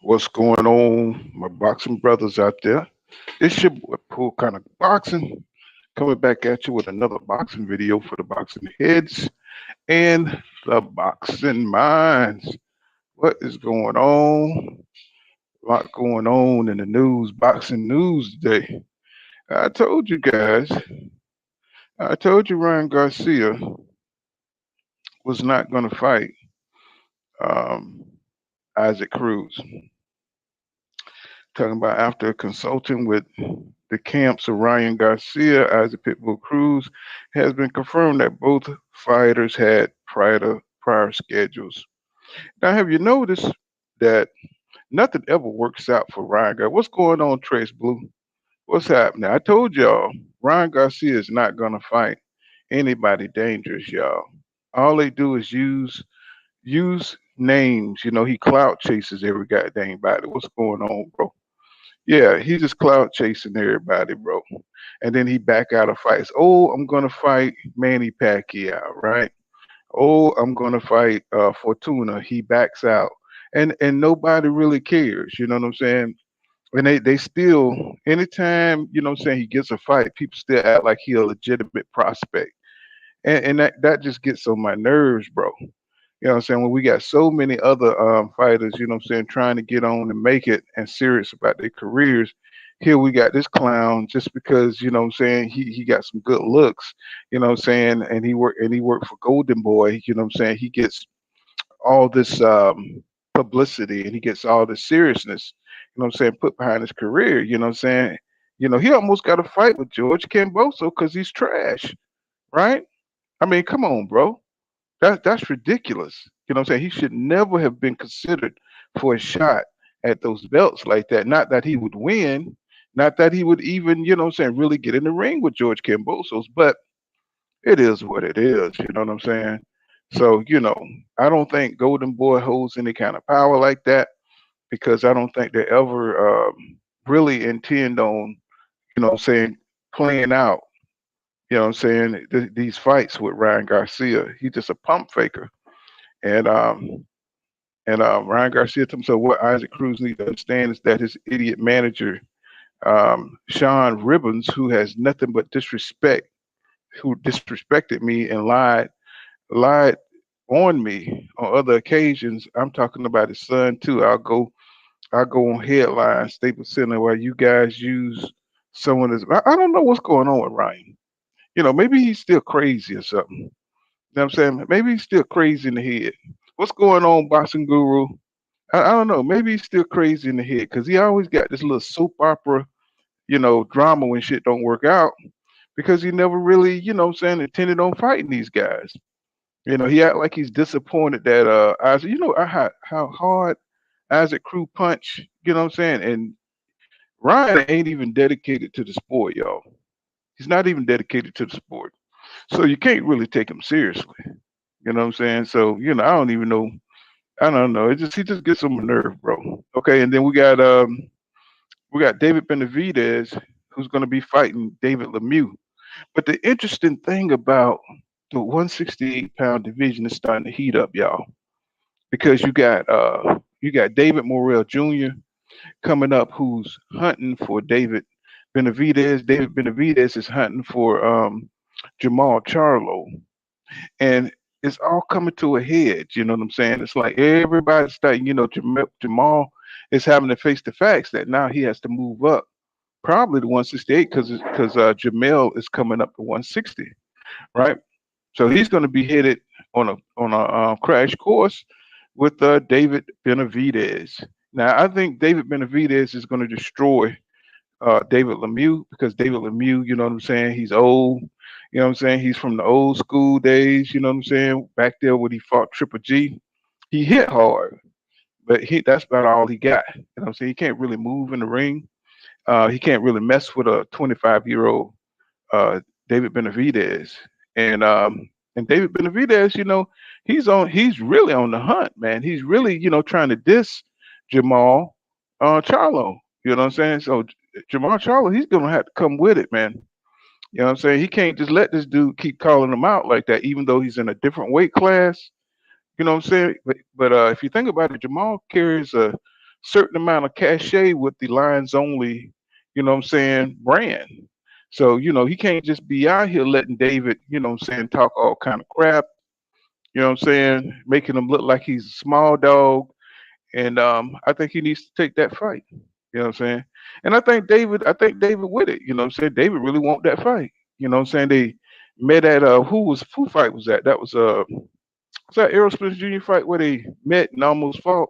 What's going on, my boxing brothers out there? It's your boy Pool Kind of Boxing coming back at you with another boxing video for the boxing heads and the boxing minds. What is going on? A lot going on in the news, boxing news today. I told you guys, I told you Ryan Garcia was not going to fight um, Isaac Cruz. Talking about after consulting with the camps of Ryan Garcia, Isaac Pitbull Cruz, has been confirmed that both fighters had prior schedules. Now, have you noticed that nothing ever works out for Ryan Garcia? What's going on, Trace Blue? What's happening? I told y'all Ryan Garcia is not gonna fight anybody dangerous, y'all. All they do is use names. He clout chases every goddamn body. What's going on, bro? Yeah, he just cloud chasing everybody, bro. And then he back out of fights. Oh, I'm gonna fight Manny Pacquiao, right? Oh, I'm gonna fight Fortuna. He backs out, and nobody really cares. You know what I'm saying? And they still, anytime what I'm saying, he gets a fight, people still act like he a legitimate prospect, and that just gets on my nerves, bro. You know what I'm saying? When we got so many other fighters, you know what I'm saying, trying to get on and make it and serious about their careers. Here we got this clown just because, you know what I'm saying, he got some good looks, you know what I'm saying, and he worked for Golden Boy, you know what I'm saying, he gets all this publicity and he gets all this seriousness, you know what I'm saying, put behind his career, you know what I'm saying. He almost got a fight with George Camboso because he's trash, right? I mean, come on, bro. That's ridiculous. You know what I'm saying? He should never have been considered for a shot at those belts like that. Not that he would win, not that he would even, you know what I'm saying, really get in the ring with George Kambosos, but it is what it is, you know what I'm saying? So, I don't think Golden Boy holds any kind of power like that because I don't think they ever really intend on, you know what I'm saying, playing out, you know what I'm saying, these fights with Ryan Garcia. He's just a pump faker. And Ryan Garcia told him, so what Isaac Cruz needs to understand is that his idiot manager, Sean Ribbons, who has nothing but disrespect, who disrespected me and lied on me on other occasions. I'm talking about his son too. I'll go on headline Staples Center while you guys use someone as I don't know what's going on with Ryan. Maybe he's still crazy or something. You know what I'm saying? Maybe he's still crazy in the head. What's going on, boxing guru? I don't know. Maybe he's still crazy in the head because he always got this little soap opera, drama when shit don't work out because he never really, what I'm saying, intended on fighting these guys. He act like he's disappointed that Isaac, how hard Isaac Crew punch, you know what I'm saying? And Ryan ain't even dedicated to the sport, y'all. He's not even dedicated to the sport. So you can't really take him seriously. You know what I'm saying? So, I don't even know. I don't know. He just gets on my nerve, bro. Okay, and then we got David Benavidez who's going to be fighting David Lemieux. But the interesting thing about the 168-pound division is starting to heat up, y'all, because you got David Morrell Jr. coming up, who's hunting for David Benavidez. David Benavidez is hunting for Jamal Charlo, and it's all coming to a head. You know what I'm saying? It's like everybody's starting. Jamal is having to face the facts that now he has to move up, probably to 168, because Jamel is coming up to 160, right? So he's going to be headed on a crash course with David Benavidez. Now I think David Benavidez is going to destroy David Lemieux because David Lemieux, you know what I'm saying, he's old. You know what I'm saying? He's from the old school days, you know what I'm saying? Back there when he fought Triple G. He hit hard, but that's about all he got. You know what I'm saying? He can't really move in the ring. He can't really mess with a 25-year-old uh, David Benavidez. And David Benavidez, he's really on the hunt, man. He's really, trying to diss Jamal Charlo. You know what I'm saying? So Jamal Charlo, he's gonna have to come with it, man. You know what I'm saying? He can't just let this dude keep calling him out like that, even though he's in a different weight class. You know what I'm saying? But if you think about it, Jamal carries a certain amount of cachet with the Lions only, brand. So, he can't just be out here letting David, talk all kind of crap, making him look like he's a small dog. And I think he needs to take that fight. You know what I'm saying? And I think David with it, David really want that fight. They met at who fight was that? That was that Errol Spence Jr. fight where they met and almost fought?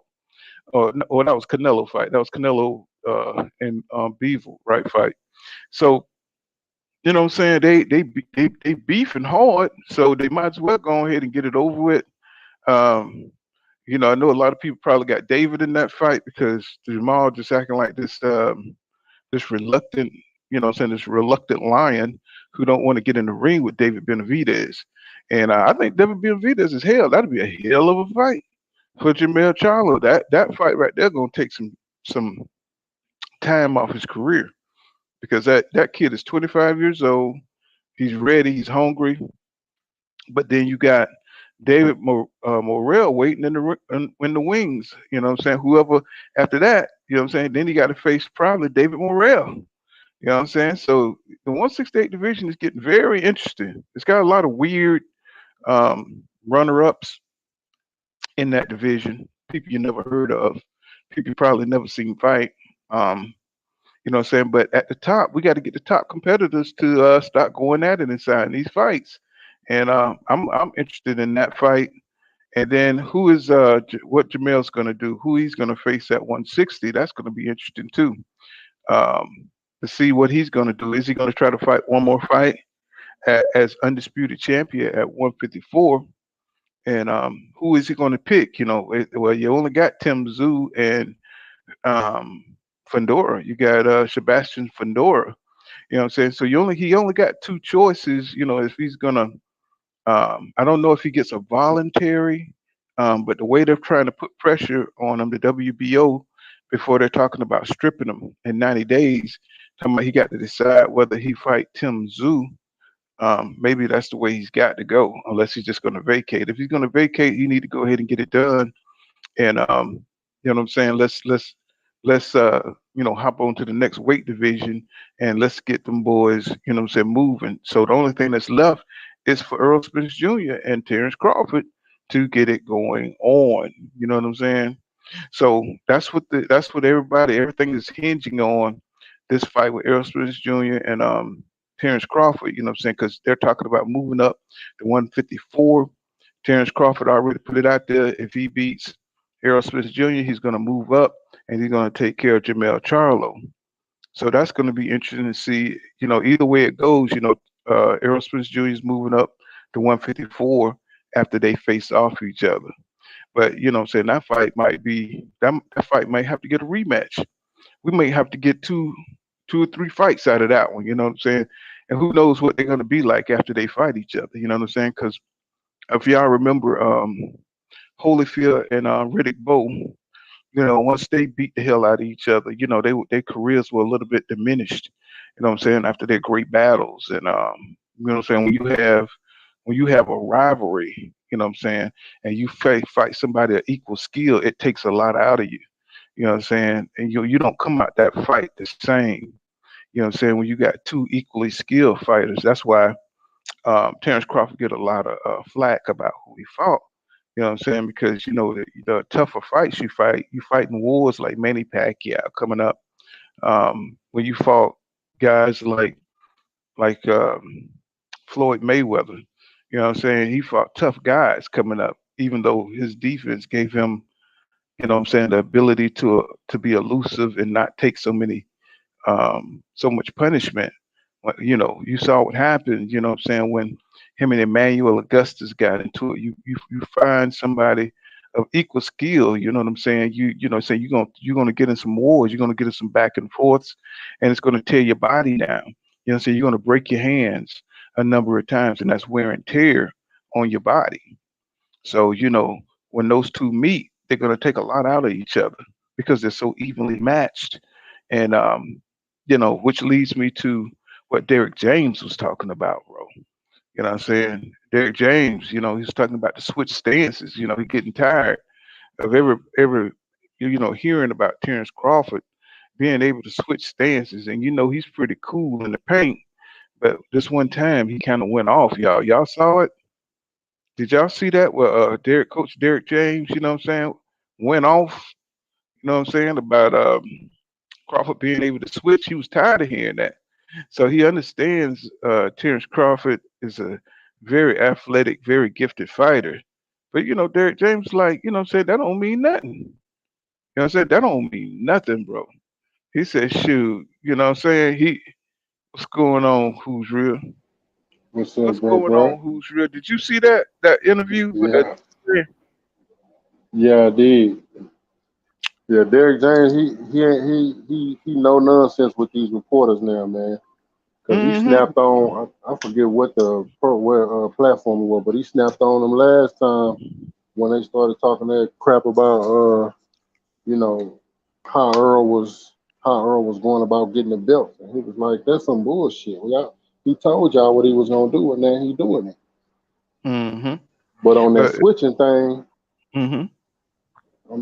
Or that was Canelo fight. That was Canelo and Beevil, right, fight. So, they beefing hard, so they might as well go ahead and get it over with. Um, I know a lot of people probably got David in that fight because Jamal just acting like this reluctant, this reluctant lion who don't want to get in the ring with David Benavidez. And I think David Benavidez is hell. That'd be a hell of a fight for Jamel Charlo. That fight right there gonna take some time off his career because that kid is 25 years old. He's ready. He's hungry. But then you got David Morrell waiting in the wings. You know what I'm saying? Whoever after that, you know what I'm saying? Then he got to face probably David Morrell. You know what I'm saying? So the 168 division is getting very interesting. It's got a lot of weird runner-ups in that division. People you never heard of. People you probably never seen fight. Um, you know what I'm saying? But at the top, we got to get the top competitors to start going at it inside these fights. And I'm interested in that fight. And then who is what Jamel's going to do? Who he's going to face at 160? That's going to be interesting too. Um, to see what he's going to do. Is he going to try to fight one more fight as undisputed champion at 154? And who is he going to pick? Well, you only got Tim Tszyu and um, Fundora. You got Sebastian Fundora. You know what I'm saying? So he only got two choices. If he's gonna, I don't know if he gets a voluntary, but the way they're trying to put pressure on him, the WBO, before they're talking about stripping him in 90 days, talking about he got to decide whether he fight Tim Tszyu. Maybe that's the way he's got to go, unless he's just going to vacate. If he's going to vacate, he need to go ahead and get it done. And you know what I'm saying? Let's hop on to the next weight division and let's get them boys, moving. So the only thing that's left is for Earl Spence Jr. and Terrence Crawford to get it going on. You know what I'm saying? So that's what everything is hinging on this fight with Errol Spence Jr. and Terrence Crawford. You know what I'm saying? Because they're talking about moving up to 154. Terrence Crawford already put it out there. If he beats Errol Spence Jr., he's going to move up and he's going to take care of Jamel Charlo. So that's going to be interesting to see. Either way it goes, Errol Spence Jr. is moving up to 154 after they face off each other. But what I'm saying, that fight might have to get a rematch. We may have to get two or three fights out of that one. You know what I'm saying? And who knows what they're going to be like after they fight each other. You know what I'm saying? Because if y'all remember, Holyfield and Riddick Bowe, once they beat the hell out of each other, their careers were a little bit diminished. You know what I'm saying? After their great battles, and you know what I'm saying, when you have a rivalry, you know what I'm saying, and you fight somebody of equal skill, it takes a lot out of you. You know what I'm saying? And you don't come out that fight the same. You know what I'm saying? When you got two equally skilled fighters, that's why Terrence Crawford get a lot of flack about who he fought. You know what I'm saying? Because the tougher fights you fight in wars like Manny Pacquiao coming up. When you fought guys like Floyd Mayweather, you know what I'm saying? He fought tough guys coming up, even though his defense gave him, what I'm saying, the ability to be elusive and not take so much punishment. You saw what happened, you know what I'm saying, when him and Emmanuel Augustus got into it. You find somebody of equal skill, you know what I'm saying? Say you're gonna get in some wars, you're gonna get in some back and forths, and it's gonna tear your body down. You know what I'm saying? You're gonna break your hands a number of times, and that's wear and tear on your body. So, when those two meet, they're gonna take a lot out of each other because they're so evenly matched. And which leads me to what Derrick James was talking about, bro. You know what I'm saying? Derrick James, he's talking about the switch stances. He's getting tired of hearing about Terrence Crawford being able to switch stances, and he's pretty cool in the paint. But this one time he kind of went off, y'all. Y'all saw it? Did y'all see that? Well, Coach Derrick James, what I'm saying, went off. What I'm saying about Crawford being able to switch. He was tired of hearing that. So he understands Terrence Crawford is a very athletic, very gifted fighter. But Derrick James, like, said that don't mean nothing. I said that don't mean nothing, bro. He said, shoot, what I'm saying? What's going on, who's real? What's up, What's bro, going bro? on, who's real? Did you see that interview with that? Yeah, yeah, I did. Yeah, Derrick James, he no nonsense with these reporters now, man. Cause he Mm-hmm. snapped on, I forget what the platform it was, but he snapped on them last time when they started talking that crap about you know, how Earl was going about getting the belt, and he was like, "That's some bullshit." He told y'all what he was gonna do, and then he doing it. Mm-hmm. But on that But switching thing, mm-hmm.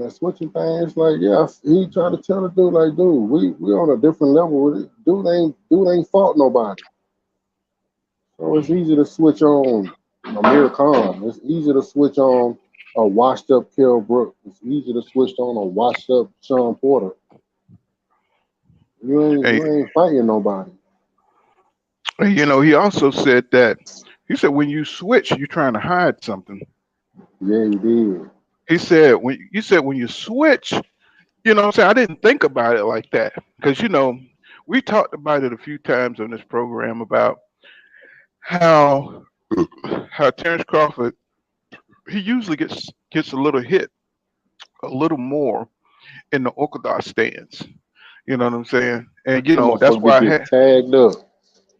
it's like, yeah, he tried to tell the dude, like, dude, we on a different level with it. Dude ain't fought nobody, so it's easy to switch on Amir Khan. It's easy to switch on a washed up Kell Brook. It's easy to switch on a washed up Sean Porter. Hey, You ain't fighting nobody. he also said that he said when you switch, you're trying to hide something. Yeah, he did. He said when you switch, what I'm saying, I didn't think about it like that because we talked about it a few times on this program about how Terrence Crawford he usually gets a little hit a little more in the orthodox stance. You know what I'm saying? And That that's motherfucker be why I getting had tagged up.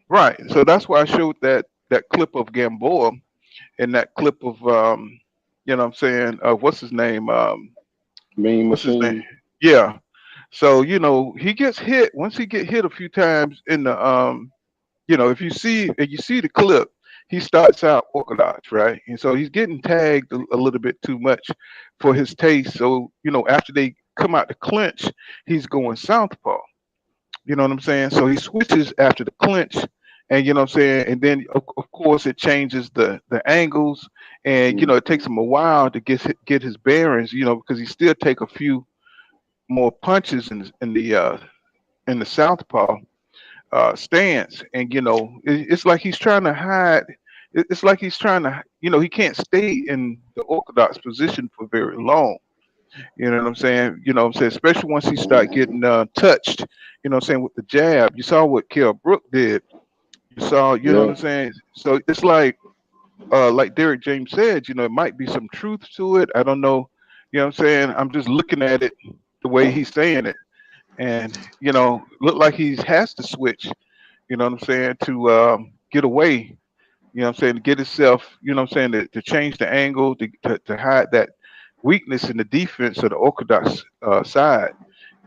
right. So that's why I showed that clip of Gamboa and that clip of what I'm saying, what's his name? Mean What's his name? machine. Yeah. So he gets hit once he get hit a few times in the if you see the clip, he starts out orthodox, right? And so he's getting tagged a little bit too much for his taste. So after they come out the clinch, he's going southpaw. You know what I'm saying? So he switches after the clinch, and you know what I'm saying. And then of course it changes the angles, and it takes him a while to get his bearings. Because he still take a few more punches in the southpaw stance, and it's like he's trying to hide. It's like he's trying to, he can't stay in the orthodox position for very long. You know what I'm saying? What I'm saying, especially once he start Mm-hmm. getting touched. What I'm saying, with the jab. You saw what Kell Brook did. You saw, what Yeah. I'm saying. So it's like Derrick James said. It might be some truth to it. I don't know. What I'm saying. I'm just looking at it the way he's saying it, and look like he has to switch. What I'm saying, to get away. What I'm saying, to get himself. What I'm saying, to change the angle to hide that weakness in the defense of the orthodox side.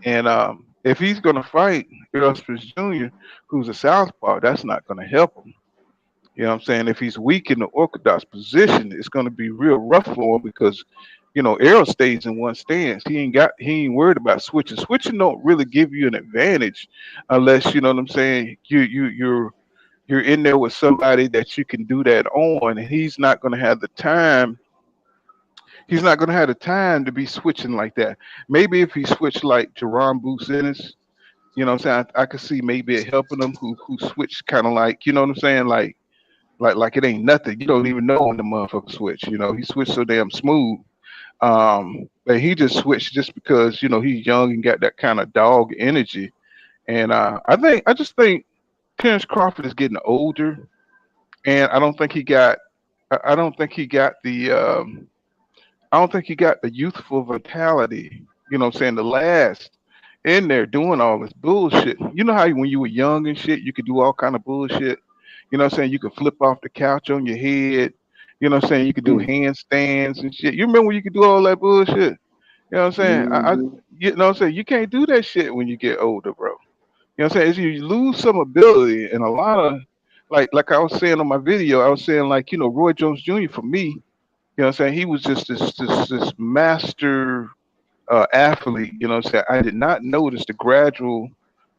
And if he's going to fight Errol Spence Jr., who's a southpaw, that's not going to help him. What I'm saying? If he's weak in the orthodox position, it's going to be real rough for him because, Errol stays in one stance. He ain't worried about switching. Switching don't really give you an advantage unless, what I'm saying, you're in there with somebody that you can do that on, and he's not going to have the time. He's not going to have the time to be switching like that. Maybe if he switched like Jerron Booth Ennis, what I'm saying, I could see maybe it helping them who switch kind of like, what I'm saying, like it ain't nothing. You don't even know when the motherfucker switch. He switched so damn smooth. But he just switched just because he's young and got that kind of dog energy. And I just think Terrence Crawford is getting older, and I don't think he got the youthful vitality. What I'm saying, the last in there doing all this bullshit. You know how when you were young and shit, you could do all kind of bullshit. What I'm saying, you could flip off the couch on your head. What I'm saying, you could do handstands and shit. You remember when you could do all that bullshit? You know what I'm saying? Mm-hmm. What I'm saying, you can't do that shit when you get older, bro. What I'm saying, is you lose some ability, and a lot of like I was saying on my video, I was saying, like, Roy Jones Jr. for me. What I'm saying, he was just this master. athlete. You know what I'm saying? I did not notice the gradual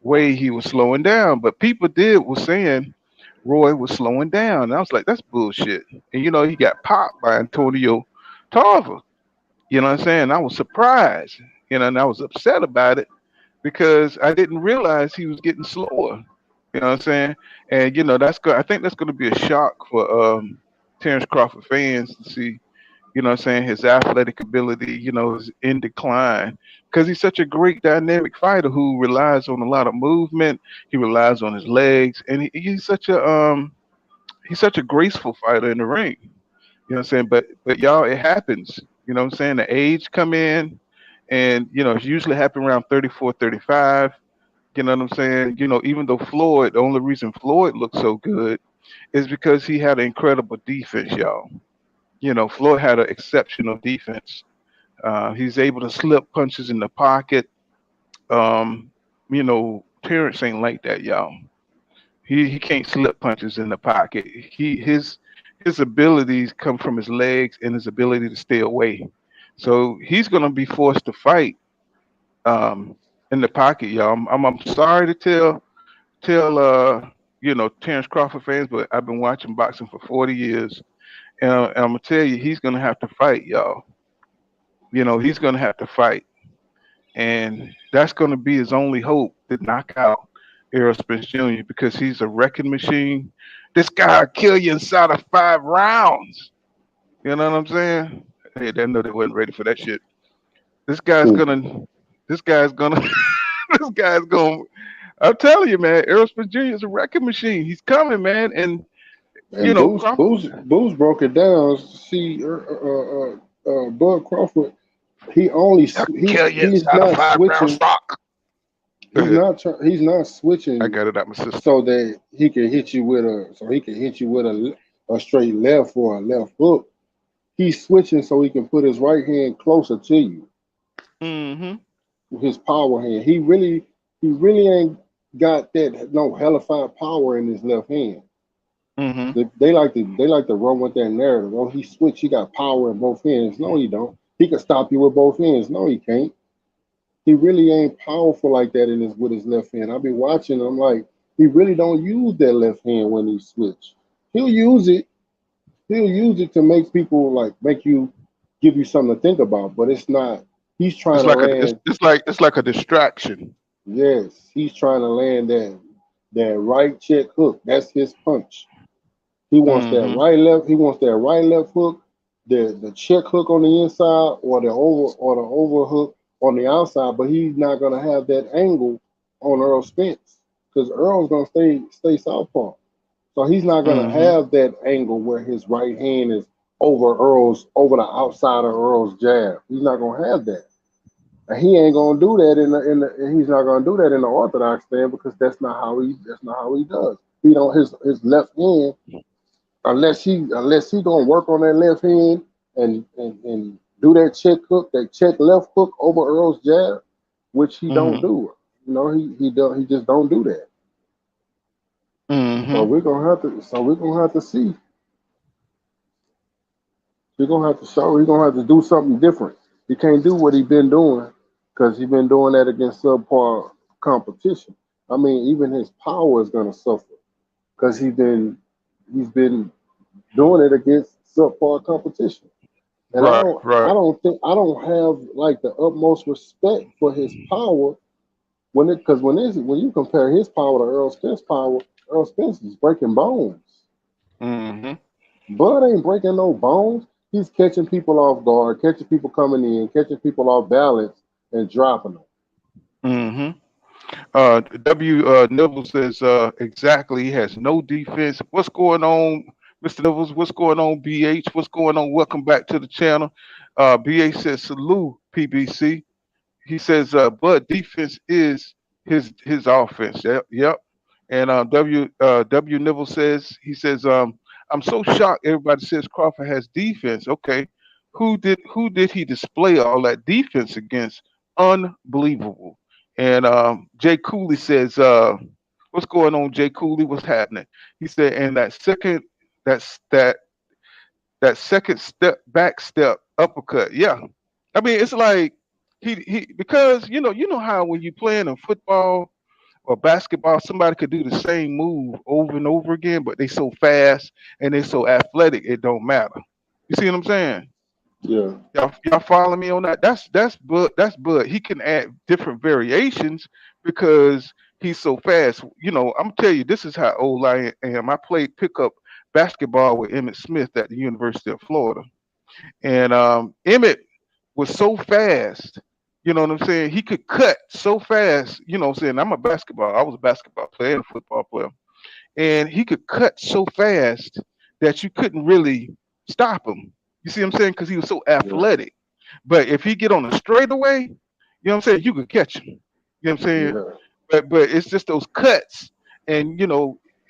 way he was slowing down, but people did was saying Roy was slowing down. And I was like, that's bullshit. And he got popped by Antonio Tarver. You know what I'm saying? I was surprised. And I was upset about it because I didn't realize he was getting slower. You know what I'm saying? And that's good. I think that's going to be a shock for Terrence Crawford fans to see. You know what I'm saying? His athletic ability, is in decline because he's such a great dynamic fighter who relies on a lot of movement. He relies on his legs, and he's such a graceful fighter in the ring. You know what I'm saying? But y'all, it happens. You know what I'm saying? The age come in, and it's usually happen around 34, 35. You know what I'm saying? Even though Floyd, the only reason Floyd looked so good is because he had an incredible defense, y'all. Floyd had an exceptional defense. He's able to slip punches in the pocket. Terrence ain't like that, y'all. He can't slip punches in the pocket. His abilities come from his legs and his ability to stay away. So he's gonna be forced to fight in the pocket, y'all. I'm sorry to tell Terrence Crawford fans, but I've been watching boxing for 40 years, and I'm gonna tell you he's gonna have to fight, y'all. He's gonna have to fight, and that's gonna be his only hope to knock out Errol Spence Jr. because he's a wrecking machine. This guy will kill you inside of 5 rounds. You know what I'm saying? Hey, they know they wasn't ready for that shit. This guy's Hmm. gonna. This guy's gonna. This guy's gonna. I'm telling you, man. Errol Spence Jr. is a wrecking machine. He's coming, man, and And Crawford. Booz broke it down. See, Bud Crawford, he only I'll kill you he's inside of not 5 rounds. switching. Stock. Go He's ahead. not he's not I switching got it out my system. so that he can hit you with a straight left or a left hook. He's switching so he can put his right hand closer to you, Mm-hmm. his power hand. He really ain't got that no hellified power in his left hand. Mm-hmm. They like to run with that narrative. Oh, he switched. He got power in both hands. No, he don't. He can stop you with both hands. No, he can't. He really ain't powerful like that in his with his left hand. I've been watching. I'm like, he really don't use that left hand when he switch. He'll use it. He'll use it to make people like make you give you something to think about. But it's not. He's trying It's to like a. It's, land. it's like it's like a distraction. Yes, he's trying to land that right check hook. That's his punch. He wants that Mm-hmm. right left. He wants that right left hook, the check hook on the inside, or the over hook on the outside. But he's not gonna have that angle on Earl Spence because Earl's gonna stay southpaw. So he's not gonna Mm-hmm. have that angle where his right hand is over the outside of Earl's jab. He's not gonna have that. And he ain't gonna do that he's not gonna do that in the orthodox stand because that's not how he does. He don't his left hand unless he gonna work on that left hand and do that check left hook over Earl's jab, which he don't Mm-hmm. do. He just don't do that. So Mm-hmm. we're gonna have to see. We're gonna have to show. He's gonna have to do something different. He can't do what he been doing because he's been doing that against subpar competition. I mean, even his power is gonna suffer because he's been doing it against subpar competition. And I Right. don't I Right. don't think I don't have like the utmost respect for his power when you compare his power to Earl Spence power, Earl Spence is breaking bones. Mm-hmm. Bud ain't breaking no bones. He's catching people off guard, catching people coming in, catching people off balance, and dropping them. Mm-hmm. W. Nibble says exactly. He has no defense. What's going on, Mr. Nibbles? What's going on, BH? What's going on? Welcome back to the channel. BH says salute, PBC. He says, but defense is his offense. Yep, yep. And W Nibble says I'm so shocked. Everybody says Crawford has defense. Okay, who did he display all that defense against? Unbelievable. And Jay Cooley says, what's going on, Jay Cooley? What's happening? He said, and that's that second step back step uppercut. Yeah, I mean it's like. He because you know how when you playing in football or basketball, somebody could do the same move over and over again, but they so fast and they so athletic, it don't matter. You see what I'm saying? Yeah. Y'all follow me on that? That's Bud. He can add different variations because he's so fast. I'm tell you, this is how old I am. I played pickup basketball with Emmett Smith at the University of Florida, and Emmett was so fast. You know what I'm saying? He could cut so fast. You know what I'm saying? I was a basketball player and a football player, and he could cut so fast that you couldn't really stop him. You see what I'm saying? Because he was so Yeah. athletic. But if he get on a straightaway, you know what I'm saying, you could catch him. You know what I'm saying? Yeah. But it's just those cuts, and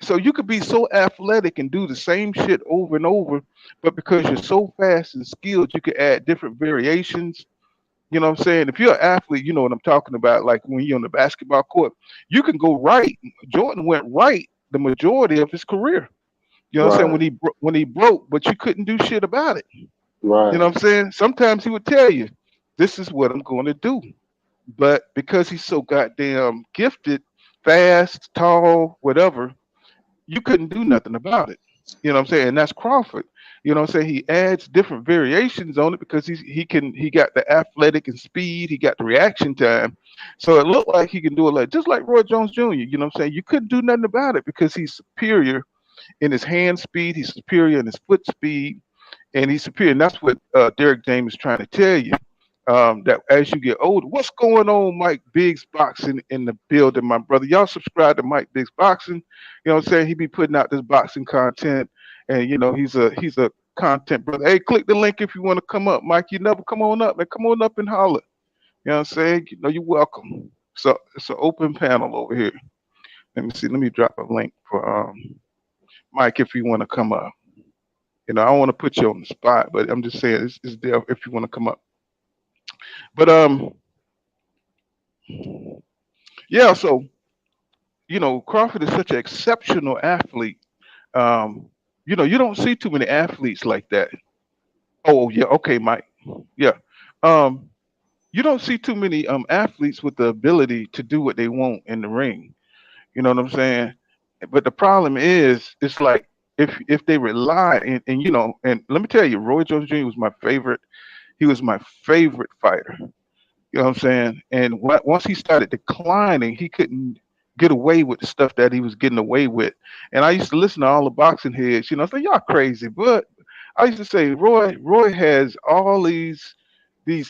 so you could be so athletic and do the same shit over and over, but because you're so fast and skilled, you could add different variations. You know what I'm saying? If you're an athlete, you know what I'm talking about. Like when you're on the basketball court, you can go right. Jordan went right the majority of his career. You know what I'm saying? Right. When he broke, but you couldn't do shit about it. You know Right. what I'm saying? Sometimes he would tell you, "This is what I'm going to do," but because he's so goddamn gifted, fast, tall, whatever, you couldn't do nothing about it. You know what I'm saying? And that's Crawford. You know what I'm saying? He adds different variations on it because he got the athletic and speed, he got the reaction time. So it looked like he can do it like just like Roy Jones Jr. You know what I'm saying? You couldn't do nothing about it because he's superior in his hand speed, he's superior in his foot speed, and he's superior. And that's what Derrick James is trying to tell you. That as you get older, what's going on, Mike Biggs Boxing in the building, my brother? Y'all subscribe to Mike Biggs Boxing. You know what I'm saying? He be putting out this boxing content, and he's a content brother. Hey, click the link if you want to come up, Mike. You never come on up, man. Come on up and holler. You know what I'm saying? You're welcome. So it's an open panel over here. Let me see. Let me drop a link for Mike if you want to come up. I don't want to put you on the spot, but I'm just saying it's there if you want to come up. But yeah. So Crawford is such an exceptional athlete. You don't see too many athletes like that. Oh yeah, okay, Mike. Yeah. Um, you don't see too many athletes with the ability to do what they want in the ring. You know what I'm saying? But the problem is, it's like if they rely and let me tell you, Roy Jones Jr. was my favorite. He was my favorite fighter. You know what I'm saying? And once he started declining, he couldn't get away with the stuff that he was getting away with. And I used to listen to all the boxing heads. I say y'all crazy, but I used to say Roy has all these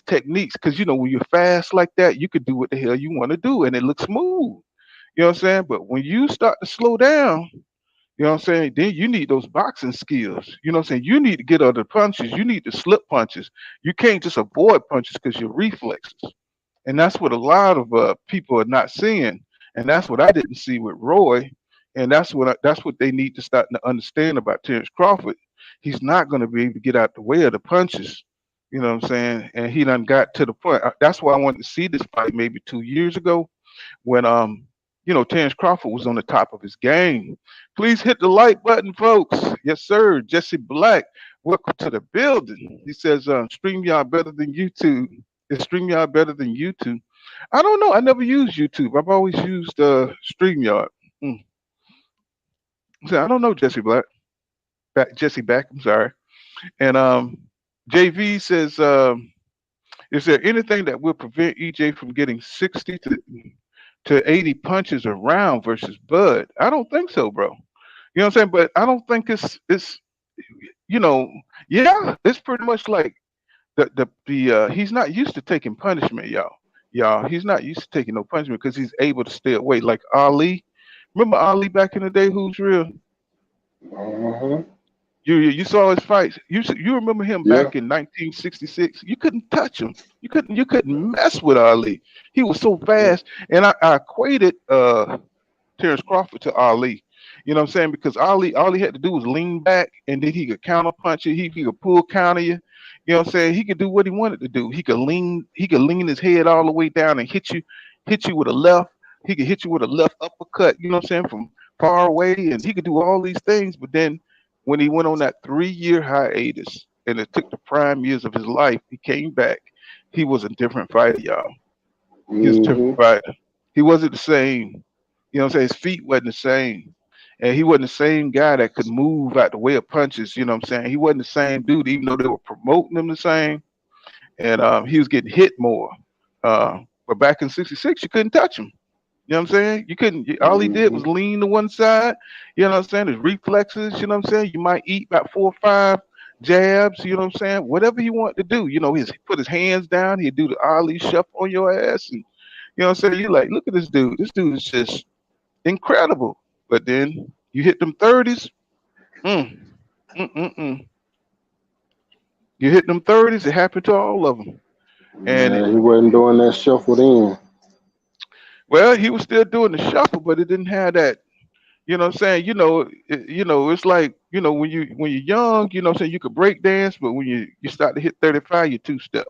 techniques because when you're fast like that, you could do what the hell you want to do, and it looks smooth. You know what I'm saying? But when you start to slow down, you know what I'm saying? Then you need those boxing skills. You know what I'm saying? You need to get other punches. You need to slip punches. You can't just avoid punches because your reflexes. And that's what a lot of people are not seeing. And that's what I didn't see with Roy. And that's what they need to start to understand about Terrence Crawford. He's not going to be able to get out the way of the punches. You know what I'm saying? And he done got to the point. That's why I wanted to see this fight maybe 2 years ago when Terrence Crawford was on the top of his game. Please hit the like button, folks. Yes, sir. Jesse Black, welcome to the building. He says, StreamYard better than YouTube. Is StreamYard better than YouTube? I don't know. I never used YouTube. I've always used StreamYard. Mm. So I don't know, Jesse Black. Jesse Back. I'm sorry. And JV says, is there anything that will prevent EJ from getting 60 to 80 punches around versus Bud? I don't think so, bro. You know what I'm saying? But I don't think it's you know, yeah, it's pretty much like the he's not used to taking punishment, y'all. Y'all, he's not used to taking no punishment because he's able to stay away. Like Ali, remember Ali back in the day? Who's real? Uh-huh. You saw his fights. You remember him Yeah. back in 1966? You couldn't touch him. You couldn't mess with Ali. He was so Yeah. fast. And I equated Terrence Crawford to Ali. You know what I'm saying? Because Ali, all he had to do was lean back, and then he could counter punch you. He could pull counter you. You know what I'm saying? He could do what he wanted to do. He could lean. He could lean his head all the way down and hit you with a left. He could hit you with a left uppercut. You know what I'm saying? From far away, and he could do all these things. But then, when he went on that 3-year hiatus, and it took the prime years of his life, he came back. he was a different fighter, y'all. He was a different Mm-hmm. fighter. He wasn't the same. You know what I'm saying? His feet wasn't the same. And he wasn't the same guy that could move out the way of punches. You know what I'm saying? He wasn't the same dude, even though they were promoting him the same. And he was getting hit more. But back in '66, you couldn't touch him. You know what I'm saying? You couldn't. All he did Mm-hmm. was lean to one side. You know what I'm saying? His reflexes. You know what I'm saying? You might eat about 4 or 5 jabs. You know what I'm saying? Whatever he wanted to do. You know, he's put his hands down. He'd do the ollie shuffle on your ass, and you know what I'm saying? You're like, look at this dude. This dude is just incredible. But then you hit them 30s. Mm, mm, mm, mm. You hit them 30s. It happened to all of them. And Man, he wasn't doing that shuffle then. well, he was still doing the shuffle, but it didn't have that. You know what I'm saying? It's like, when you're young, you know what I'm saying, you could break dance, but when you start to hit 35, you two step.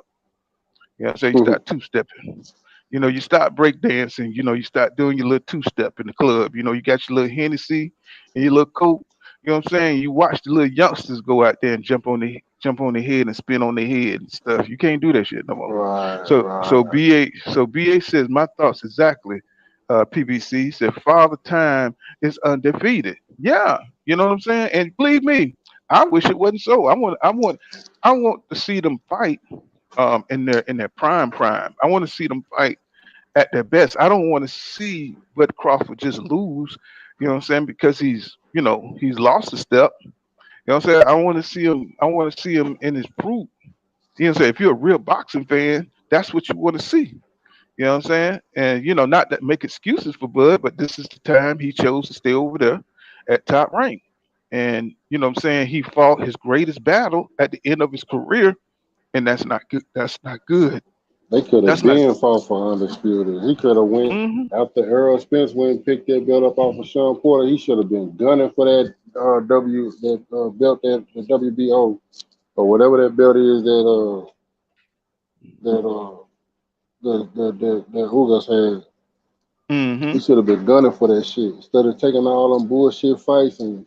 You know what I'm saying? You start two stepping. You start break dancing, you start doing your little two step in the club. You got your little Hennessy and your little Coke. You know what I'm saying? You watch the little youngsters go out there and jump on their head and spin on their head and stuff. You can't do that shit no more. Right, So right. BA says my thoughts exactly. PBC said Father Time is undefeated. Yeah, you know what I'm saying? And believe me, I wish it wasn't so. I want to see them fight in their prime. I want to see them fight at their best. I don't want to see Bud Crawford just lose, you know what I'm saying, because he's lost a step. You know what I'm saying? I want to see him in his proof. You know what I'm saying? If you're a real boxing fan, that's what you want to see. You know what I'm saying? And not that make excuses for Bud, but this is the time he chose to stay over there at top rank. And you know what I'm saying? He fought his greatest battle at the end of his career, and that's not good. That's not good. They could have That's not. been fought for undisputed. He could have went Hmm. after Errol Spence went and picked that belt up off of Sean Porter. He should have been gunning for that belt, that the WBO or whatever that belt is that Ugas had. He Hmm. should have been gunning for that shit instead of taking all them bullshit fights and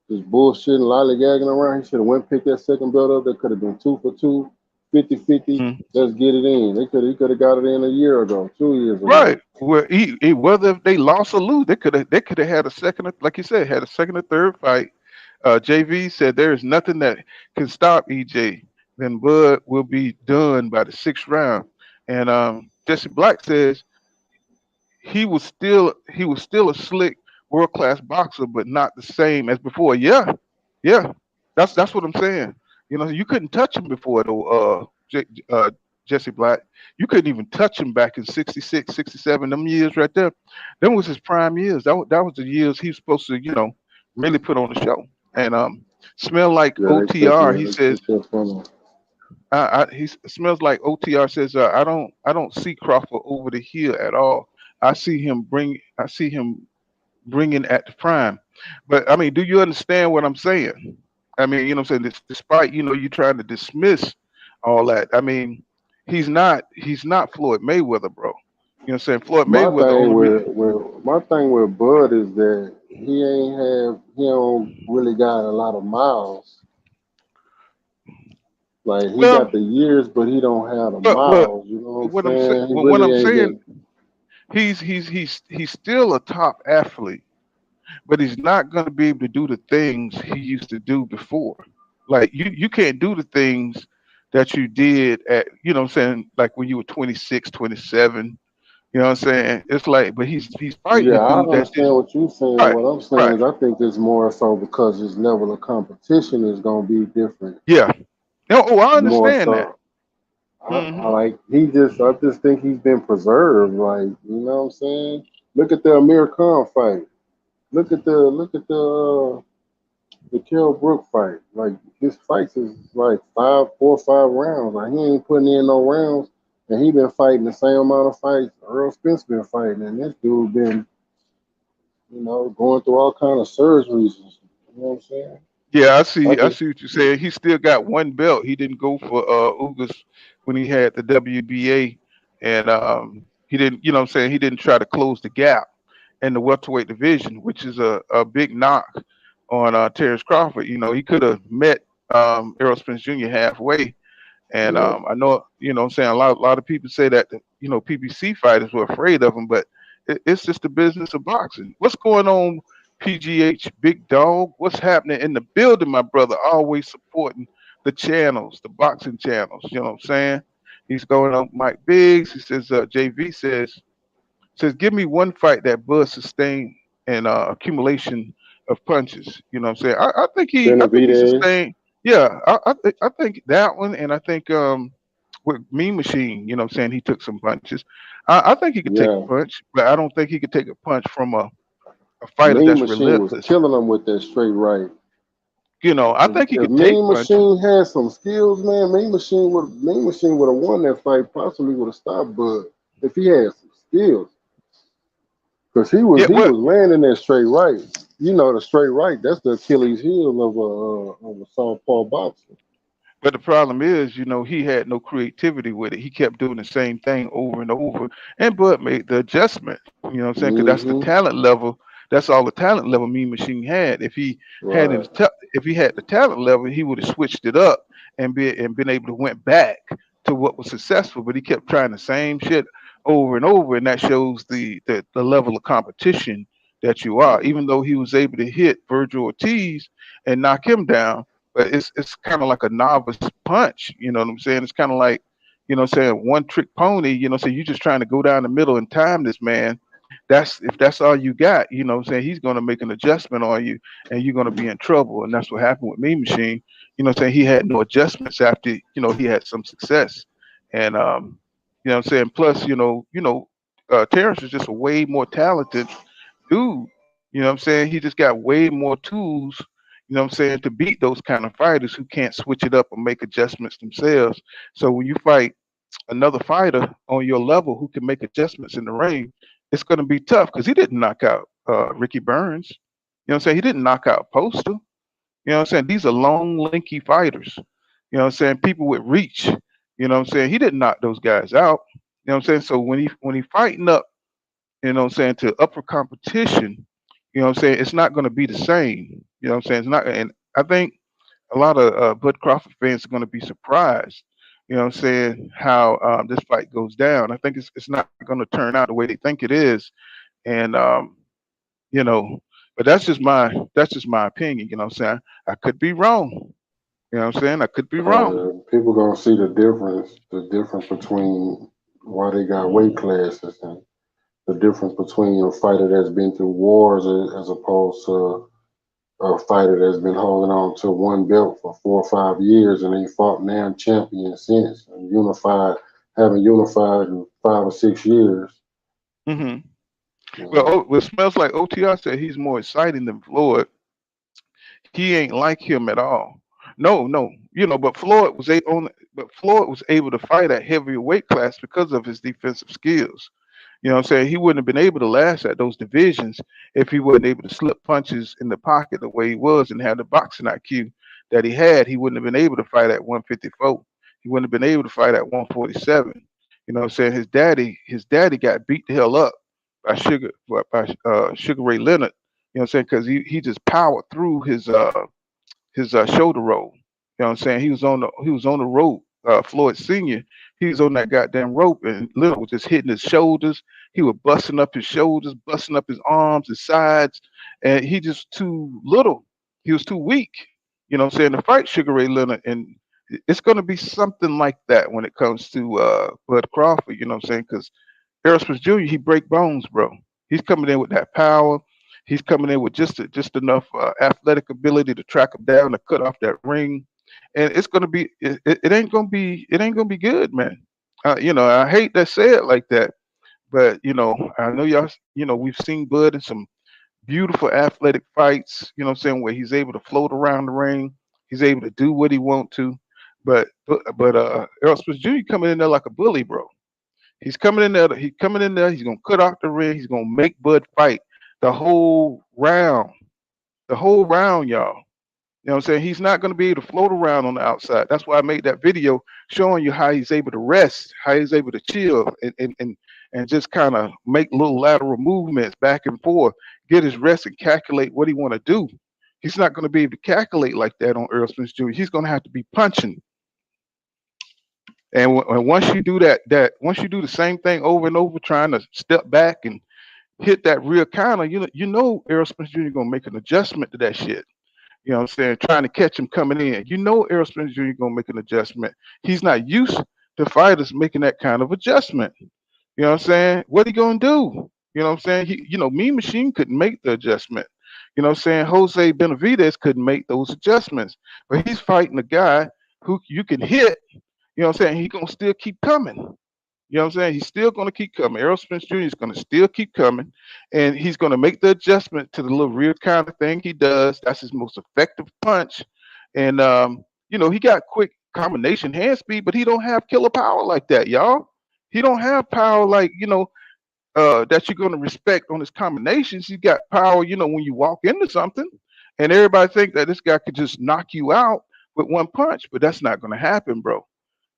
just bullshit and lollygagging around. He should have went and picked that second belt up. That could have been 2 for 2, 50-50. Hmm. Let's get it in. He could have got it in a year ago, 2 years ago. Right. Well, whether if they lost or lose, they could have had a second, like you said, had a second or third fight. JV said there is nothing that can stop EJ. Then Bud will be done by the sixth round. And Jesse Black says he was still a slick world class boxer, but not the same as before. Yeah, yeah, that's what I'm saying. You couldn't touch him before though. Jesse Black, you couldn't even touch him back in '66, '67. Them years right there, them was his prime years. That was the years he was supposed to really put on the show. And smell like Yeah, OTR. He they says took from him. he smells like OTR says I don't see Crawford over the hill at all. I see him bringing at the prime. But I mean, do you understand what I'm saying? I mean, what I'm saying, despite you trying to dismiss all that. I mean, he's not Floyd Mayweather, bro. You know what I'm saying? Floyd My Mayweather thing only with Bud is that he don't really got a lot of miles. Like he well, got the years, but he don't have the well, miles. You know what I'm what I'm saying, saying? He what really I'm ain't saying, getting. he's still a top athlete, but he's not going to be able to do the things he used to do before. Like you can't do the things that you did at, what I'm saying, like when you were 26, 27. You know what I'm saying? It's like, but he's fighting a Yeah, I dude that's understand just what you're saying. right, What I'm saying right. is, I think it's more so because his level of competition is gonna be different. Yeah. Oh, I More understand that. so, I Hmm. like I just think he's been preserved. Like you know what I'm saying? Look at the Amir Khan fight. Look at the Kell Brook fight. Like his fights is like 4 or 5 rounds. Like he ain't putting in no rounds, and he been fighting the same amount of fights Earl Spence been fighting, and this dude been going through all kind of surgeries. You know what I'm saying? Yeah, I I see. I just see what you're saying. He still got one belt. He didn't go for Ugas when he had the WBA, and he didn't. You know what I'm saying? He didn't try to close the gap in the welterweight division, which is a big knock on Terrence Crawford. He could have met Errol Spence Jr. halfway, And Yeah. I know, what I'm saying, a lot of people say that PBC fighters were afraid of him, but it's just the business of boxing. What's going on, PGH Big Dog? What's happening in the building, my brother? Always supporting the channels, the boxing channels. You know what I'm saying? He's going on Mike Biggs. He says, JV says, give me one fight that Bud sustained and accumulation of punches. You know what I'm saying? I think he Benavidez. sustained. Yeah, I think that one, and I think with Mean Machine. You know what I'm saying? He took some punches. I think he could take a Yeah. punch, but I don't think he could take a punch from a fighter Mean that's Machine was relentless. killing him with that straight right. I think he If could take Mean punches. Machine had some skills, man, Mean Machine would have won that fight. Possibly would have stopped Bud if he had some skills. Because he was Yeah, he what was landing that straight right. You know the straight right. That's the Achilles heel of a southpaw boxer. But the problem is, he had no creativity with it. He kept doing the same thing over and over. And Bud made the adjustment. You know what I'm saying? Because that's the Hmm. talent level. That's all the talent level Mean Machine had. Right. If he had the talent level, he would have switched it up and been able to went back to what was successful. But he kept trying the same shit over and over, and that shows the level of competition that you are. Even though he was able to hit Virgil Ortiz and knock him down, but it's kind of like a novice punch. You know what I'm saying? It's kind of like, what I'm saying, one trick pony. So you're just trying to go down the middle and time this man. That's if that's all you got. What I'm saying, he's going to make an adjustment on you, and you're going to be in trouble. And that's what happened with Mean Machine. What I'm saying, he had no adjustments after he had some success, and what I'm saying. Plus, Terrence is just a way more talented dude. What I'm saying? He just got way more tools, what I'm saying, to beat those kind of fighters who can't switch it up and make adjustments themselves. So when you fight another fighter on your level who can make adjustments in the ring, it's going to be tough because he didn't knock out Ricky Burns. What I'm saying? He didn't knock out Poster. What I'm saying? These are long, lanky fighters. What I'm saying? People with reach. What I'm saying? He didn't knock those guys out. What I'm saying? So when he fighting up, what I'm saying, to upper competition, what I'm saying, it's not going to be the same. What I'm saying? It's not, and I think a lot of Bud Crawford fans are going to be surprised. What I'm saying, how this fight goes down. I think it's not going to turn out the way they think it is, and you know, but that's just my opinion. What I'm saying, I could be wrong. What I'm saying, I could be wrong. People gonna see the difference between why they got weight classes and the difference between a fighter that's been through wars as opposed to a fighter that's been holding on to one belt for 4 or 5 years and ain't fought now champion since and haven't unified in 5 or 6 years. Hmm. You Well, know, it smells like OTR said he's more exciting than Floyd. He ain't like him at all. No, no, but Floyd was able to fight at heavier weight class because of his defensive skills. What I'm saying? He wouldn't have been able to last at those divisions if he wasn't able to slip punches in the pocket the way he was and have the boxing IQ that he had. He wouldn't have been able to fight at 154. He wouldn't have been able to fight at 147. What I'm saying? His daddy got beat the hell up by Sugar Ray Leonard. What I'm saying? Because he just powered through his shoulder roll. What I'm saying? He was on the rope. Floyd Senior, he was on that goddamn rope, and Little was just hitting his shoulders. He was busting up his shoulders, busting up his arms, his sides, and he just too little. He was too weak. What I'm saying, to fight Sugar Ray Leonard, and it's going to be something like that when it comes to Bud Crawford. You know what I'm saying? Because Aerosmith Jr. He break bones, bro. He's coming in with that power. He's coming in with just enough athletic ability to track him down to cut off that ring, and it's gonna be it ain't gonna be good, man. I hate to say it like that, but I know y'all. We've seen Bud in some beautiful athletic fights. What I'm saying, where he's able to float around the ring, he's able to do what he want to, but Aerosmith Jr. coming in there like a bully, bro. He's coming in there. He's coming in there. He's gonna cut off the ring. He's gonna make Bud fight the whole round. The whole round, y'all. You know what I'm saying? He's not gonna be able to float around on the outside. That's why I made that video showing you how he's able to rest, how he's able to chill and just kind of make little lateral movements back and forth, get his rest and calculate what he want to do. He's not going to be able to calculate like that on Earl Smith Jr. He's going to have to be punching. And once you do that once you do the same thing over and over, trying to step back and hit that rear counter, Errol Spence Jr. gonna make an adjustment to that shit. You know what I'm saying? Trying to catch him coming in. Errol Spence Jr. gonna make an adjustment. He's not used to fighters making that kind of adjustment. You know what I'm saying? What he gonna do? You know what I'm saying? Mean Machine couldn't make the adjustment. You know what I'm saying? Jose Benavidez couldn't make those adjustments. But he's fighting a guy who you can hit. You know what I'm saying? He gonna still keep coming. You know what I'm saying? He's still going to keep coming. Errol Spence Jr. is going to still keep coming, and he's going to make the adjustment to the little rear kind of thing he does. That's his most effective punch, and he got quick combination hand speed, but he don't have killer power like that, y'all. He don't have power like that you're going to respect on his combinations. He's got power, when you walk into something, and everybody think that this guy could just knock you out with one punch, but that's not going to happen, bro.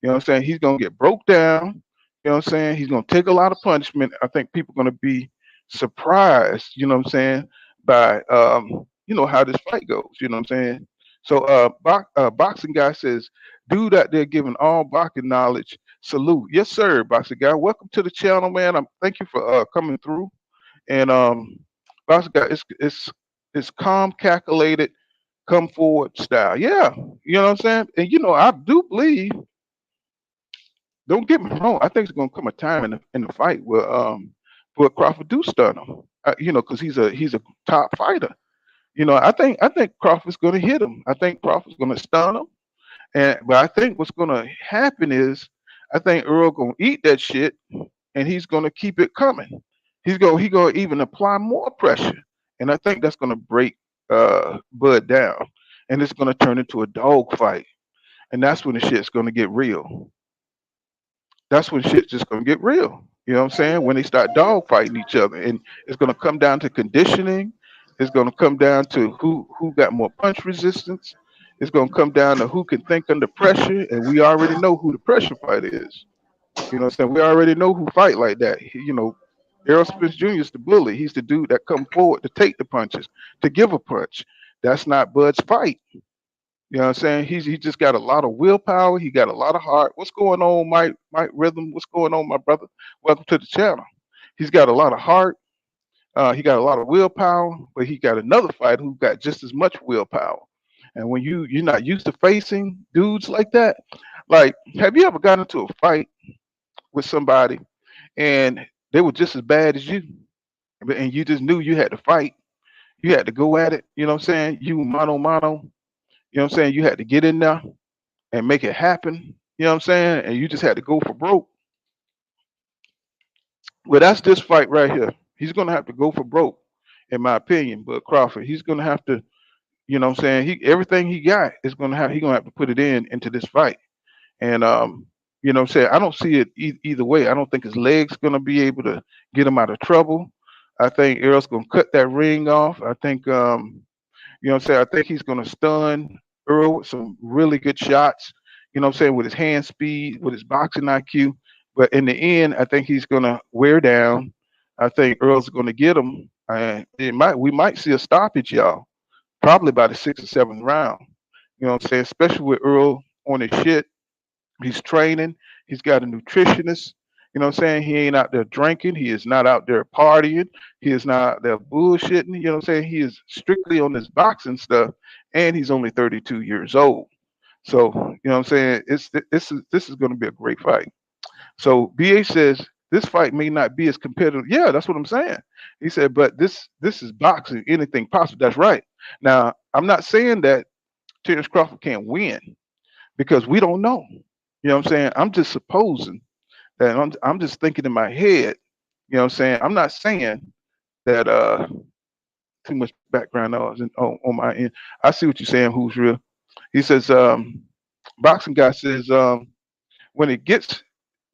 You know what I'm saying? He's gonna get broke down. You know what I'm saying? He's gonna take a lot of punishment. I think people are gonna be surprised, you know what I'm saying, by how this fight goes. You know what I'm saying? So boxing guy says, dude out there giving all boxing knowledge. Salute. Yes, sir, boxing guy. Welcome to the channel, man. Thank you for coming through. And boxing guy, it's calm, calculated, come forward style. Yeah, you know what I'm saying? And I do believe, don't get me wrong. I think it's gonna come a time in the fight where Crawford do stun him. Because he's a top fighter. I think Crawford's gonna hit him. I think Crawford's gonna stun him. But I think what's gonna happen is I think Earl gonna eat that shit, and he's gonna keep it coming. He gonna even apply more pressure, and I think that's gonna break Bud down, and it's gonna turn into a dog fight, and that's when the shit's gonna get real. That's when shit's just gonna get real. You know what I'm saying? When they start dog fighting each other, and it's gonna come down to conditioning. It's gonna come down to who got more punch resistance. It's gonna come down to who can think under pressure, and we already know who the pressure fighter is. You know what I'm saying? We already know who fight like that. Errol Spence Jr. is the bully. He's the dude that come forward to take the punches, to give a punch. That's not Bud's fight. You know what I'm saying? He just got a lot of willpower. He got a lot of heart. What's going on, Mike Rhythm? What's going on, my brother? Welcome to the channel. He's got a lot of heart. He got a lot of willpower, but he got another fighter who got just as much willpower. And when you're not used to facing dudes like that, like, have you ever got into a fight with somebody and they were just as bad as you, and you just knew you had to fight, you had to go at it? You know what I'm saying? You mano mano. You know what I'm saying? You had to get in there and make it happen. You know what I'm saying? And you just had to go for broke. Well, that's this fight right here. He's gonna have to go for broke, in my opinion. But Crawford, he's gonna have to, what I'm saying, he everything he got is gonna have to put it into this fight. And what I'm saying, I don't see it either way. I don't think his legs gonna be able to get him out of trouble. I think Errol's gonna cut that ring off. I think you know what I'm saying? I think he's going to stun Earl with some really good shots, you know what I'm saying, with his hand speed, with his boxing IQ. But in the end, I think he's going to wear down. I think Earl's going to get him. And we might see a stoppage, y'all, probably by the sixth or seventh round. You know what I'm saying? Especially with Earl on his shit. He's training. He's got a nutritionist. You know what I'm saying? He ain't out there drinking. He is not out there partying. He is not out there bullshitting. You know what I'm saying? He is strictly on this boxing stuff, and he's only 32 years old. So you know what I'm saying? This is going to be a great fight. So BA says this fight may not be as competitive. Yeah, that's what I'm saying. He said, but this is boxing. Anything possible. That's right. Now I'm not saying that Terrence Crawford can't win because we don't know. You know what I'm saying? I'm just supposing that I'm just thinking in my head. You know what I'm saying? I'm not saying that too much background noise on my end. I see what you're saying, who's real. He says boxing guy says when it gets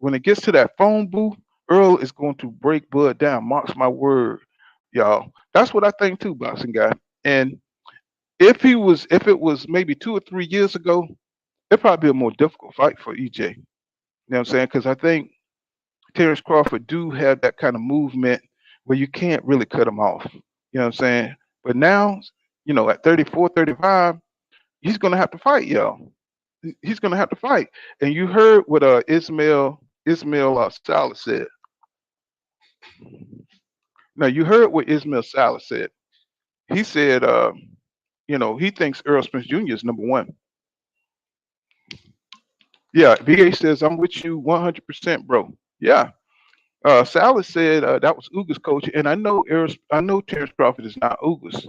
to that phone booth, Earl is going to break Bud down. Marks my word, y'all. That's what I think too, boxing guy. And if it was maybe 2 or 3 years ago, it'd probably be a more difficult fight for EJ. You know what I'm saying? Because I think Terrence Crawford do have that kind of movement where you can't really cut him off. You know what I'm saying? But now, at 34, 35, he's gonna have to fight y'all. he's gonna have to fight. And you heard what Ismail Salas said. Now you heard what Ismail Salas said. He said, he thinks Earl Spence Jr. is number one. Yeah, BA says I'm with you 100%, bro. Yeah. Salas said that was Uga's coach, and I know Terrence Crawford is not Uga's,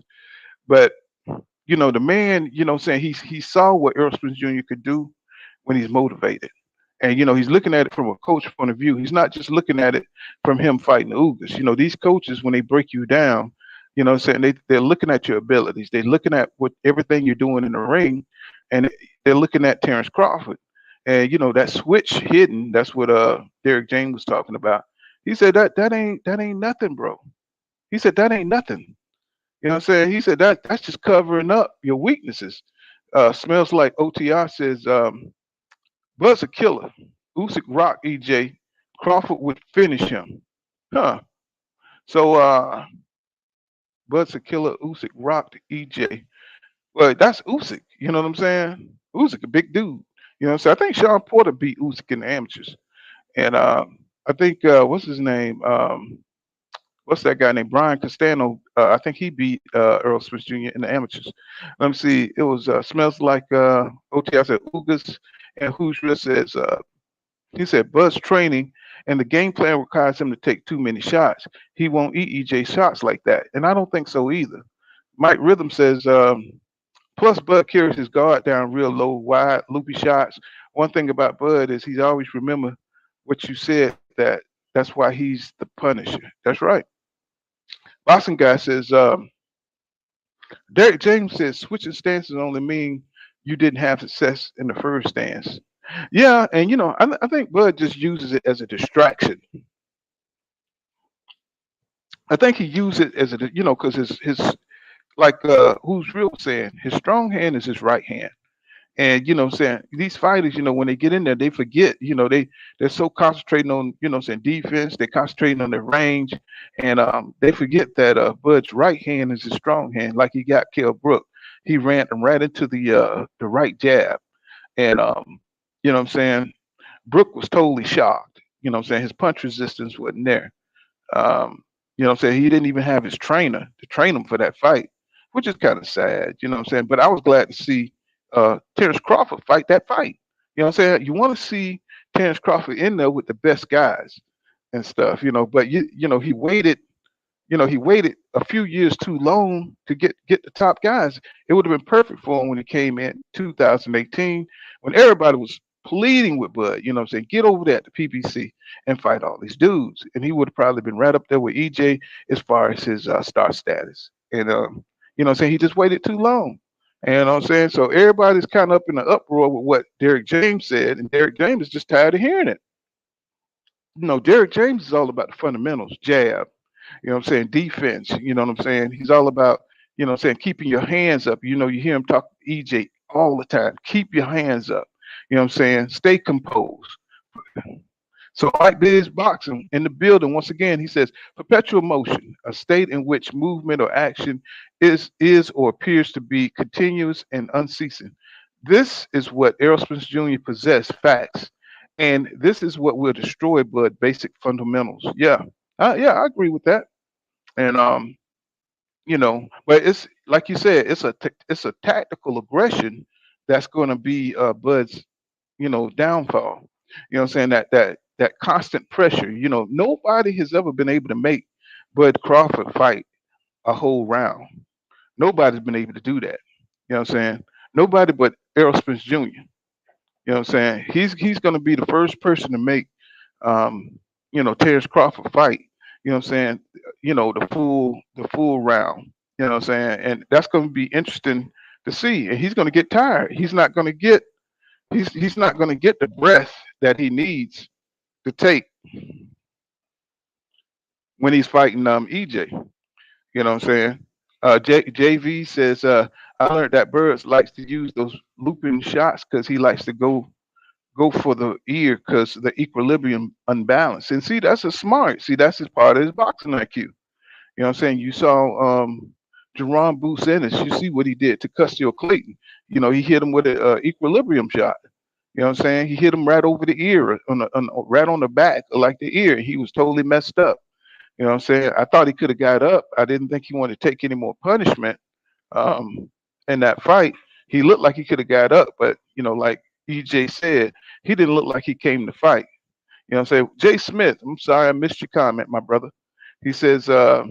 but the man, saying he saw what Earl Spence Jr. could do when he's motivated. And he's looking at it from a coach point of view. He's not just looking at it from him fighting the Ugas. These coaches, when they break you down, saying they're looking at your abilities. They're looking at what everything you're doing in the ring, and they're looking at Terrence Crawford. And that switch hidden, that's what Derrick James was talking about. He said that ain't nothing, bro. He said that ain't nothing. You know what I'm saying? He said that's just covering up your weaknesses. Smells like OTR says Bud's a killer. Usyk rock EJ. Crawford would finish him. Huh. So Bud's a killer. Usyk rocked EJ. Well, that's Usyk. You know what I'm saying? Usyk a big dude. So I think Sean Porter beat Usyk in the amateurs. And I think what's his name? What's that guy named Brian Castano? I think he beat Earl Smith Jr. in the amateurs. Let me see. It was smells like OT. I said Ugas, and Hoosier says he said Bud's training and the game plan requires him to take too many shots. He won't eat EJ shots like that, and I don't think so either. Mike Rhythm says plus Bud carries his guard down real low, wide, loopy shots. One thing about Bud is he's always remember what you said, that's why he's the Punisher. That's right. Boxing guy says, Derrick James says switching stances only mean you didn't have success in the first stance. Yeah, and I think Bud just uses it as a distraction. I think he used it as because his like who's real saying his strong hand is his right hand. And what I'm saying these fighters, when they get in there, they forget, they're so concentrating on, saying defense, they're concentrating on their range, and they forget that Bud's right hand is his strong hand. Like he got Kell Brook, he ran him right into the right jab, and what I'm saying, Brook was totally shocked. What I'm saying, his punch resistance wasn't there. What I'm saying, he didn't even have his trainer to train him for that fight, which is kind of sad. What I'm saying, but I was glad to see Terrence Crawford fight that fight. What I'm saying, you want to see Terrence Crawford in there with the best guys and stuff. But he waited a few years too long to get the top guys. It would have been perfect for him when he came in 2018 when everybody was pleading with Bud, what I'm saying, get over there at the PBC and fight all these dudes. And he would have probably been right up there with EJ as far as his star status. And what I'm saying, he just waited too long. And you know what I'm saying? So everybody's kind of up in an uproar with what Derrick James said, and Derrick James is just tired of hearing it. Derrick James is all about the fundamentals, jab, what I'm saying, defense, what I'm saying? He's all about, what I'm saying, keeping your hands up. You hear him talk to EJ all the time. Keep your hands up. What I'm saying? Stay composed. So Mike Biz Boxing in the building, once again, he says, perpetual motion, a state in which movement or action is or appears to be continuous and unceasing. This is what Errol Spence Jr. possessed, facts. And this is what will destroy Bud basic fundamentals. Yeah. Yeah, I agree with that. And but it's like you said, it's a tactical aggression that's going to be Bud's downfall. What I'm saying, that constant pressure. Nobody has ever been able to make Bud Crawford fight a whole round. Nobody's been able to do that. What I'm saying? Nobody but Errol Spence Jr. What I'm saying? He's going to be the first person to make Terrence Crawford fight. What I'm saying? The full round. What I'm saying? And that's going to be interesting to see. And he's going to get tired. He's not going to get the breath that he needs to take when he's fighting EJ. You know what I'm saying? JV says I learned that Birds likes to use those looping shots because he likes to go for the ear because the equilibrium unbalanced. And see, that's a smart. See, that's his part of his boxing IQ. You know what I'm saying? You saw Jerron Booth Ennis, you see what he did to Custio Clayton. He hit him with an equilibrium shot. You know what I'm saying? He hit him right over the ear, right on the back, like the ear. He was totally messed up. You know what I'm saying? I thought he could have got up. I didn't think he wanted to take any more punishment um, in that fight. He looked like he could have got up, but like EJ said, he didn't look like he came to fight. You know what I'm saying? Jay Smith, I'm sorry I missed your comment, my brother. He says that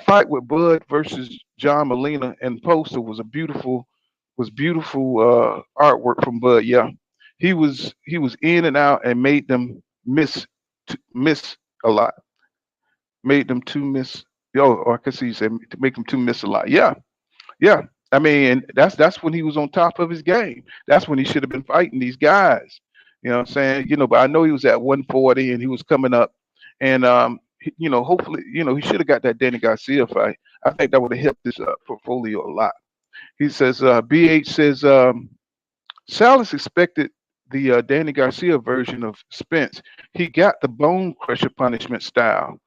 fight with Bud versus John Molina and Poster was beautiful artwork from Bud. Yeah, he was in and out and made them miss a lot. Made them to miss. Oh, I can see you said to make them to miss a lot. Yeah, yeah. I mean, and that's when he was on top of his game. That's when he should have been fighting these guys. You know what I'm saying? But I know he was at 140 and he was coming up. And hopefully, he should have got that Danny Garcia fight. I think that would have helped his portfolio a lot. He says, BH says, Salas expected the Danny Garcia version of Spence. He got the bone crusher punishment style.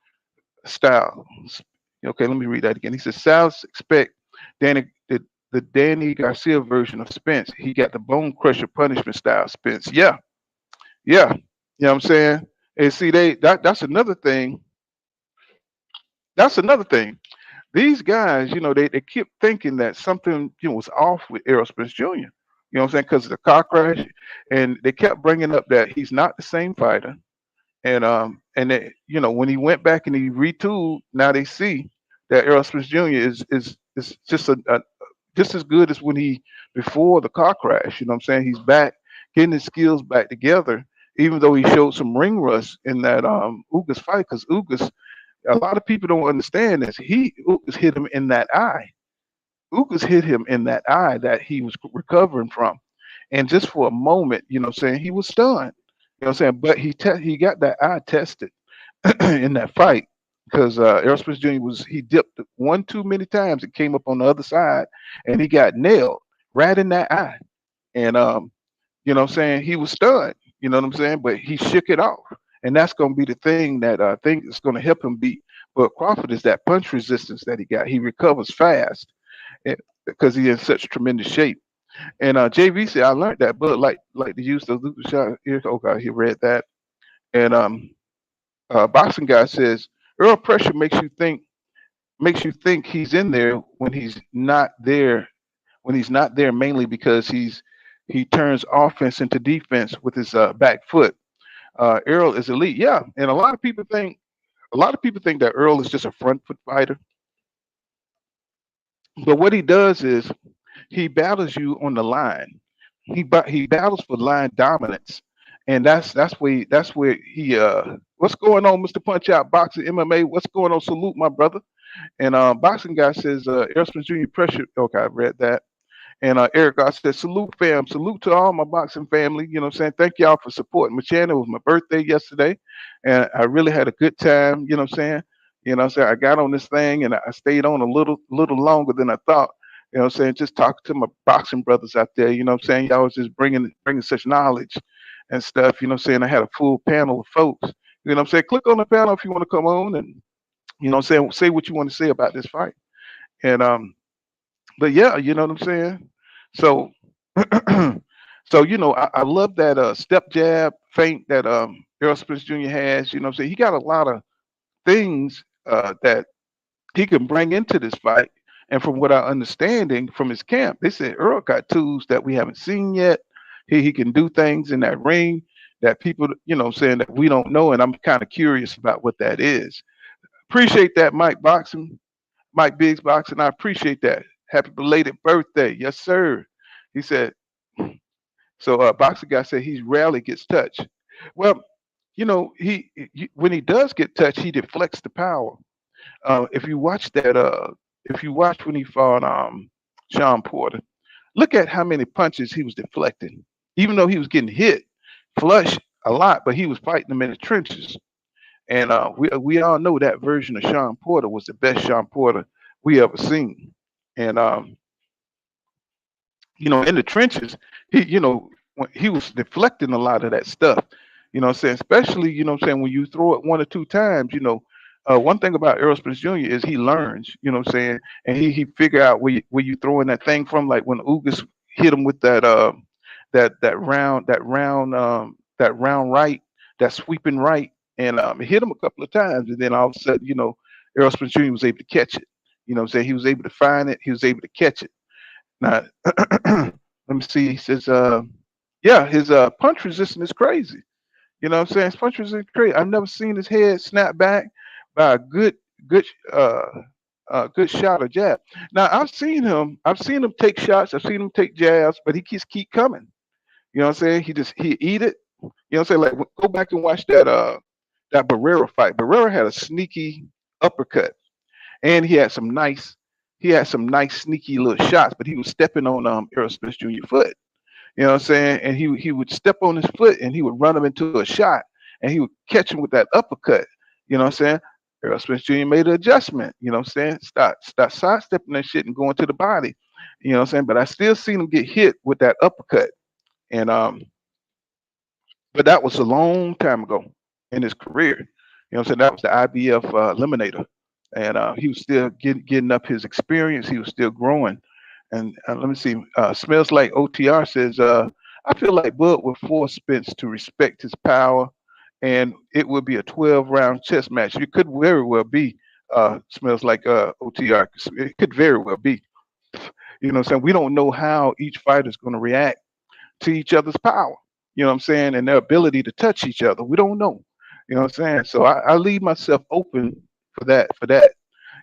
Okay, let me read that again. He says Salas expect Danny the Danny Garcia version of Spence. He got the bone crusher punishment style Spence. Yeah, yeah. You know what I'm saying? And see, that's another thing. That's another thing. These guys, they keep thinking that something, was off with Errol Spence Jr. You know what I'm saying? Because of the car crash, and they kept bringing up that he's not the same fighter. And they, when he went back and he retooled, now they see that Errol Spence Jr. is just just as good as when he before the car crash. You know what I'm saying? He's back, getting his skills back together, even though he showed some ring rust in that Ugas fight, because Ugas, a lot of people don't understand this. Ugas hit him in that eye. Ugas hit him in that eye that he was recovering from. And just for a moment, what I'm saying, he was stunned. You know what I'm saying? But he got that eye tested in that fight because Errol Spence Jr. he dipped one too many times. It came up on the other side and he got nailed right in that eye. And what I'm saying, he was stunned. You know what I'm saying? But he shook it off. And that's going to be the thing that I think is going to help him beat. But Crawford is that punch resistance that he got. He recovers fast because he's in such tremendous shape. And JV said, I learned that, but like to use the loop shot here. Okay, he read that. And boxing guy says Earl pressure makes you think he's in there when he's not there. When he's not there, mainly because he turns offense into defense with his back foot. Earl is elite, yeah, and a lot of people think that Earl is just a front foot fighter, but what he does is he battles you on the line. He battles for line dominance, and that's where he. What's going on, Mister Punch Out Boxing MMA? What's going on? Salute, my brother. And boxing guy says Errol Junior pressure. Okay, I read that. And Eric, I said, salute, fam. Salute to all my boxing family. You know what I'm saying? Thank y'all for supporting my channel. It was my birthday yesterday, and I really had a good time. You know what I'm saying? I got on this thing, and I stayed on a little longer than I thought. You know what I'm saying? Just talking to my boxing brothers out there. You know what I'm saying? Y'all was just bringing such knowledge and stuff. You know what I'm saying? I had a full panel of folks. You know what I'm saying? Click on the panel if you want to come on and, you know what I'm saying, say what you want to say about this fight. And but yeah, you know what I'm saying? So, so I love that step jab feint that Errol Spence Jr. has. You know what I'm saying? He got a lot of things that he can bring into this fight. And from what I understanding from his camp, they said Earl got tools that we haven't seen yet. He can do things in that ring that people, what I'm saying, that we don't know. And I'm kind of curious about what that is. Appreciate that, Mike Biggs Boxing. I appreciate that. Happy belated birthday. Yes, sir. He said, so boxing guy said he rarely gets touched. Well, when he does get touched, he deflects the power. If you watch that, if you watch when he fought Sean Porter, look at how many punches he was deflecting. Even though he was getting hit flush a lot, but he was fighting them in the trenches. And we all know that version of Sean Porter was the best Sean Porter we ever seen. And in the trenches, when he was deflecting a lot of that stuff. You know what I'm saying? Especially, when you throw it one or two times, One thing about Errol Spence Jr. is he learns, you know what I'm saying, and he figure out where you throwing that thing from. Like when Ugas hit him with that round right, that sweeping right, and it hit him a couple of times, and then all of a sudden, Errol Spence Jr. was able to catch it. You know what I'm saying? He was able to find it. He was able to catch it. Now, let me see. He says, yeah, his punch resistance is crazy. You know what I'm saying? His punch resistance is crazy. I've never seen his head snap back by a good, uh, good shot or jab. Now, I've seen him take shots. I've seen him take jabs, but he just keep coming. You know what I'm saying? He eat it. You know what I'm saying? Like go back and watch that Barrera fight. Barrera had a sneaky uppercut, and he had some nice sneaky little shots, but he was stepping on Errol Spence Jr. foot. You know what I'm saying? And he would step on his foot and he would run him into a shot and he would catch him with that uppercut. You know what I'm saying? Errol Spence Jr. made an adjustment. You know what I'm saying? Stop sidestepping that shit and going to the body. You know what I'm saying? But I still seen him get hit with that uppercut. And but that was a long time ago in his career. You know what I'm saying? That was the IBF eliminator. And he was still getting up his experience. He was still growing. And let me see. Smells like OTR says, I feel like Bud would force Spence to respect his power, and it would be a 12-round chess match. It could very well be. Smells like OTR. It could very well be. You know what I'm saying? We don't know how each fighter is going to react to each other's power. You know what I'm saying? And their ability to touch each other. We don't know. You know what I'm saying? So I leave myself open for that.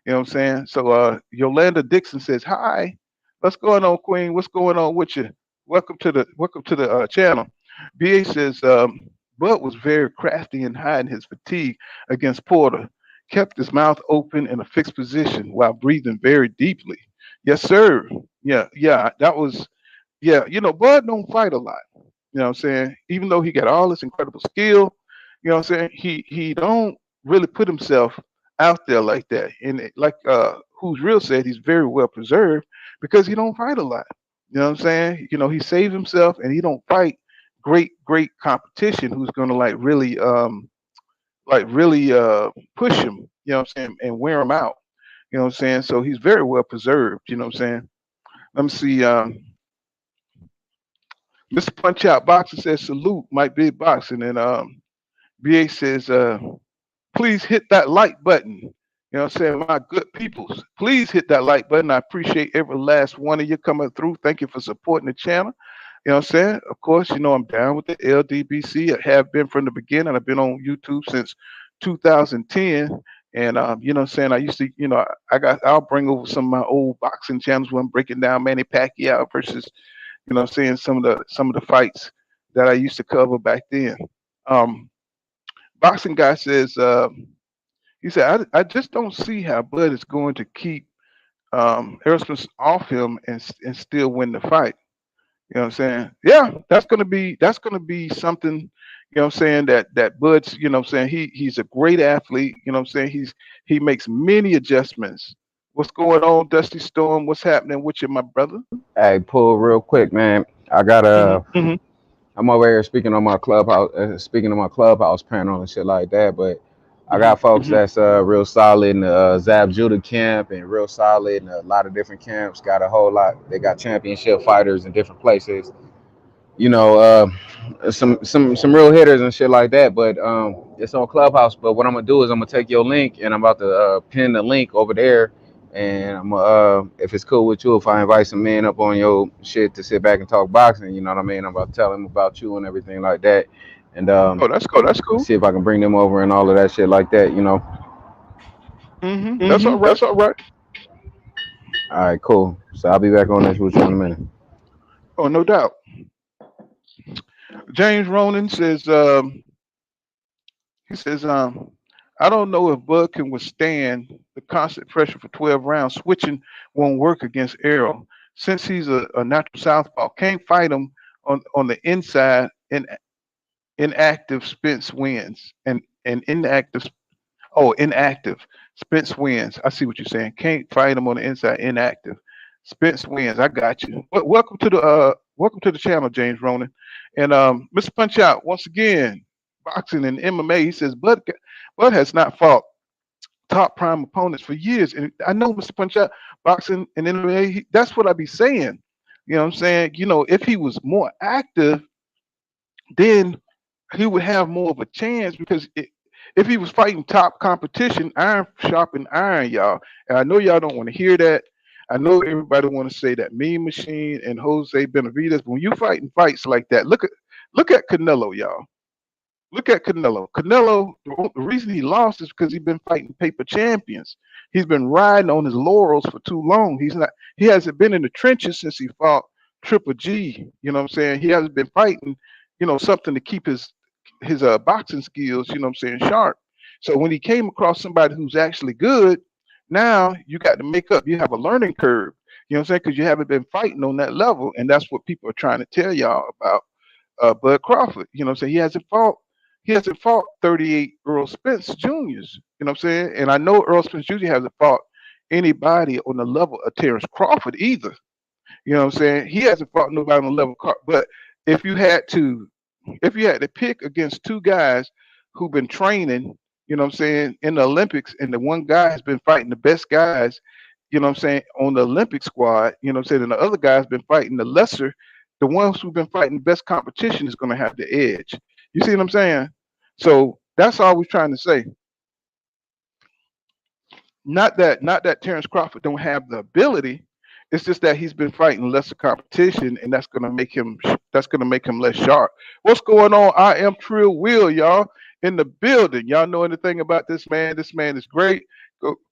You know what I'm saying? So Yolanda Dixon says, "Hi, what's going on, Queen? What's going on with you? Welcome to the channel." BA says, Bud was very crafty in hiding his fatigue against Porter, kept his mouth open in a fixed position while breathing very deeply. Yes, sir. Yeah, that was yeah, Bud don't fight a lot. You know what I'm saying? Even though he got all this incredible skill, you know what I'm saying? He don't really put himself out there like that. And like Who's Real said, he's very well preserved because he don't fight a lot. You know what I'm saying? He saved himself and he don't fight great competition who's gonna like really push him, you know what I'm saying, and wear him out. You know what I'm saying? So he's very well preserved, you know what I'm saying? Let me see. Mr. Punch Out Boxer says salute, Mike Big Boxing, and BA says please hit that like button. You know what I'm saying, my good peoples. Please hit that like button. I appreciate every last one of you coming through. Thank you for supporting the channel. You know what I'm saying? Of course, I'm down with the LDBC. I have been from the beginning. I've been on YouTube since 2010. And you know what I'm saying? I used to, I'll bring over some of my old boxing channels when I'm breaking down Manny Pacquiao versus I'm saying some of the fights that I used to cover back then. Um, Boxing guy says he said I just don't see how Bud is going to keep Errol off him and still win the fight. You know what I'm saying? Yeah, that's gonna be something. You know what I'm saying that Bud's. You know what I'm saying he's a great athlete. You know what I'm saying he makes many adjustments. What's going on, Dusty Storm? What's happening with you, my brother? Hey, pull real quick, man. I got Hmm. Hmm. I'm over here speaking on my clubhouse panel and shit like that. But I Hmm. got folks Hmm. that's real solid in the Zab Judah camp and real solid in a lot of different camps. Got a whole lot. They got championship fighters in different places. You know, some real hitters and shit like that. But it's on Clubhouse. But what I'm gonna do is I'm gonna take your link and I'm about to pin the link over there. And I'm if it's cool with you, if I invite some men up on your shit to sit back and talk boxing, you know what I mean? I'm about to tell them about you and everything like that. And Oh, that's cool. That's cool. see if I can bring them over and all of that shit like that. You know. That's all right. That's all right. All right, cool. So I'll be back on this with you in a minute. Oh, no doubt. James Ronan says, he says, I don't know if Bud can withstand the constant pressure for 12 rounds. Switching won't work against Errol. Since he's a natural southpaw, can't fight him on the inside. And inactive Spence wins. And inactive Spence wins. I see what you're saying. Can't fight him on the inside. Inactive Spence wins. I got you. Welcome to the channel, James Ronan. And Mr. Punch Out once again. Boxing and MMA. He says Bud has not fought top prime opponents for years. And I know Mr. Punch Out boxing and MMA, that's what I be saying. You know what I'm saying? You know, if he was more active, then he would have more of a chance because if he was fighting top competition, iron sharpened iron, y'all. And I know y'all don't want to hear that. I know everybody want to say that Mean Machine and Jose Benavidez. But when you fighting fights like that, look at Canelo, y'all. Look at Canelo. Canelo, the reason he lost is because he's been fighting paper champions. He's been riding on his laurels for too long. He hasn't been in the trenches since he fought Triple G. You know what I'm saying? He hasn't been fighting, something to keep his boxing skills, you know what I'm saying, sharp. So when he came across somebody who's actually good, now you got to make up. You have a learning curve. You know what I'm saying? Because you haven't been fighting on that level, and that's what people are trying to tell y'all about Bud Crawford. You know what I'm saying? He hasn't fought 38 Earl Spence Juniors. You know what I'm saying? And I know Earl Spence Jr. hasn't fought anybody on the level of Terrence Crawford either. You know what I'm saying? He hasn't fought nobody on the level. But if you had to, if you had to pick against two guys who've been training, you know what I'm saying, in the Olympics, and the one guy has been fighting the best guys, you know what I'm saying, on the Olympic squad, you know what I'm saying, and the other guy's been fighting the ones who've been fighting the best competition is going to have the edge. You see what I'm saying? So that's all we're trying to say. Not that Terrence Crawford don't have the ability. It's just that he's been fighting lesser competition, and that's gonna make him less sharp. What's going on? I am Trill Will, y'all, in the building. Y'all know anything about this man? This man is great.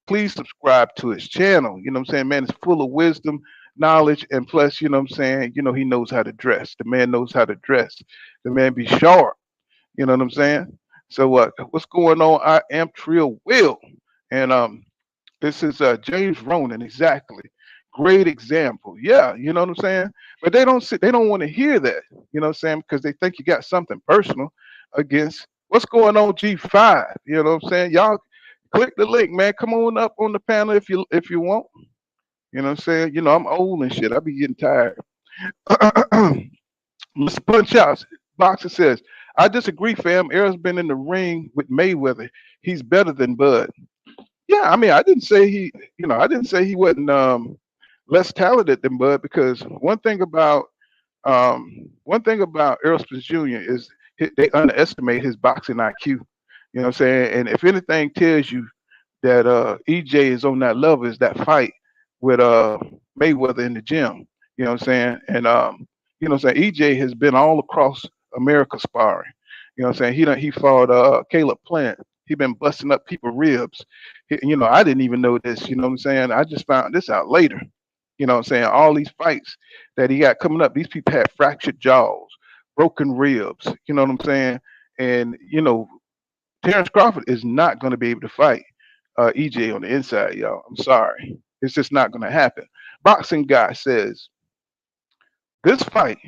Please subscribe to his channel. You know what I'm saying? Man is full of wisdom, knowledge, and plus, you know what I'm saying, he knows how to dress. The man knows how to dress. The man be sharp. You know what I'm saying? So what's going on? I am Trill Will. And this is James Ronan, exactly. Great example. Yeah, you know what I'm saying? But they don't want to hear that, you know what I'm saying? Because they think you got something personal against what's going on G5. You know what I'm saying? Y'all click the link, man. Come on up on the panel if you want. You know what I'm saying? I'm old and shit. I be getting tired. Mr. Punch Out, Boxer says, I disagree, fam. Errol's been in the ring with Mayweather. He's better than Bud. Yeah, I mean, I didn't say he wasn't less talented than Bud because one thing about Earl Spence Jr. is they underestimate his boxing IQ. You know what I'm saying? And if anything tells you that EJ is on that level, is that fight with Mayweather in the gym. You know what I'm saying? And you know what I'm saying? EJ has been all across America sparring. You know what I'm saying? He fought Caleb Plant. He been busting up people ribs. I didn't even know this. You know what I'm saying? I just found this out later. You know what I'm saying? All these fights that he got coming up, these people had fractured jaws, broken ribs. You know what I'm saying? And Terrence Crawford is not going to be able to fight EJ on the inside, y'all. I'm sorry. It's just not going to happen. Boxing Guy says this fight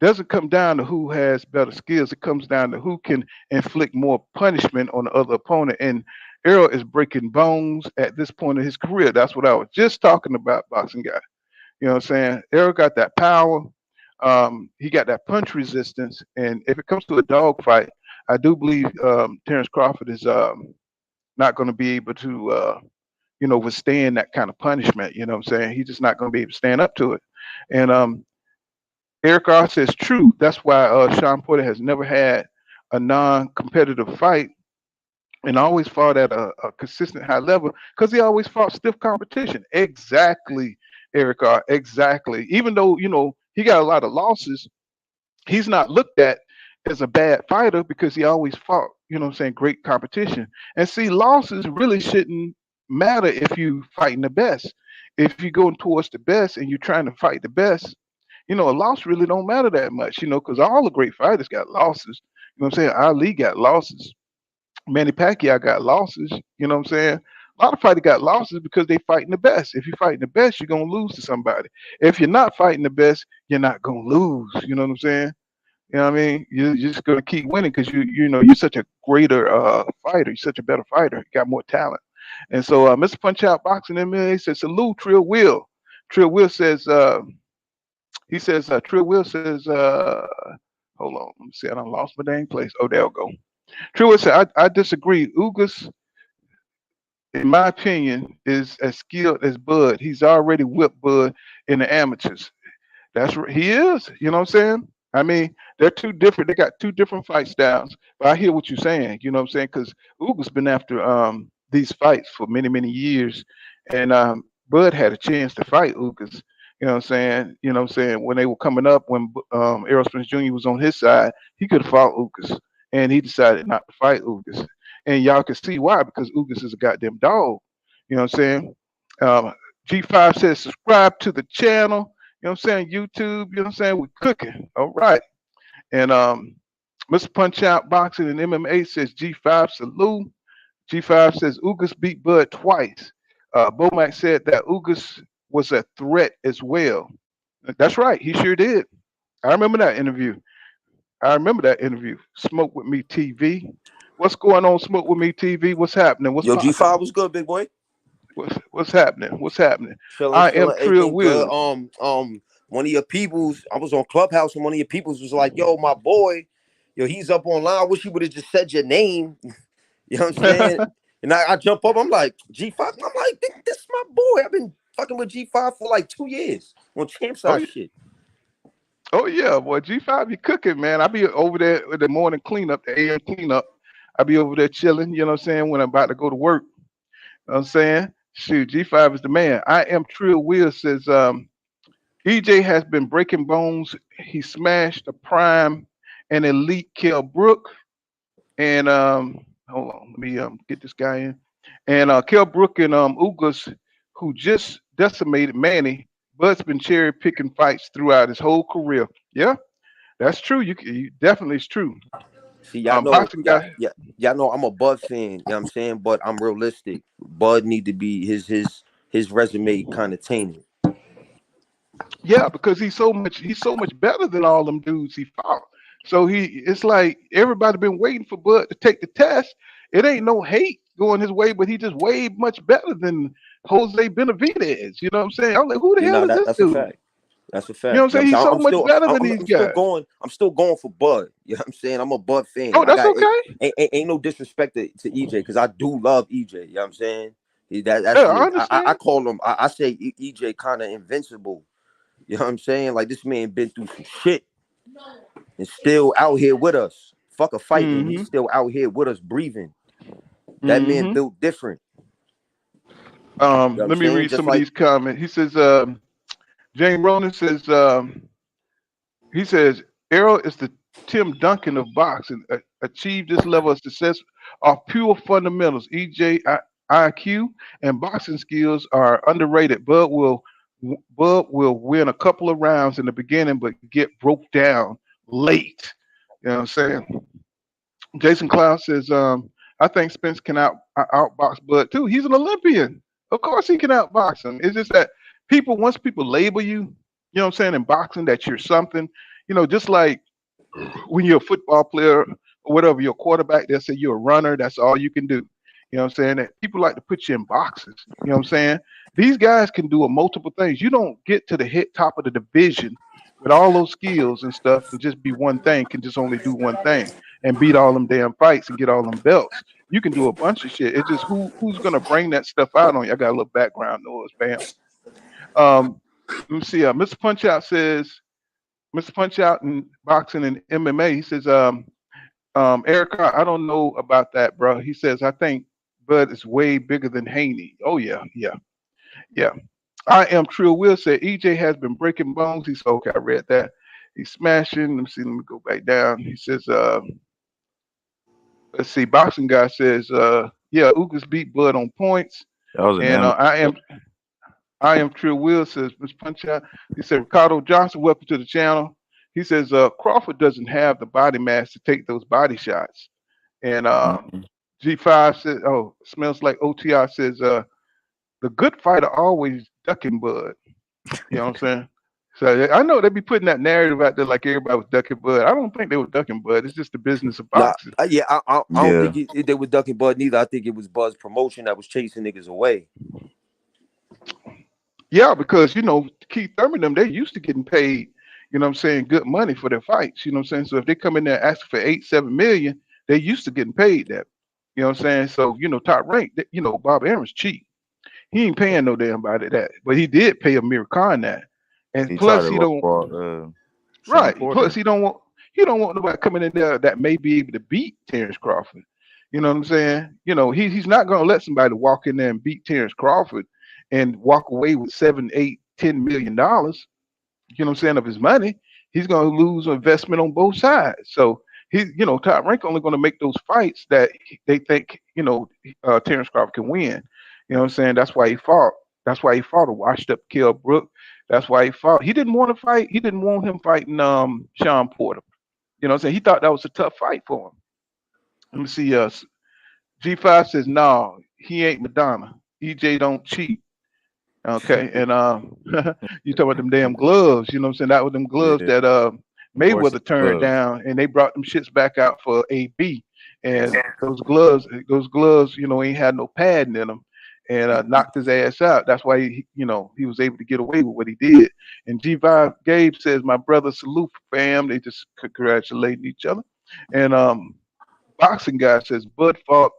doesn't come down to who has better skills. It comes down to who can inflict more punishment on the other opponent. And Errol is breaking bones at this point in his career. That's what I was just talking about, Boxing Guy. You know what I'm saying? Errol got that power. He got that punch resistance. And if it comes to a dog fight, I do believe Terrence Crawford is not going to be able to, withstand that kind of punishment. You know what I'm saying? He's just not going to be able to stand up to it. And Eric R says true. That's why Sean Porter has never had a non-competitive fight and always fought at a consistent high level because he always fought stiff competition. Exactly, Eric R. Exactly. Even though he got a lot of losses, he's not looked at as a bad fighter because he always fought, what I'm saying, great competition. And see, losses really shouldn't matter if you fighting the best. If you're going towards the best and you're trying to fight the best, a loss really don't matter that much, because all the great fighters got losses. You know what I'm saying? Ali got losses. Manny Pacquiao got losses. You know what I'm saying? A lot of fighters got losses because they fighting the best. If you're fighting the best, you're gonna lose to somebody. If you're not fighting the best, you're not gonna lose. You know what I'm saying? You know what I mean? You're just gonna keep winning because you're such a greater fighter. You're such a better fighter. You got more talent. And so Mr. Punch Out Boxing MMA says salute Trill Will. Trill Will says Trill Will says hold on, let me see. I done lost my dang place. Oh, there we go. Trill Will said I disagree. Ugas in my opinion, is as skilled as Bud. He's already whipped Bud in the amateurs. He is. You know what I'm saying? I mean, they're two different. They got two different fight styles. But I hear what you're saying. You know what I'm saying? Because Uga's been after these fights for many many years, and Bud had a chance to fight Ugas. You know what I'm saying? You know what I'm saying? When they were coming up, when Errol Spence Jr. was on his side, he could have fought Ugas, and he decided not to fight Ugas. And y'all can see why, because Ugas is a goddamn dog. You know what I'm saying? Um, G5 says subscribe to the channel. You know what I'm saying? YouTube, you know what I'm saying? We're cooking. All right. And Mr. Punch Out Boxing and MMA says G5 salute. G5 says Ugas beat Bud twice. Bomac said that Ugas was a threat as well. That's right. He sure did. I remember that interview. Smoke with me TV. What's going on, Smoke with me TV? What's happening? What's Yo, G5 popping? was good, big boy. What's happening? What's happening? Chilling, I am chilling. Trill Everything good. Will. One of your peoples, I was on Clubhouse and one of your peoples was like, yo, my boy, yo, he's up online. I wish he would have just said your name. You know what I'm saying? And I jump up, I'm like, G5. I'm like, this is my boy. I've been fucking with G5 for like 2 years on champ Oh, side shit. oh yeah, boy. G5 be cooking, man. I be over there with the morning cleanup, the AM cleanup. I be over there chilling, you know what I'm saying, when I'm about to go to work. You know what I'm saying? Shoot, G5 is the man. I am Trill Will says EJ has been breaking bones. He smashed a prime and elite Kell Brook. And hold on, let me get this guy in. And Kell Brook and Ugas, who just decimated Manny, Bud's been cherry picking fights throughout his whole career. Yeah, that's true. You definitely it's true. See, y'all know, Boxing guy. y'all know I'm a Bud fan, you know what I'm saying? But I'm realistic. Bud need to be his resume kind of tainted. Yeah, because he's so much better than all them dudes he fought. So it's like everybody been waiting for Bud to take the test. It ain't no hate going his way, but he just way much better than Jose Benavidez. You know what I'm saying? I'm like, who the You hell know is this that's a dude? fact. That's a You know fact. what I'm You know saying? what He's I'm so saying? much better than these guys. I'm still going for Bud. You know what I'm saying? I'm a Bud fan. Oh, that's okay. Ain't no disrespect to EJ because I do love EJ. You know what I'm saying? That's Yeah, I me. I understand. call him. I say EJ kind of invincible. You know what I'm saying? Like this man been through some shit and still out here with us. Fuck a fighting. He's Mm-hmm. still out here with us breathing. That man Mm-hmm. built different. You know what I'm Let me saying? read Just some of like these comments. He says, James Ronan says, he says, Errol is the Tim Duncan of boxing. Achieved this level of success off pure fundamentals. IQ and boxing skills are underrated. Bud will win a couple of rounds in the beginning, but get broke down late. You know what I'm saying? Jason Cloud says, I think Spence can outbox Bud too. He's an Olympian. Of course he can outbox him. It's just that once people label you, you know what I'm saying, in boxing that you're something, just like when you're a football player or whatever, you're a quarterback, they'll say you're a runner, that's all you can do. You know what I'm saying? That people like to put you in boxes. You know what I'm saying? These guys can do a multiple things. You don't get to the hit top of the division with all those skills and stuff and just be one thing, can just only do one thing and beat all them damn fights and get all them belts. You can do a bunch of shit. It's just who's gonna bring that stuff out on you. I got a little background noise, bam. Let me see. Mr. Punch Out in boxing and MMA. He says, Erica, I don't know about that, bro. He says, I think Bud is way bigger than Haney. Oh yeah, yeah, yeah. I am Trill Will said EJ has been breaking bones. He said, okay, I read that. He's smashing. Let me see. Let me go back down. He says, let's see. Boxing guy says, yeah, Ugas beat Bud on points. That was an And anime. I am Trill Will says Miss Punch Out. He said Ricardo Johnson, welcome to the channel. He says Crawford doesn't have the body mass to take those body shots. And Mhm. G5 says, oh, smells like OTR says the good fighter always ducking Bud. You know what I'm saying? So I know they be putting that narrative out there like everybody was ducking Bud. I don't think they were ducking Bud. It's just the business of nah, boxing. yeah, I don't Yeah. think they were ducking Bud neither. I think it was Bud's promotion that was chasing niggas away. Yeah, because Keith Thurman them, they used to getting paid, what I'm saying, good money for their fights. You know what I'm saying? So if they come in there asking for 8, 7 million, they used to getting paid that. You know what I'm saying? So, top rank, Bob Aaron's cheap. He ain't paying no damn body that. But he did pay Amir Khan that. And He tried plus to he don't lowball Sean right. Plus Porter. he don't want nobody coming in there that may be able to beat Terrence Crawford. You know what I'm saying? He's not gonna let somebody walk in there and beat Terrence Crawford and walk away with 7, 8, $10 million, what I'm saying, of his money. He's going to lose investment on both sides. So Top Rank only going to make those fights that they think, Terrence Crawford can win. You know what I'm saying? That's why he fought. That's why he fought a washed up Kell Brook. That's why he fought. He didn't want to fight. He didn't want him fighting Sean Porter. You know what I'm saying? He thought that was a tough fight for him. Let me see. G5 says, no, he ain't Madonna. EJ don't cheat. Okay, and you talk about them damn gloves, you know what I'm saying? That was them gloves Yeah, that Corsi Mayweather turned gloves. down, and they brought them shits back out for AB. And those gloves, ain't had no padding in them, and knocked his ass out. That's why he was able to get away with what he did. And G5 Gabe says, my brother, salute fam. They just congratulating each other. And boxing guy says, Bud fought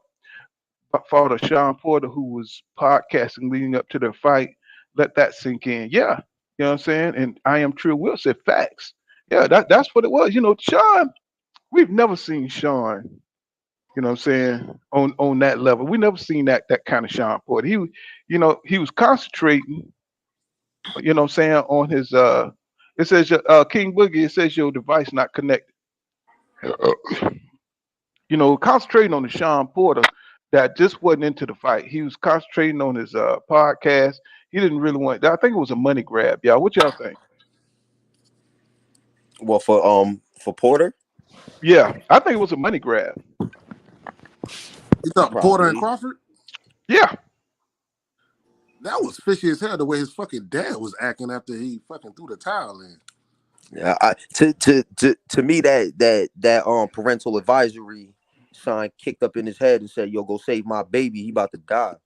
a Sean Porter who was podcasting leading up to their fight. Let that sink in. Yeah. You know what I'm saying? And I am True Will said facts. Yeah, that's what it was. Sean, we've never seen Sean, what I'm saying, on that level. We never seen that kind of Sean Porter. He was concentrating, what I'm saying, on his it says King Boogie, it says your device not connected. Concentrating on the Sean Porter that just wasn't into the fight. He was concentrating on his podcast. He didn't really want. I think it was a money grab, y'all. What y'all think? Well, for Porter, Yeah, I think it was a money grab. You thought Porter and probably. Crawford? Yeah, That was fishy as hell the way his fucking dad was acting after he fucking threw the towel in. Yeah, to me that parental advisory sign kicked up in his head and said, "Yo, go save my baby. He about to die."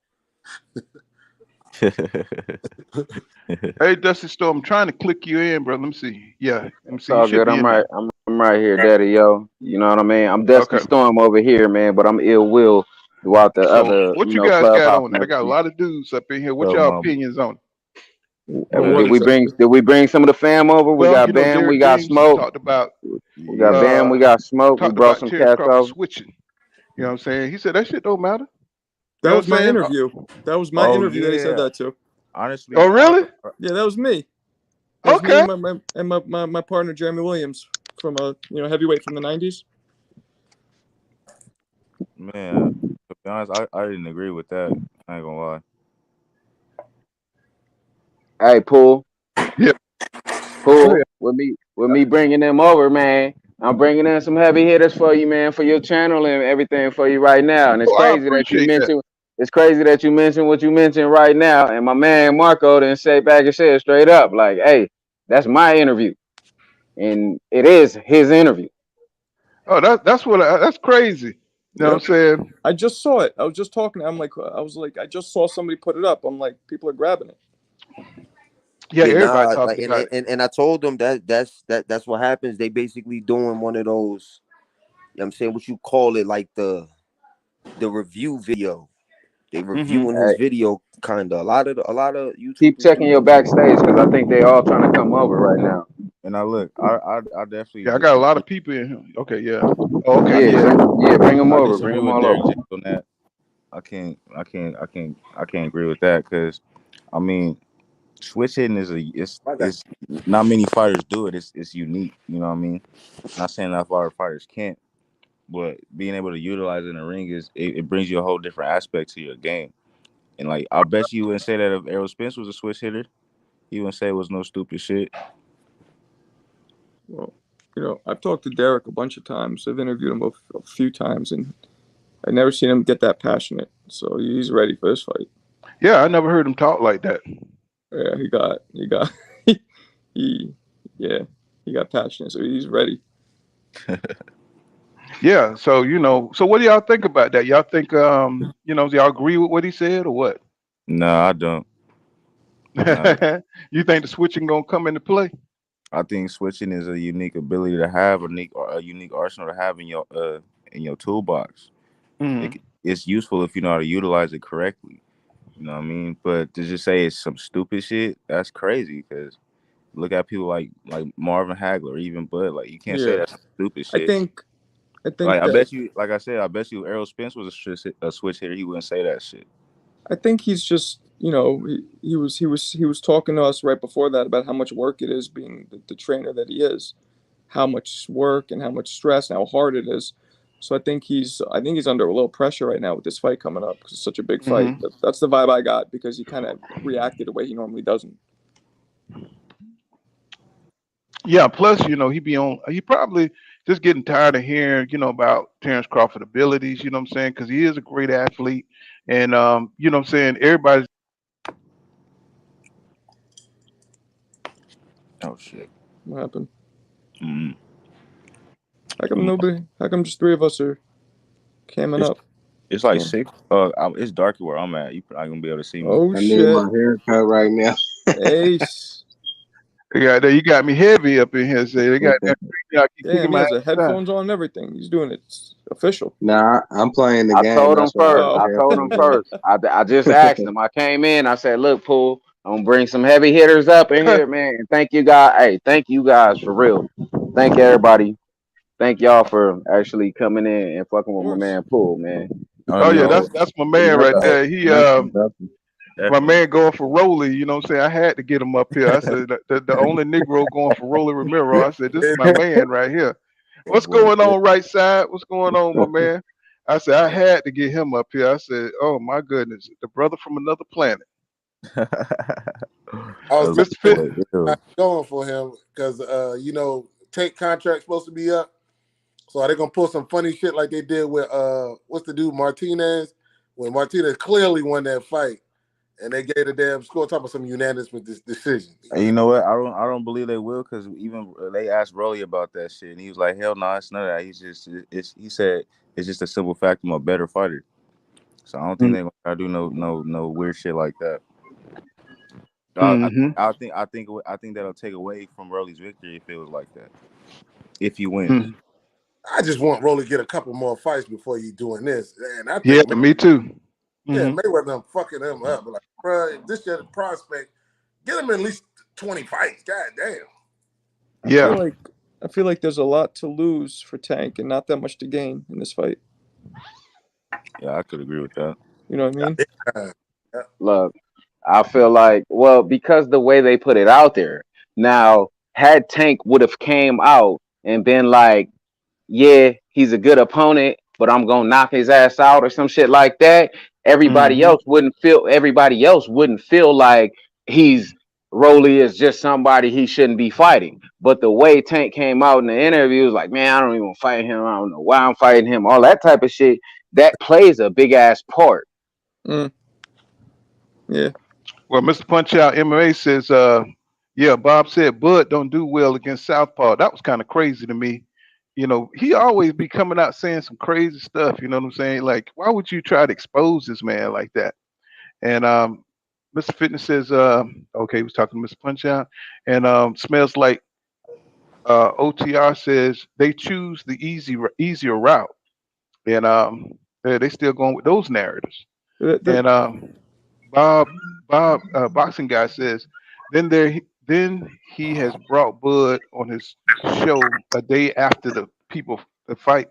hey Dusty Storm, I'm trying to click you in, bro. Let me see. Yeah, let me It's see. You all should good. be I'm in right. there. I'm right here, Daddy. Yo, you know what I mean. I'm Dusty Okay. Storm over here, man. But I'm ill will throughout the So other, what you guys got clubhouse on and it? I got a everything. lot of dudes up in here. What So, y'all opinions on it? Well, Did what we is bring? it? Did we bring some of the fam over? We Well, got Bam. We Derrick got James Smoke. talked about We got yeah. Bam. We uh got Smoke. We talked brought about some Terrence cats Crawford over. switching. You know what I'm saying? He said that shit don't matter. You That know was what I'm my saying? interview. That was my Oh interview that he said yeah. that to. Oh, Honestly, really? Yeah, that was me. That was me Okay. and my partner Jeremy Williams from heavyweight from the 90s. man, to be honest, I didn't agree with that. I ain't gonna lie. Hey, Pool. Yeah. Go Pool. ahead. With me bringing them over, man. I'm bringing in some heavy hitters for you, man, for your channel and everything for you right now. And it's Oh, I crazy that you appreciate that. mentioned. It's crazy that you mentioned what you mentioned right now. And my man Marco didn't say back and said straight up, like, "Hey, that's my interview, and it is his interview." Oh, that's crazy. You know what Yep. I'm saying? I just saw it. I was just talking. I just saw somebody put it up. I'm like, people are grabbing it. Yeah, Yeah, everybody nah, talked like about it. and I told them that's what happens. They basically doing one of those. You know what I'm saying, what you call it, like the review video. They Hmm. reviewing his Hey, video, kind of. A lot of keep YouTubers checking do your that. backstage because I think they all trying to come over right now. And I look, I definitely Yeah, I got a lot disagree. of people in here. Okay, yeah. Oh, okay, Yeah, yeah. bring them I over, bring disagree them with all Derrick over. James on that. I can't agree with that because I mean, switch hitting I got it's not many fighters do it. It's unique. You know what I mean? Not saying that other fighters can't, but being able to utilize it in the ring it brings you a whole different aspect to your game. And like I bet you wouldn't say that if Errol Spence was a switch hitter, he wouldn't say it was no stupid shit. Well, I've talked to Derek a bunch of times. I've interviewed him a few times, and I've never seen him get that passionate. So he's ready for this fight. Yeah, I never heard him talk like that. Yeah, he got he yeah, he got passionate. So he's ready. Yeah, so so what do y'all think about that? Y'all think do y'all agree with what he said or what? No, I don't. No, You think the switching gonna come into play? I think switching is a unique ability to have, a unique arsenal to have in your toolbox. It Hmm. can it's useful if you know how to utilize it correctly. You know what I mean? But to just say it's some stupid shit, that's crazy. Because look at people like Marvin Hagler, or even Bud. Like you can't say Yeah, that's stupid I shit. think I Like think I that bet you, like I said, I bet you, Errol Spence was a switch hitter. He wouldn't say that shit. I think he's just, he was talking to us right before that about how much work it is being the trainer that he is, how much work and how much stress and how hard it is. So I think he's under a little pressure right now with this fight coming up because it's such a big fight. Hmm. That's the vibe I got because he kind of reacted the way he normally doesn't. Yeah. Plus, he probably just getting tired of hearing, about Terrence Crawford abilities. You know what I'm saying? Because he is a great athlete, and you know what I'm saying. Everybody's Oh shit. What happened? Mm. How come nobody? How come just three of us are camming It's up? it's like Oh, 6. It's darker where I'm at. You probably gonna be able to see me. oh I need shit, my haircut right now. Ace. you got me heavy up in here. Say they got that. I keep kicking Damn, he my has the ass out. headphones on and everything. He's doing it. It's official. Nah, I'm playing the I game. told him That's why I first. got the Oh, I told him headphones first. I just asked him. I came in. I said, "Look, Pool, I'm gonna bring some heavy hitters up in here, man. And thank you guys. Hey, thank you guys for real. Thank everybody. Thank y'all for actually coming in and fucking of with my course. man Pool, man. Oh Oh yeah, no, that's my on. man right Nothing, there. He nothing. my definitely. man going for Rolly. You know what I'm saying? I had to get him up here. I said the only Negro going for Rolly Ramiro. I said this is my man right here. That What's boy. going on right side? What's going on, my man? I said I had to get him up here. I said, oh my goodness, the brother from another planet, I was That telling Mr. him Fit. boy ill. I'm going for him because Tank contract supposed to be up, so they're gonna pull some funny shit like they did with what's the dude Martinez when Martinez clearly won that fight and they gave the damn score talking about some unanimous with this decision. And you know what? I don't believe they will, because even they asked Rolly about that shit, and he was like, "Hell no, it's none of that." He said it's just a simple fact I'm a better fighter. So I don't think they're gonna try to do no weird shit like that. Mm-hmm. I think that'll take away from Rolly's victory if it was like that. If he wins. Hmm. I just want Rolly to get a couple more fights before you doing this, and I Yeah, think me too. Hmm. Mayweather done fucking him up. Like, bro, if this shit a prospect, get him at least 20 fights. God damn. I feel Yeah. like I feel like there's a lot to lose for Tank and not that much to gain in this fight. Yeah, I could agree with that. You know what I mean? Uh, yeah. Look, I feel like, well, because the way they put it out there. Now, had Tank would have came out and been like, yeah, he's a good opponent, but I'm gonna knock his ass out or some shit like that. Hmm. Everybody else wouldn't feel like he's Rolly is just somebody he shouldn't be fighting. But the way Tank came out in the interview was like, man, I don't even fight him. I don't know why I'm fighting him. All that type of shit that plays a big ass part. Mm, yeah. Well, Mr. Punch Out MMA says, yeah, Bob said Bud don't do well against Southpaw. That was kind of crazy to me. He always be coming out saying some crazy stuff. You know what I'm saying? Like, why would you try to expose this man like that? And Mr. Fitness says, okay, he was talking to Mr. Punch Out, and smells like OTR says they choose the easier route, and they still going with those narratives. The, And Bob Bob boxing guy says, then he has brought Bud on his show a day after the fight.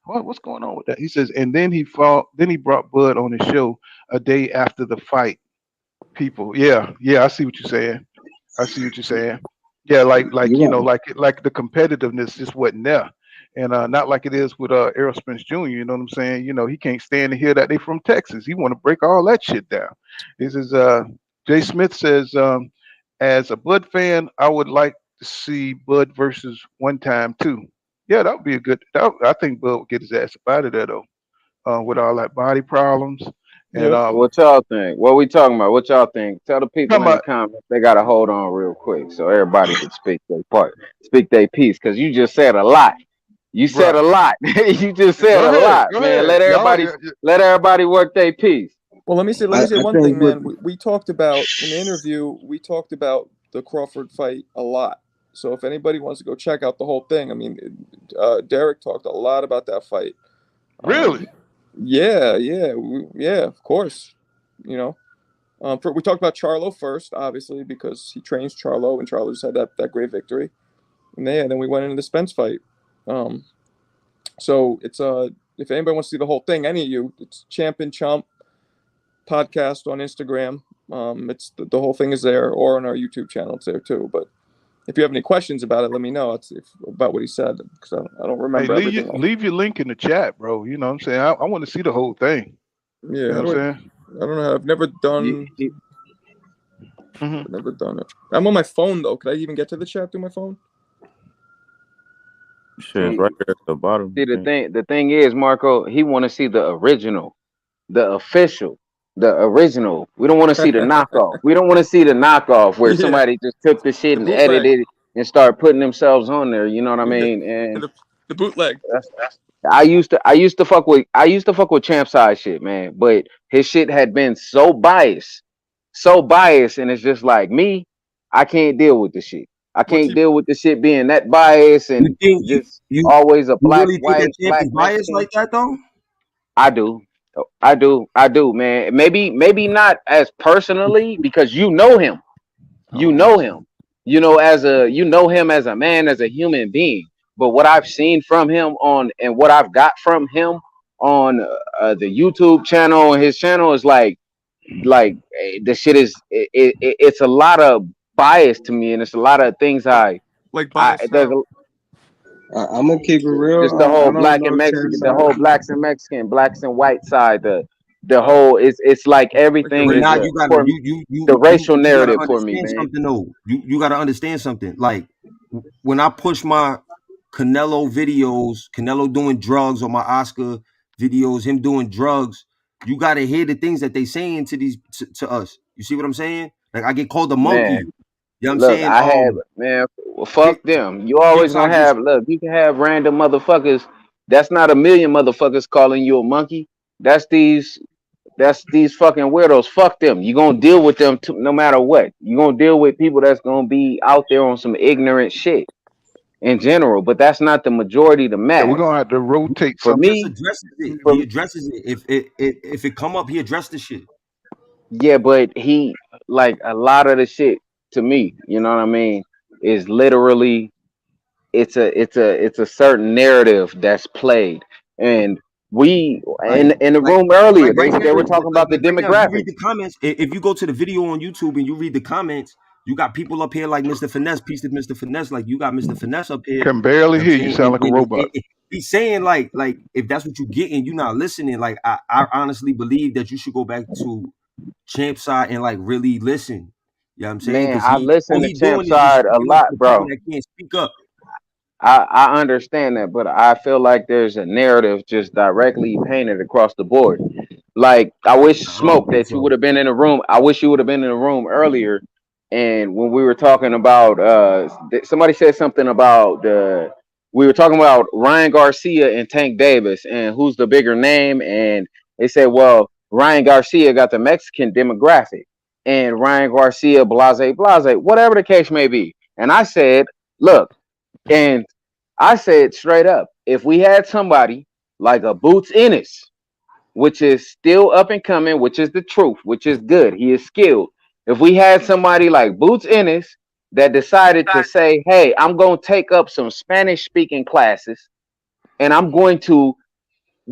What's going on with that? He says, and then he brought Bud on his show a day after the fight. People, yeah, yeah, I see what you're saying. I see what you're saying. Yeah, like You like the competitiveness just wasn't there, and not like it is with Errol Spence Jr. You know what I'm saying? He can't stand to hear that they from Texas. He want to break all that shit down. He says, Jay Smith says, as a Bud fan, I would like to see Bud versus one time too. Yeah, that would be a good. I think Bud would get his ass up out of there though, with all that body problems and yeah. What y'all think? What we talking about? What y'all think? Tell the people talking in the about comments they gotta hold on real quick so everybody can speak their piece. Cause you just said a lot. You said bruh. a lot. You just said Go a ahead, lot, go man. ahead, y'all. Let everybody work their piece. Well, let me say I one think thing, what man. We talked about in the interview. We talked about the Crawford fight a lot. So if anybody wants to go check out the whole thing, I mean, Derek talked a lot about that fight. Really? Um, Yeah, of course. You know, we talked about Charlo first, obviously, because he trains Charlo, and Charlo just had that great victory. And then we went into the Spence fight. So it's if anybody wants to see the whole thing, any of you, it's Champ and Chump podcast on Instagram. It's the whole thing is there, or on our YouTube channel, it's there too. But if you have any questions about it, let me know. About what he said, because I don't Hey, remember everything. leave your link in the chat, bro. You know what I'm saying? I want to see the whole thing. Yeah, You know how what do I'm saying? I don't know. I've never done. Hmm. I've never done it. I'm on my phone though. Could I even get to the chat through my phone? Shit, it's right there at the bottom. See, I think. the thing is, Marco, he want to see the original, the official, the original. We don't want to see the knockoff. We don't want to see the knockoff where Yeah, somebody just took the shit the and bootleg. edited it and start putting themselves on there. You know what I mean? And The bootleg. that's I used to fuck with champ side shit, man. But his shit had been so biased, and it's just like me. I can't deal with the shit. I What's can't he? deal with the shit being that biased You and think just you always a you black, really think that white, champ black is biased Mexican. like that though? I do. I do, man. Maybe not as personally because you know him. You Oh, know him. You know him as a man, as a human being. But what I've seen from him on and what I've got from him on the YouTube channel and his channel is the shit is it's a lot of bias to me, and it's a lot of things like I biased there's how? I'm gonna keep it real. just the I whole don't black and know champ Mexican, the side, whole blacks and Mexican, blacks and white side, the Oh, whole it's like like the everything but is now racial. a you gotta for the racial you gotta narrative for me, understand man. something though. You gotta understand something. Like when I push my Canelo videos, Canelo doing drugs, or my Oscar videos, him doing drugs, you gotta hear the things that they saying to to us. You see what I'm saying? Like I get called a monkey. Man, You know what I'm look, saying? I have man, Champ, fuck them. You always champ side gonna gets have look. You can have random motherfuckers. That's not a million motherfuckers calling you a monkey. That's these. That's these fucking weirdos. Fuck them. You gonna deal with them no matter what. You gonna deal with people that's gonna be out there on some ignorant shit in general. But that's not the majority, the Yeah, we're mass. gonna have to rotate For he some. just me, addresses it. for He addresses it. If it come up, he addressed the shit. yeah, but he like a lot of the shit to me. You know what I mean? Is literally it's a certain narrative that's played, and we Like in the like room earlier right they now, were talking about the right now, if you read demographics. the comments, if you go to the video on YouTube and you read the comments, you got people up here like Mr. Finesse, piece of Mr. Finesse, like you got Mr. Finesse up here. You Can know barely what I'm hear you. saying? Sound like a robot. He's saying like if that's what you get and you're not listening, like I honestly believe that you should go back to Champ side and like really listen. You know what I'm saying? Man, Because I all listen to he Champ doing is side a speaking up lot, for people bro. that can't speak up. I understand that, but I feel like there's a narrative just directly painted across the board. Like I wish I don't Smoke think that you would so. have been in the room. I wish you would have been in the room earlier. And when we were talking about somebody said something about we were talking about Ryan Garcia and Tank Davis and who's the bigger name, and they said, well, Ryan Garcia got the Mexican demographic and Ryan Garcia blase, whatever the case may be. And I said, look, and I said straight up, if we had somebody like a Boots Ennis, which is still up and coming, which is the truth, which is good. He is skilled. If we had somebody like Boots Ennis that decided to say, hey, I'm going to take up some Spanish speaking classes and I'm going to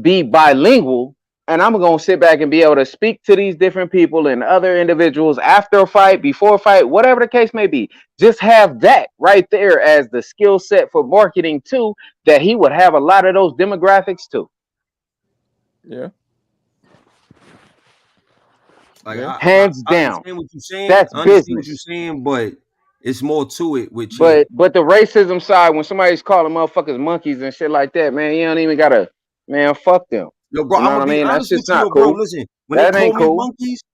be bilingual and I'm going to sit back and be able to speak to these different people and other individuals after a fight, before a fight, whatever the case may be. Just have that right there as the skill set for marketing too, that he would have a lot of those demographics too. Yeah, Like yeah. Hands I down. understand what you're saying. That's I understand what you're business. saying, but it's more to it with Champ. But the racism side, when somebody's calling motherfuckers monkeys and shit like that, man, you don't even gotta, man, fuck them. Yo, bro, You know I'm what gonna I be mean? That's honest with just you, not yo, bro. cool. Listen, That ain't cool.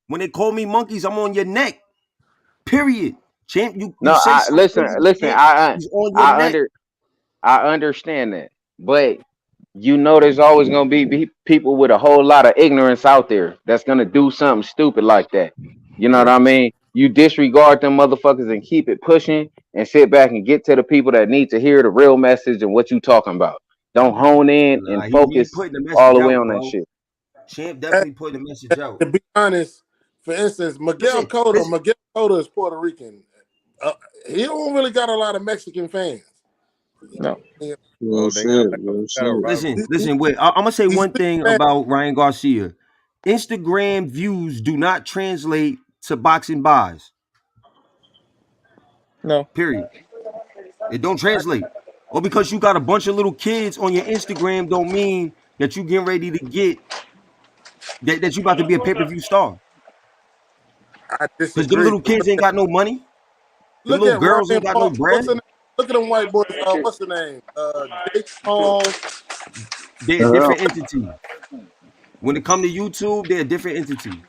when they call me monkeys, I'm on your neck. Period. Champ, you No, say I something listen, crazy to listen. Champ, he's on your I neck. under, I understand that, but you know, there's always gonna be people with a whole lot of ignorance out there that's gonna do something stupid like that. You know what Yeah. I mean? You disregard them motherfuckers and keep it pushing and sit back and get to the people that need to hear the real message and what you talking about. Don't hone in and Nah, he focus putting the all message the way out, on that bro. shit. Champ definitely put the message out. To be honest, for instance, Miguel Listen, Cotto is Puerto Rican. He don't really got a lot of Mexican fans. No. Well, They got shit. like Well, got a shit. rivalry. listen. Wait, I'm gonna say He one speaks thing Spanish. about Ryan Garcia. Instagram views do not translate to boxing buys. No. Period. It don't translate. Or because you got a bunch of little kids on your Instagram don't mean that you getting ready to get that you about to be a pay-per-view star. I Because them disagree. little kids ain't got no money. Them Look little at girls Ryan ain't got no Paul. bread. Look at them white boys. What's the name? Jake Paul. They're a different entity. When it come to YouTube, they're a different entity.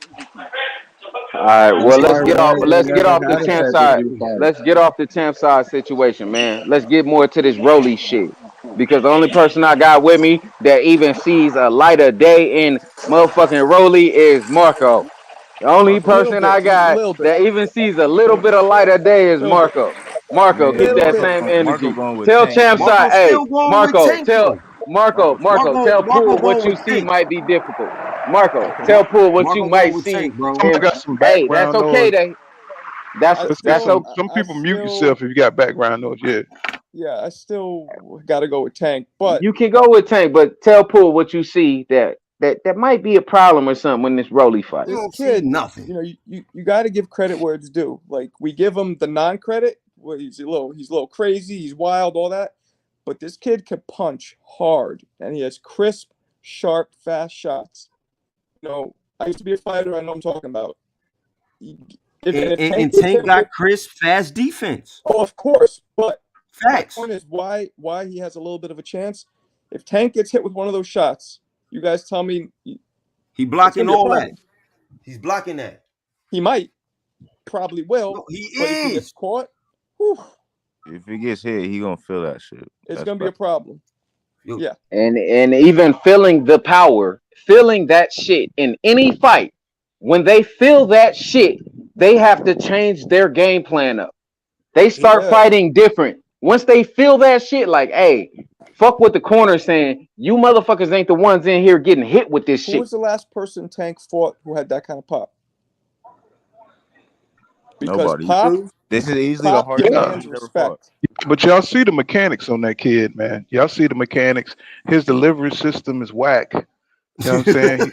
All right, That's well why let's get off. Ryan Let's ain't get never off the had a champ side. pay-per-view fight. Let's get off the champ side situation, man. Let's get more to this Rolly shit. Because the only person I got with me that even sees a lighter day in motherfucking Rolly is Marco. The only A little person bit. I A got little bit. that even sees a little bit of lighter day is A little bit. Marco. Marco, keep Little that bit. same Marco energy. going with Tell Tank. champ side, Marco's hey, still going with Marco, Tank tell though. Tell Marco Poole going what you with see Tank. might be difficult. Marco, Okay. tell Poole what you Marco going might with see. Tank, bro. Somebody And got some hey, that's background okay. noise. I Let's get That's still. okay. some I people mute still. yourself if you got background noise. Yeah. Yeah. I still got to go with Tank. But You can go with Tank, but tell Poole what you see that might be a problem or something in this Rolly fight. You this don't see kid, nothing. you got to give credit where it's due. Like we give him the non-credit. Well, he's a little crazy. He's wild, all that. But this kid can punch hard, and he has crisp, sharp, fast shots. I used to be a fighter. I know what I'm talking about. If Tank And gets Tank hit got with, crisp, fast defense. oh, of course. But my Facts. point is why he has a little bit of a chance. If Tank gets hit with one of those shots, you guys tell me He it's blocking gonna be a all that. problem. He's blocking that. He might, probably will, No, he but if he gets is. caught, whew, If he gets hit, he gonna feel that shit. it's That's gonna be a bad. problem. Yo, Yeah. And even feeling the power, feeling that shit in any fight, when they feel that shit, they have to change their game plan up. They start Yeah. fighting different. Once they feel that shit, like, hey, fuck what the corner saying. You motherfuckers ain't the ones in here getting hit with this Who shit. was the last person Tank fought who had that kind of pop? Because Nobody. This is easily the pop hardest guy demands he's ever fought. respect. But y'all see the mechanics on that kid, man. Y'all see the mechanics. His delivery system is whack. You know what I'm saying? He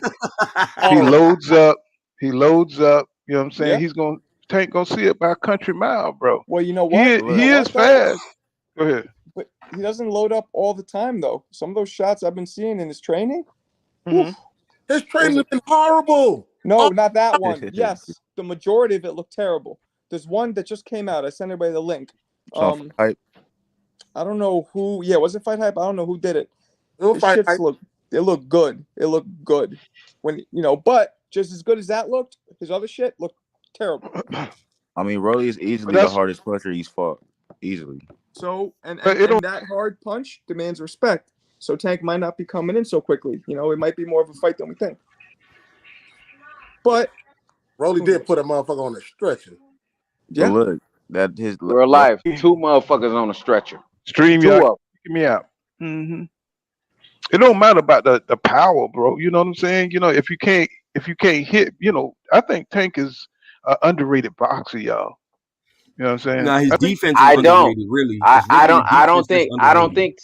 Horrible. loads up. He loads up. You know what I'm saying? Yeah. Tank gonna see it by a country mile, bro. Well, you know He what? is, You Look. know he is what, though? fast. Go ahead. But he doesn't load up all the time, though. Some of those shots I've been seeing in his training. Mhm. His training has been horrible. No, not that one. Yes, the majority of it looked terrible. There's one that just came out. I sent everybody the link. Hype. I don't know who. Yeah, was it Fight Hype? I don't know who did it. It'll The fight. shits look. It looked good. It looked good. When but just as good as that looked, his other shit looked terrible. I mean, Rolly is easily the That's hardest puncher he's fought. Easily. So and But it don't. that hard punch demands respect. So Tank might not be coming in so quickly. It might be more of a fight than we think. But Rolly did put a motherfucker on a stretcher. yeah, But look, that his Real life, two motherfuckers on a stretcher. Stream Two y'all of kicking me out. Mm-hmm. It don't matter about the power, bro. You know what I'm saying? If you can't hit, I think Tank is an underrated boxer, y'all. You know what I'm saying? Nah, his I think defense is I don't. underrated, really. I, It's I really don't the I don't defense that's think underrated.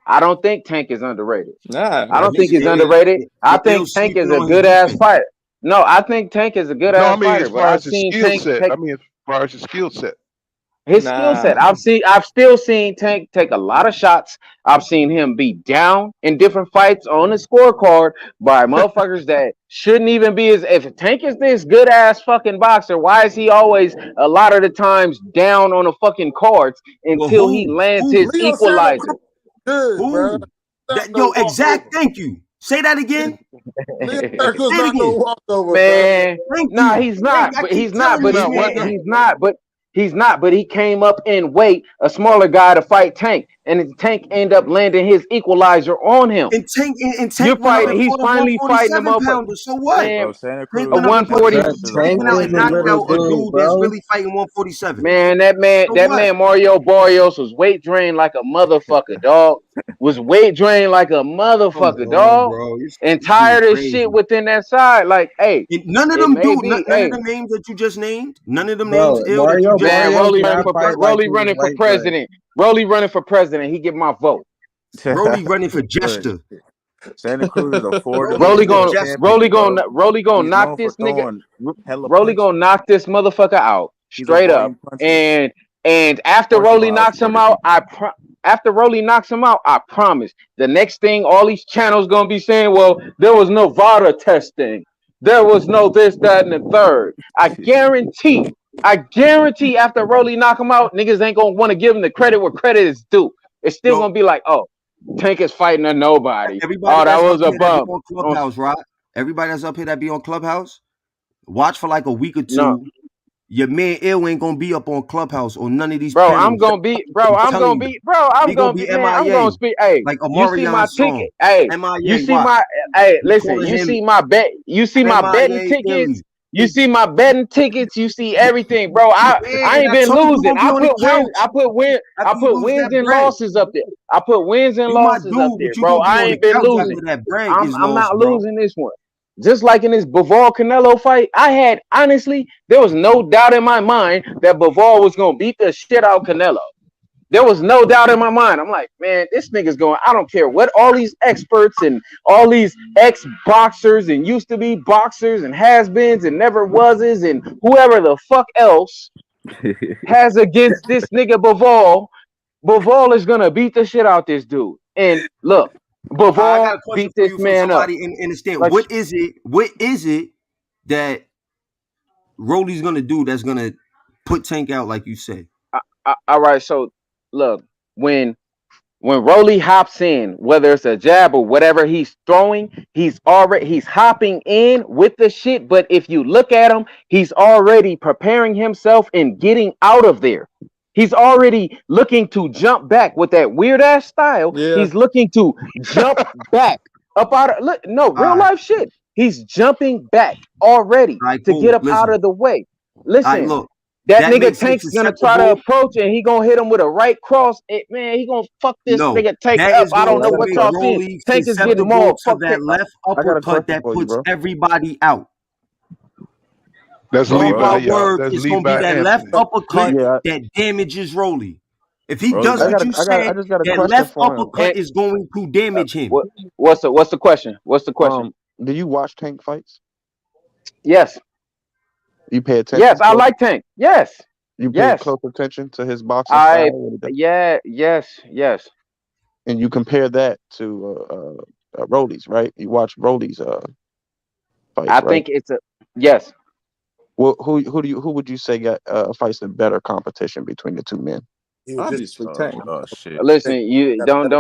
I don't think Tank is underrated. nah. I don't He's think he's it, underrated. I it, think L's Tank is sleeping a on his good ass defense. fighter. No, I think Tank is a good no. I ass mean, fighter, as but far I've as his seen skill Tank set. take I mean, as far as his skill set. his skill set. Nah. I've still seen Tank take a lot of shots. I've seen him be down in different fights on the scorecard by motherfuckers that shouldn't even be his. If Tank is this good ass fucking boxer, why is he always a lot of the times down on the fucking cards Well, until he lands his Leo Santa equalizer? Cruz good, bro. who? Not Yo, no exact. walkover. Thank you. Say that again. Leo Santa Cruz Say it not no again. walkover, bro. Man, Thank nah, you. he's not. I But keep he's not. telling But this he Now, man what? can't. He's not. But he's not. But he came up in weight, a smaller guy to fight Tank. and Tank end up landing his equalizer on him. And You're Tank went up fighting. and He's fought a finally fighting the 147 motherfucker. pounder. So what? Man, Bro, Santa Tank a Cruz went up and put 140. Santa Cruz is a Tank Tank went out is and a force, knocked bro. little out a dude, dude that's bro. really fighting 147. Man, So that what? man Mario Barrios was weight drained like a motherfucker, dog. Was weight drained like a Come motherfucker, on, dog. bro. And This dude tired as shit crazy. within that side. Like, hey, And none of it them may do be, none of hey, the names that you just named. None of them names Bro, ill that you Mario just man, Barrios named. not fight like Rolly he was running for weight drained. president. Rolly running for president. He get my vote. Brody running for Look, jester. Santa Cruz is a four Brody is the division jester. champion, bro. Rolly gonna He's knock known for this nigga. throwing hella Rolly gonna punches. knock this motherfucker out He's a straight up. volume puncher. And after Of course, Rolly Miles knocks him Porter out, beat him. after Rolly knocks him out, I promise. The next thing all these channels gonna be saying, well, there was no VADA testing. There was no this, that, and the third. I guarantee after Rolly knock him out, niggas ain't gonna want to give him the credit where credit is due. It's still Yo, gonna be like, oh, Tank is fighting a nobody. everybody Oh, that that's up was a here that be bum. on Clubhouse, right? Everybody that's up here that be on Clubhouse, watch for like a week or No, two. Your man Ill ain't gonna be up on Clubhouse or none of these bro, I'm panels. gonna be, bro, I'm I'm telling gonna you. be, bro, I'm He gonna gonna be be, man, I'm MIA gonna speak. Hey, like a you see my Marion ticket? song. Hey, you MIA, see watch. my, hey, We listen, calling you him see my bet, you see my betting MIA tickets, Illy. you see my betting tickets, you see everything, bro. Man, I and ain't I been told you losing. gonna be on the couch I after you put lose wins that and bread. losses up there. I put wins and You my losses up dude, there, but you bro. gonna be I on the ain't been couch losing. after that bread is I'm lost, not bro. losing this one. Just like in this Bivol Canelo fight, I had honestly, there was no doubt in my mind that Bivol was gonna beat the shit out of Canelo. There was no doubt in my mind. I'm like, man, this nigga's going. I don't care what all these experts and all these ex boxers and used to be boxers and has beens and never wases and whoever the fuck else has against this nigga Bivol. Bivol is gonna beat the shit out this dude. And look, I got Bivol a question beat for this you from man up. somebody in understand. Like, What is it that Rolly's gonna do that's gonna put Tank out like you say? all right. So look, when Rolly hops in, whether it's a jab or whatever he's throwing, he's hopping in with the shit. But if you look at him, he's already preparing himself and getting out of there. He's already looking to jump back with that weird ass style. Yeah. He's looking to jump back up out of look, no All real right, life shit. He's jumping back already all right, to get cool. up out Listen, of the way. all right, Listen, look, that that nigga makes it Tank's gonna try to susceptible. approach and he gonna hit him with a right cross. Man, he gonna fuck this No, nigga Tank that up. is I Hey, don't going I know to got a what make y'all question. seeing. Rolly Tank is getting susceptible mauled. to Fuck that Tank. left I got a uppercut question that for you, puts bro. everybody out. That's Bro, Mark Levi, my Rolly, y'all. words, That's it's gonna be Levi that left Anthony. uppercut Yeah, that damages Rolly. If he Rolly does got what you I said, just got a that question left for him. uppercut is going to damage him. What what's the question? What's the question? Do you watch Tank fights? Yes, You pay attention yes, I to it? like Tank. Yes, You pay yes, close attention to his boxing style, I what he does? yes. And you compare that to Rolly's, right? You watch Rolly's I fights, right? think it's a yes. Well, who would you say got fights in better competition between the two men? He was just Obviously, Tank. oh shit. Listen, you don't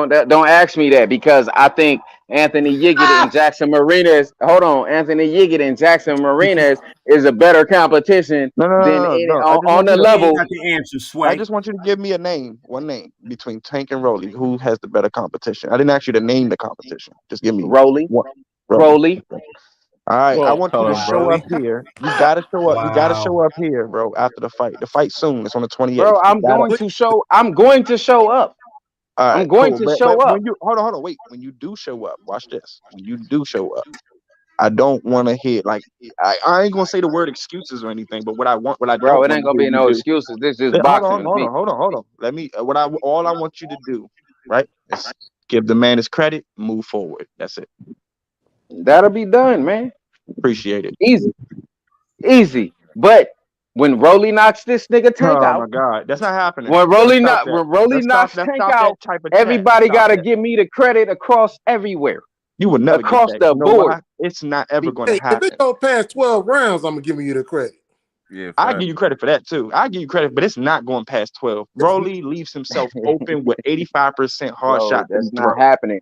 ask me that because I think Anthony Yiggit and Jackson Marinas. Hold on, Anthony Yiggit and Jackson Marinas is a better competition No, no, than no, no, any no. I just on want the you to You ain't level. got the answer, I Sway. just want you to give me a name, one name between Tank and Rolly. Who has the better competition? I didn't ask you to name the competition. Just give me Rolly, one. Rolly. Rolly. All right, I Well, want you call to him show up Broly. here. You gotta show up. You gotta Wow. show up here, bro. After the fight. The fight soon. It's on the 28th. Bro, You gotta. I'm going to show up. All I'm right, going cool. to But show up. when you hold on, wait. When you do show up, watch this. When you do show up, I don't want to hear like I ain't gonna say the word excuses or anything. But what I Bro, don't it want ain't to gonna hear be you no do. excuses. This is Hold on, boxing with hold me. on, hold on, hold on. Let me. All I want you to do, right, is give the man his credit. Move forward. That's it. That'll be done, man. Appreciate it. Easy. Easy. But when Rolly knocks this nigga Tank Oh my out, God, that's not happening. when Let's stop that. When Rolly knocks Let's Tank stop out, that type of chat. Let's everybody stop gotta that. give me the credit across everywhere. You will never get Across that. the You know board. why? It's not ever going to Hey, if it happen. don't pass 12 rounds, I'm giving you the credit. Yeah, I fact. give you credit for that too. I give you credit, but it's not going past 12. Rolly leaves himself open with 85% hard Bro, shots that he that's not throws. happening.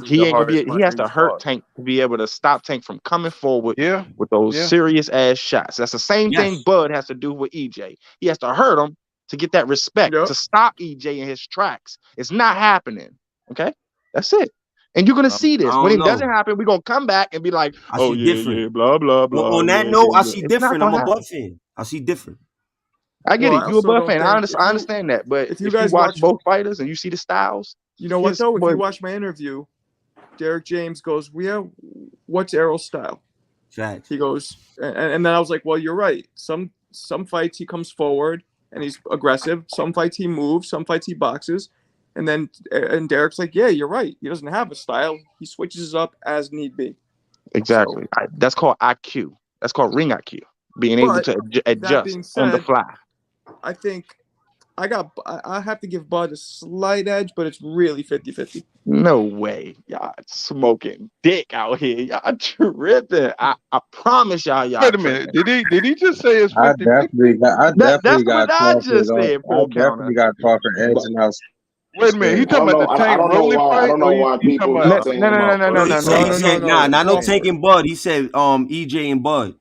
This is he the ain't gonna hardest be. He has puncher to he's hurt fought. Tank to be able to stop Tank from coming forward Yeah, with those yeah. serious ass shots. That's the same Yes. thing Bud has to do with EJ. He has to hurt him to get that respect, Yep. to stop EJ in his tracks. It's not happening. Okay, that's it. And you're gonna see this. I When don't it doesn't know. happen, we're gonna come back and be like, I oh see yeah, different. yeah, blah, blah, blah. On that Yeah, note, yeah, I yeah. see It's not different. I'm gonna a happen. Buck fan. I see different. I get Well, it. I You a also Buff don't fan. I think I understand that. But if you if you guys watch watch, both fighters and you see the styles, you know what his though? If boy, you watch my interview, Derrick James goes, what's Errol's style? Facts. He goes, and then I was like, well, you're right. Some fights he comes forward and he's aggressive. Some fights he moves. Some fights he boxes. And then Derek's like, yeah, you're right. He doesn't have a style. He switches up as need be. exactly. So, That's called IQ. That's called ring IQ. Being able but to that adjust being on the said, fly. I think I have to give Bud a slight edge, but it's really 50-50. No way. Y'all smoking dick out here. Y'all tripping. I promise y'all Wait a tripping. minute. Did he just say it's I 50-50? That's definitely what got I Crawford just on. said, I full counter. definitely got Crawford But edging out Wait a minute. He Spence. I talking don't about know. the I Tank don't know Rolly why. I fight, don't or know why you talking people about? is No, saying no, no, no, about no, no, No, Bud. he no, said no, he no, said no. no Crawford. Tank and Bud. He said EJ and Bud.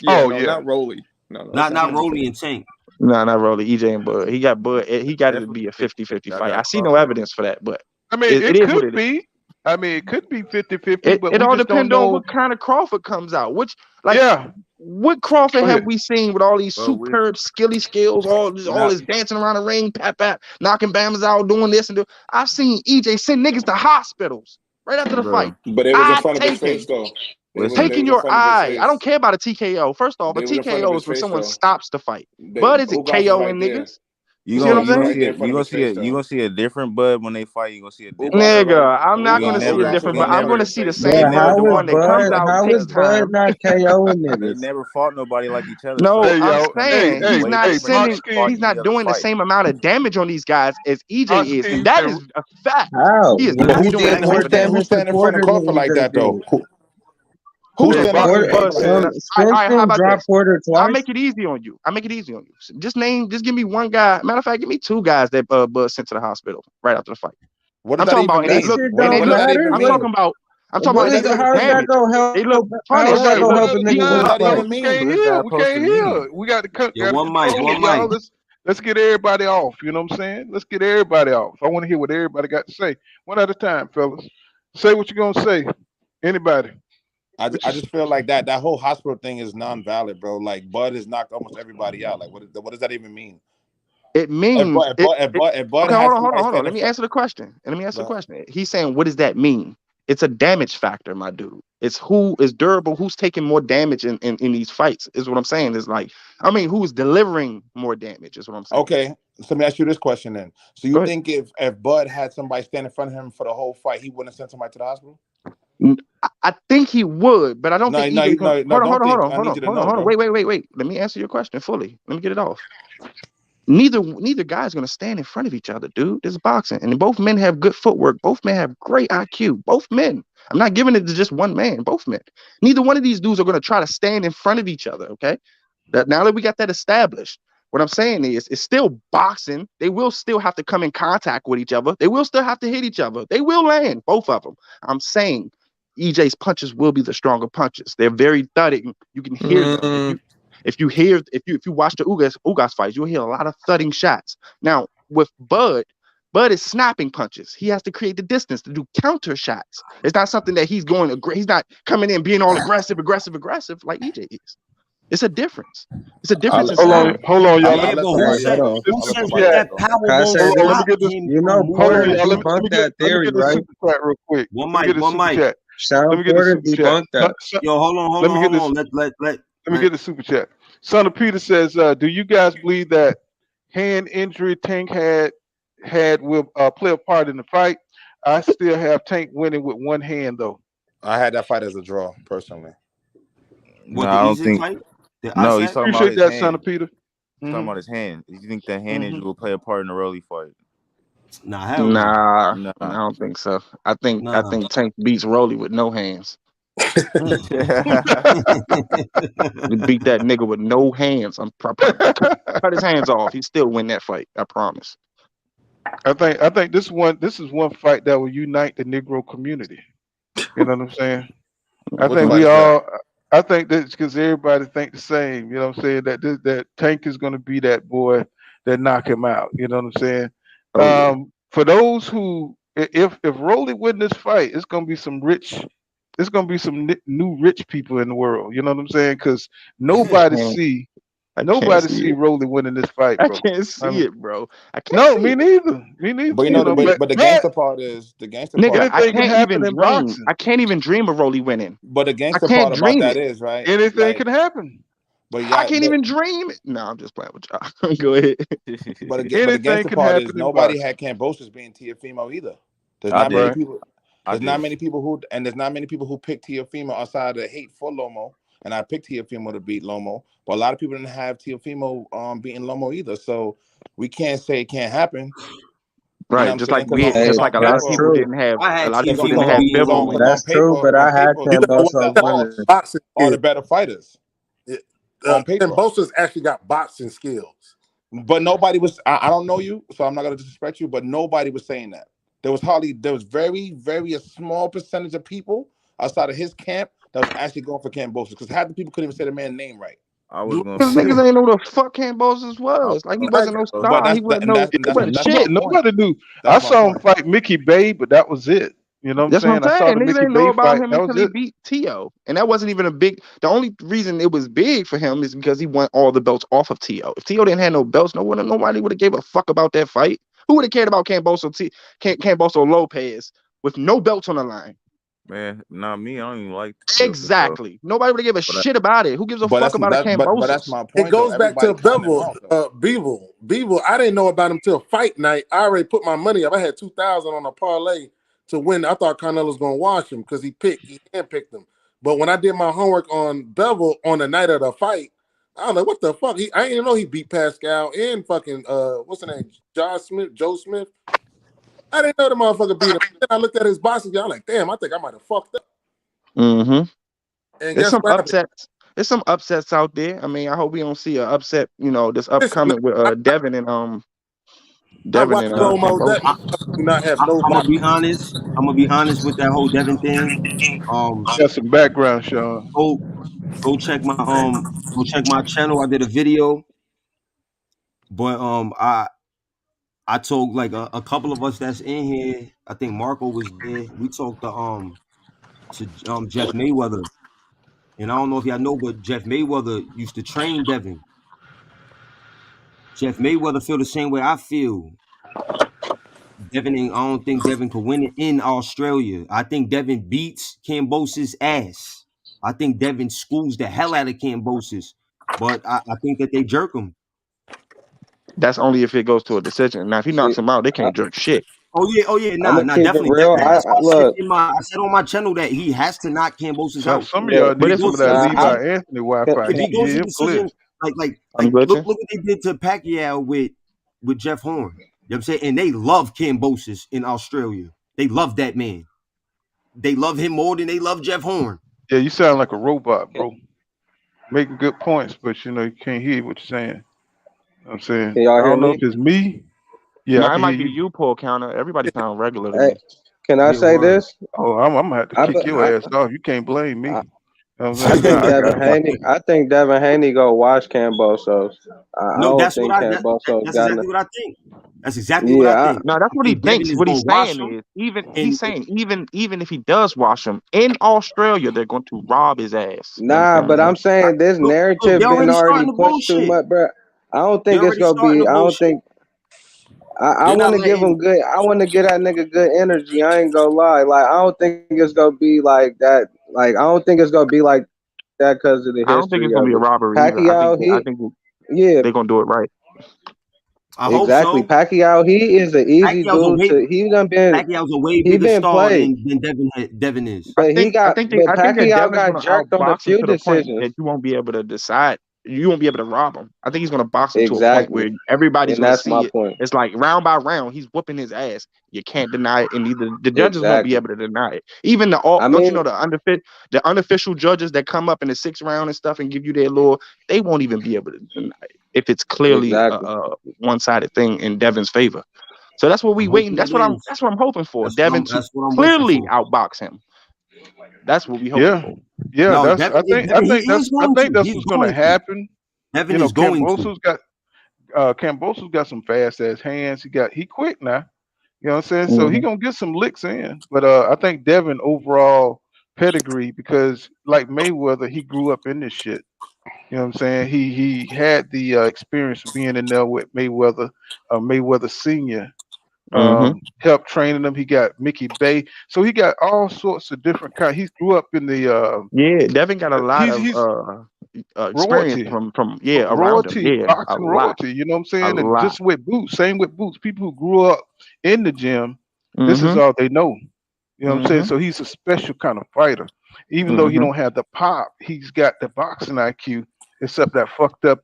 Yeah, Oh no, yeah. not Rolly. No, Not that's not Rolly and Tank. No, not really. EJ and Bud. He got Bud. He got it to Definitely be a 50-50. 50-50 I fight. I got see no Crawford. evidence for that, but I mean, it it is what could it is. be. I mean, it could be 50-50, It but it we all just don't depends on know. what kind of Crawford comes out. Which like Yeah. what Crawford Go have ahead. we seen with all these Well, superb skilly skills, all not this dancing around the ring, pat, knocking bammers out, doing this and do. I've seen EJ send niggas to hospitals right after the fight. bro. But they was in Eye front of his face taking, though. They Listen, taking was in your front of his eye. I don't face. care about a TKO. First off, a They was in front of TKO his is when face someone though. stops the fight. They Bud isn't Ugas was KOing right there. niggas. You see what I'm He was saying? right there in front of his face you though. gonna see a different Bud when they fight. You gonna see a different Ugas was Bud. right. Nigga, I'm not We gonna ain't see a never, different, Ugas was we but right in I'm front of never, gonna his see the face they though. same Yeah, Bud, never the how fought is one that nobody comes Bud? like out each How this is other. Bud time. not KOing They niggas? never fought nobody like each other. No, So Hey I'm y'all. saying you he's Hey, wait not hey, different than Box sending, they fought King. he's any not other doing the fight. same amount of damage on these guys as EJ Box is, and King that and is a fact. How? He is But not He doing the did same more who's amount of damage. damage to standing in front of Porter than Crawford like EJ that though? did. Who's hey, standing in Box front of King Bud? said. All Spence right, how didn't about drop this? Porter I'll twice. make it easy on you. Just give me one guy. Matter of fact, give me two guys that Bud sent to the hospital right after the fight. What does I'm that talking even about, and That they mean? look, shit What and they don't what does look. that matter. even I'm mean? talking about, What What does is that the even how is that mean? damaged. gonna help? They look How All is punished. that right, They gonna one look help a at a nigga What win does a time, that fight? even bro. We mean? can't What does hear. that We supposed to can't mean? hear. We got to Yo, one mic, hold one on, y'all. mic. Let's get everybody off. You know what I'm saying? Let's get everybody off. I want to hear what everybody got to say. One at a time, fellas. Say what you're gonna say. Anybody? I just feel like that whole hospital thing is non-valid, bro. Like Bud has knocked almost everybody out. Like what does that even mean? It If means Bud, if it, Bud, if it. Bud, if Bud Okay, had hold somebody on. standing Let in me front, answer the question. And let me answer the but question. He's saying, what does that mean? It's a damage factor, my dude. It's who is durable, who's taking more damage in these fights, is what I'm saying. Is like, I mean, who's delivering more damage, is what I'm saying. okay. So let me ask you this question then. So Go you ahead. think if Bud had somebody stand in front of him for the whole fight, he wouldn't have sent somebody to the hospital? I think he would, but I don't think No, EJ's gonna no. Don't hold think. on, I need you to know, hold on. bro. Wait. Let me answer your question fully. Let me get it off. Neither guy's gonna stand in front of each other, dude. This is boxing, and both men have good footwork. Both men have great IQ. Both men. I'm not giving it to just one man. Both men. Neither one of these dudes are gonna try to stand in front of each other. Okay. That now that we got that established, what I'm saying is, it's still boxing. They will still have to come in contact with each other. They will still have to hit each other. They will land, both of them. I'm saying EJ's punches will be the stronger punches. They're very thudding. You can hear them. If you watch the Ugas fights, you'll hear a lot of thudding shots. Now with Bud is snapping punches. He has to create the distance to do counter shots. It's not something that he's not coming in being all aggressive like EJ is. It's a difference. It's a difference in I'll, style. Hold on, y'all. I'll, Let I'll me let But let me who somebody get said else this, go. this who I'll let super says somebody else chat. that go. power Can I won't say Hold on, let this? me stop get this. him You know from Hold on, Porter moving? y'all. debunked that Let me theory, get this right? super chat real quick. One Let me get mic, this one super mic. chat. Let Sean me get this Porter super chat. debunked that. Yo, hold on, Let me get hold this. on. Let me get the super chat. Son of Peter says, "Do you guys believe that hand injury Tank had will play a part in the fight? I still have Tank winning with one hand though." I had that fight as a draw, personally. No, What the I don't easy think. fight? The No, he's Isaac? talking about Appreciate his that, Son of hand. Peter. He's talking about his hand. You think that hand Mm-hmm. injury will play a part in the early fight? Nah, hell no. Nah, I Nah. don't think so. I think Nah. Tank beats Rolly with no hands. He beat that nigga with no hands. I'm cut his hands off. He still win that fight. I promise. I think this is one fight that will unite the Negro community. You know what I'm saying? I Which think fight we is that? all. I think that's because everybody think the same. You know what I'm saying? That Tank is going to be that boy that knock him out. You know what I'm saying? Oh yeah. For those who, if Rolly win this fight, it's gonna be some rich. It's gonna be some new rich people in the world. You know what I'm saying? Because nobody Can't, see I can't nobody see see it. Rolly winning this fight, I bro. can't I see mean, it, bro. I can't no, see me it. neither. Me neither. But you You know, know, but the but gangster part is the gangster Nigga, part. I anything can can't happen even in dream. boxing. I can't even dream of Rolly winning. But the I gangster can't part about dream that it. is right. Anything Like, can happen. but I yeah, can't even dream it. No, I'm just playing with y'all. Go ahead. but the Anything gangster can part is happen in nobody boxing. had Cambosos being Teofimo either. There's I not many did. Right. people. I There's not did. many people who, and there's not many people who picked Teofimo outside of the hate for Lomo. And I picked Teofimo to beat Lomo, but a lot of people didn't have Teofimo beating Lomo either. So we can't say it can't happen. You know Right, what I'm saying? Because just Hey, like a lot of that's people true. didn't have. I A had lot of people Tiafimo didn't have beating Bivol Lomo. winning. That's true, but I had The You know ones what? Cambosos that That's lost winning. boxing are skills. the better fighters on Ken paper. Bosa's actually got boxing skills. But nobody was. I don't know you, so I'm not going to disrespect you. But nobody was saying that. There was very a small percentage of people outside of his camp that was actually going for Cambosos because half the people couldn't even say the man's name right. I was You gonna Because say. niggas ain't know who the fuck Cambosos I was was. Like he gonna wasn't exactly. no say. But star. He wasn't no. He wasn't that's my shit. point. Nobody knew. I That's my saw him point. fight Mickey Bay, but that was it. You know what I'm That's what I'm saying? I saw saying. the Niggas Mickey didn't know Bay about fight. him That was until he it. beat T.O. And that wasn't even a big. The only reason it was big for him is because he won all the belts off of T.O. If T.O. didn't have no belts, nobody would have gave a fuck about that fight. Who would have cared about Camboso Lopez with no belts on the line? Man, not me. I don't even like Tio, bro. Exactly. Nobody would have give a But shit about it. Who gives a fuck about a But that's Cambosos? my It point though. goes back Everybody to counting him Bevel, out though. Bevel. Bevel, I didn't know about him till fight night. I already put my money up. I had 2,000 on a parlay to win. I thought Canelo was gonna wash him because he handpicked him. But when I did my homework on Bevel on the night of the fight, I was like, what the fuck? I didn't even know he beat Pascal and fucking what's the name? Joe Smith. I didn't know the motherfucker beat him. Then I looked at his boxing guy, I'm like, damn, I think I might have fucked up. Mm-hmm. And There's guess some what happened? upsets. There's some upsets out there. I mean, I hope we don't see an upset. This Listen, man, upcoming with I, Devin and I Devin watched and Nah, slow-mo. That Cambosos. motherfucker do not have no I'm gonna body. be honest. I'm gonna be honest with that whole Devin thing. Got some background, Sean. Go go check my channel. I did a video, but I told like a couple of us that's in here. I think Marco was there. We talked to Jeff Mayweather, and I don't know if y'all know, but Jeff Mayweather used to train Devin. Jeff Mayweather feel the same way I feel. I don't think Devin could win it in Australia. I think Devin beats Kambosos' ass. I think Devin schools the hell out of Kambosos, but I think that they jerk him. That's only if it goes to a decision. Now, if he knocks See, him out, they can't jerk shit. Oh yeah, I'm nah, gonna nah, keep it definitely. real. That's why Look, I said on my channel that he has to knock Kambosos out. Some of y'all look. But need it's some of If that he Nah, if Levi he Anthony Wi-Fi. if He he can goes hear to him clear. decision, like I'm glitching. look what they did to Pacquiao with Jeff Horn. You know what I'm saying? And they love Kambosos in Australia. They love that man. They love him more than they love Jeff Horn. Yeah, you sound like a robot, bro. Making good points, but you can't hear what you're saying. You know what I'm saying, can I y'all hear don't know if me? it's me. Yeah, I Now, it can hear might be you. you, Paul Counter. Everybody sound regular to Hey, me. can I Yeah, say word. this? Oh, I'm gonna have to I, kick be- your ass off. You can't blame me. I, You know what I'm I saying? think Nah, I Devin got my Haney. I think Devin Haney go watch Cambosos. I No, don't that's what think Cambosos that's got. exactly what I think. That's exactly what I Yeah, think. No, that's I what he think Devin thinks. is What gonna he's wash saying him, is, even and he's saying, even if he does wash him in Australia, they're going to rob his ass. You nah, understand what but I'm I'm saying? saying this look, they narrative been already already starting the pushed too bullshit. much, bro. I don't They think it's already gonna starting be. the I don't bullshit. think. I They're want not to give letting. him good. I want to get that nigga good energy. I ain't gonna lie. Like I don't think it's gonna be like that. Like I don't think it's gonna be like that because of the I don't think history it's going of to be a it. robbery either. Pacquiao, I he think yeah, they're going to do it right. I hope exactly. so. Pacquiao, he is an easy Pacquiao's a dude way to. He done been. Pacquiao's a way He bigger been star played, than Devin is. but I think that Pacquiao Devin's got going to jerked on a outbox him few to the point decisions. that you won't be able to decide. You won't be able to rob him. I think he's going to box him to a point Exactly, where everybody's and going to that's my see it. point. It's like round by round, he's whooping his ass. You can't deny it, and either the judges won't be Exactly. able to deny it. Even the all, I don't you mean, know the unofficial judges that come up in the 6th round and stuff and give you their law, they won't even be able to deny it if it's clearly exactly, a one-sided thing in Devin's favor. So that's what I'm we waiting. hoping it is. That's what I'm hoping for. That's what Devin I'm. to That's what I'm hoping clearly for. outbox him. That's what we hoping yeah, for. yeah. No, Devin, I he think is that's going to. what's He's gonna going to. happen. Devin is going to. Cambosos got Cambosa's got some fast ass hands. He quick now. You know what I'm saying? So he Mhm. gonna get some licks in. But I think Devin overall pedigree because like Mayweather, he grew up in this shit. You know what I'm saying? He had the experience of being in there with Mayweather, Mayweather Senior. Mhm. Helped training him. He got Mickey Bay. So he got all sorts of different kind. He grew up in the Yeah, Devin got a lot of he's experience royalty. from around him. Royalty, Yeah, a boxing lot, royalty, you know what I'm a saying? And lot. just with Boots, same with Boots. People who grew up in the gym, this is Mhm. all they know. You know what I'm saying? Mhm. So he's a special kind of fighter. Even though he Mhm. don't have the pop, he's got the boxing IQ, except that fucked up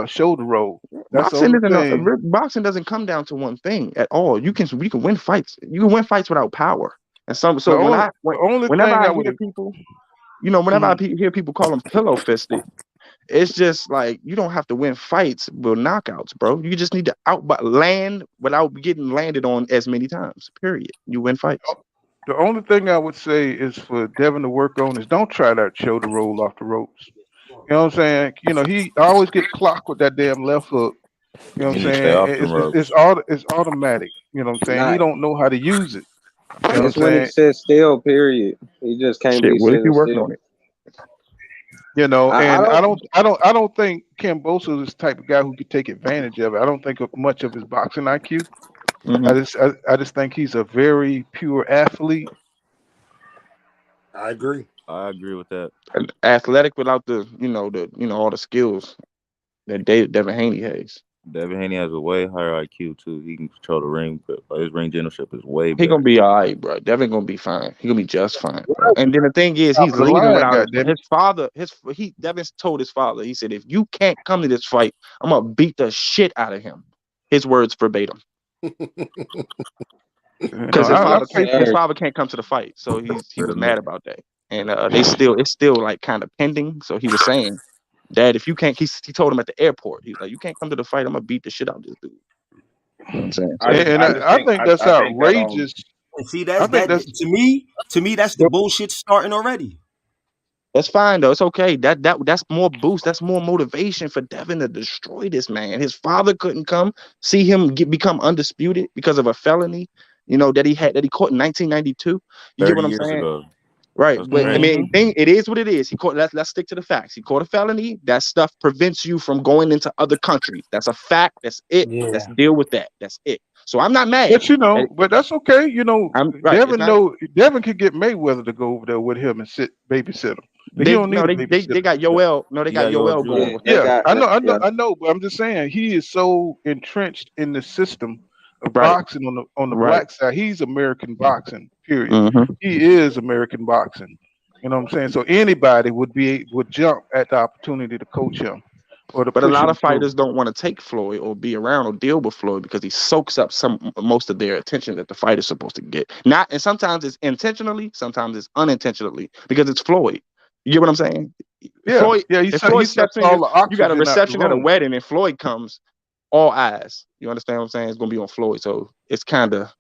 shoulder roll. That's the Boxing only isn't thing. boxing doesn't come down to one thing at all. You can win fights. You can win fights without power. And The so only the only whenever thing I I would hear people, whenever mhm. hear people call them pillow fisted, it's just like you don't have to win fights with knockouts, bro. You just need to land without getting landed on as many times. Period. You win fights. The only thing I would say is for Devin to work on is don't try that shoulder roll off the ropes. You know what I'm saying? You know, he always get clocked with that damn left hook. You know what He I'm need to stay saying? off them It's ropes. all it's automatic. You know what I'm saying? He Not. don't know how to use it. You know what I'm It's when he saying? sits still. Period. He just can't Shit, be what if sitting you working still. on it? You know, I and don't. I don't think Kim Bosa is the type of guy who could take advantage of it. I don't think of much of his boxing IQ. Hmm. I just think he's a very pure athlete. I agree. I agree with that. Athletic without the all the skills that Devin Haney has. Devin Haney has a way higher IQ too. He can control the ring, but his ring generalship is way He gonna better. be all right, bro. Devin gonna be fine. He gonna be just fine, bro. And then the thing is, Top he's of the leaving line, without goddamn his father. Devin told his father. He said, "If you can't come to this fight, I'm gonna beat the shit out of him." His words verbatim. it. Because his Yes, father I can't. pay His sir. father can't come to the fight, so he Wait was a mad minute. about that. And it's still like kind of pending. So he was saying, "Dad, if you can't," he told him at the airport. He's like, "You can't come to the fight. I'm gonna beat the shit out of this dude." You know what I'm saying? I just So and I just I think think that's I think that outrageous. And see, I that's think that that's to me, that's the bullshit starting already. that's fine though. It's okay. That's more boost. That's more motivation for Devin to destroy this man. His father couldn't come see him become undisputed because of a felony, that he caught in 1992. You get 30 what I'm years saying? ago. Right. That's But I crazy. mean, mhm. it is what it is. He caught. Let's stick to the facts. He caught a felony. That stuff prevents you from going into other countries. That's a fact. That's it. Let's Yeah. deal with that. That's it. So I'm not mad. But you know, but that's okay. You know, I'm right. It's not. Devin could get Mayweather to go over there with him and babysit him. But he They don't no. need a They babysitter. got Yoel. No, they You got got Yoel Yoel Yeah, going Jr. with they them. Yeah, got. Yeah. I know, but I'm just saying he is so entrenched in the system of Right. boxing on the Right. black side. He's American boxing. Period. Mm-hmm. He is American boxing. You know what I'm saying? So anybody would jump at the opportunity to coach him or to But a push lot him of through. fighters don't want to take Floyd or be around or deal with Floyd because he soaks up most of their attention that the fight is supposed to get. Not and sometimes it's intentionally, sometimes it's unintentionally because it's Floyd. You get what I'm saying? Yeah, Floyd, yeah. if He Floyd steps sucks in, all the you got a oxygen out the reception at a room. wedding and Floyd comes, all eyes. You understand what I'm saying? It's gonna be on Floyd. So it's kind of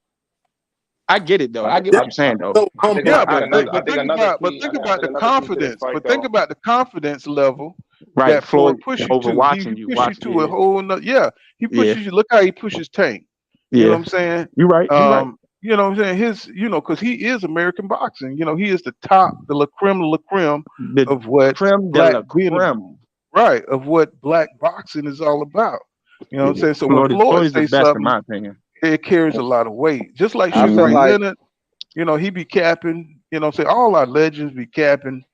I get it though. But I get Yeah, what you're saying though. So I think yeah, I think another I but think think another about key I think another key to this fight think though. about the confidence level Right. that Floyd Floyd push you over to. He watching you. push you Watch. to a Yeah. whole nother. Yeah, he Yeah. pushes you. Look how he pushes Tank. You know what Yeah. I'm saying? You right. You right. You know what I'm saying? Because he is American boxing. You know, he is the top, the la creme The of what creme de black la being a creme. right of what black boxing is all about. You know what I'm Yeah. saying? So when Floyd Floyd is the says best in something, my opinion. it carries a lot of weight. Just like I Sugar feel Ray Hmm. like Leonard, you know, he be capping. You know, say all our legends be capping.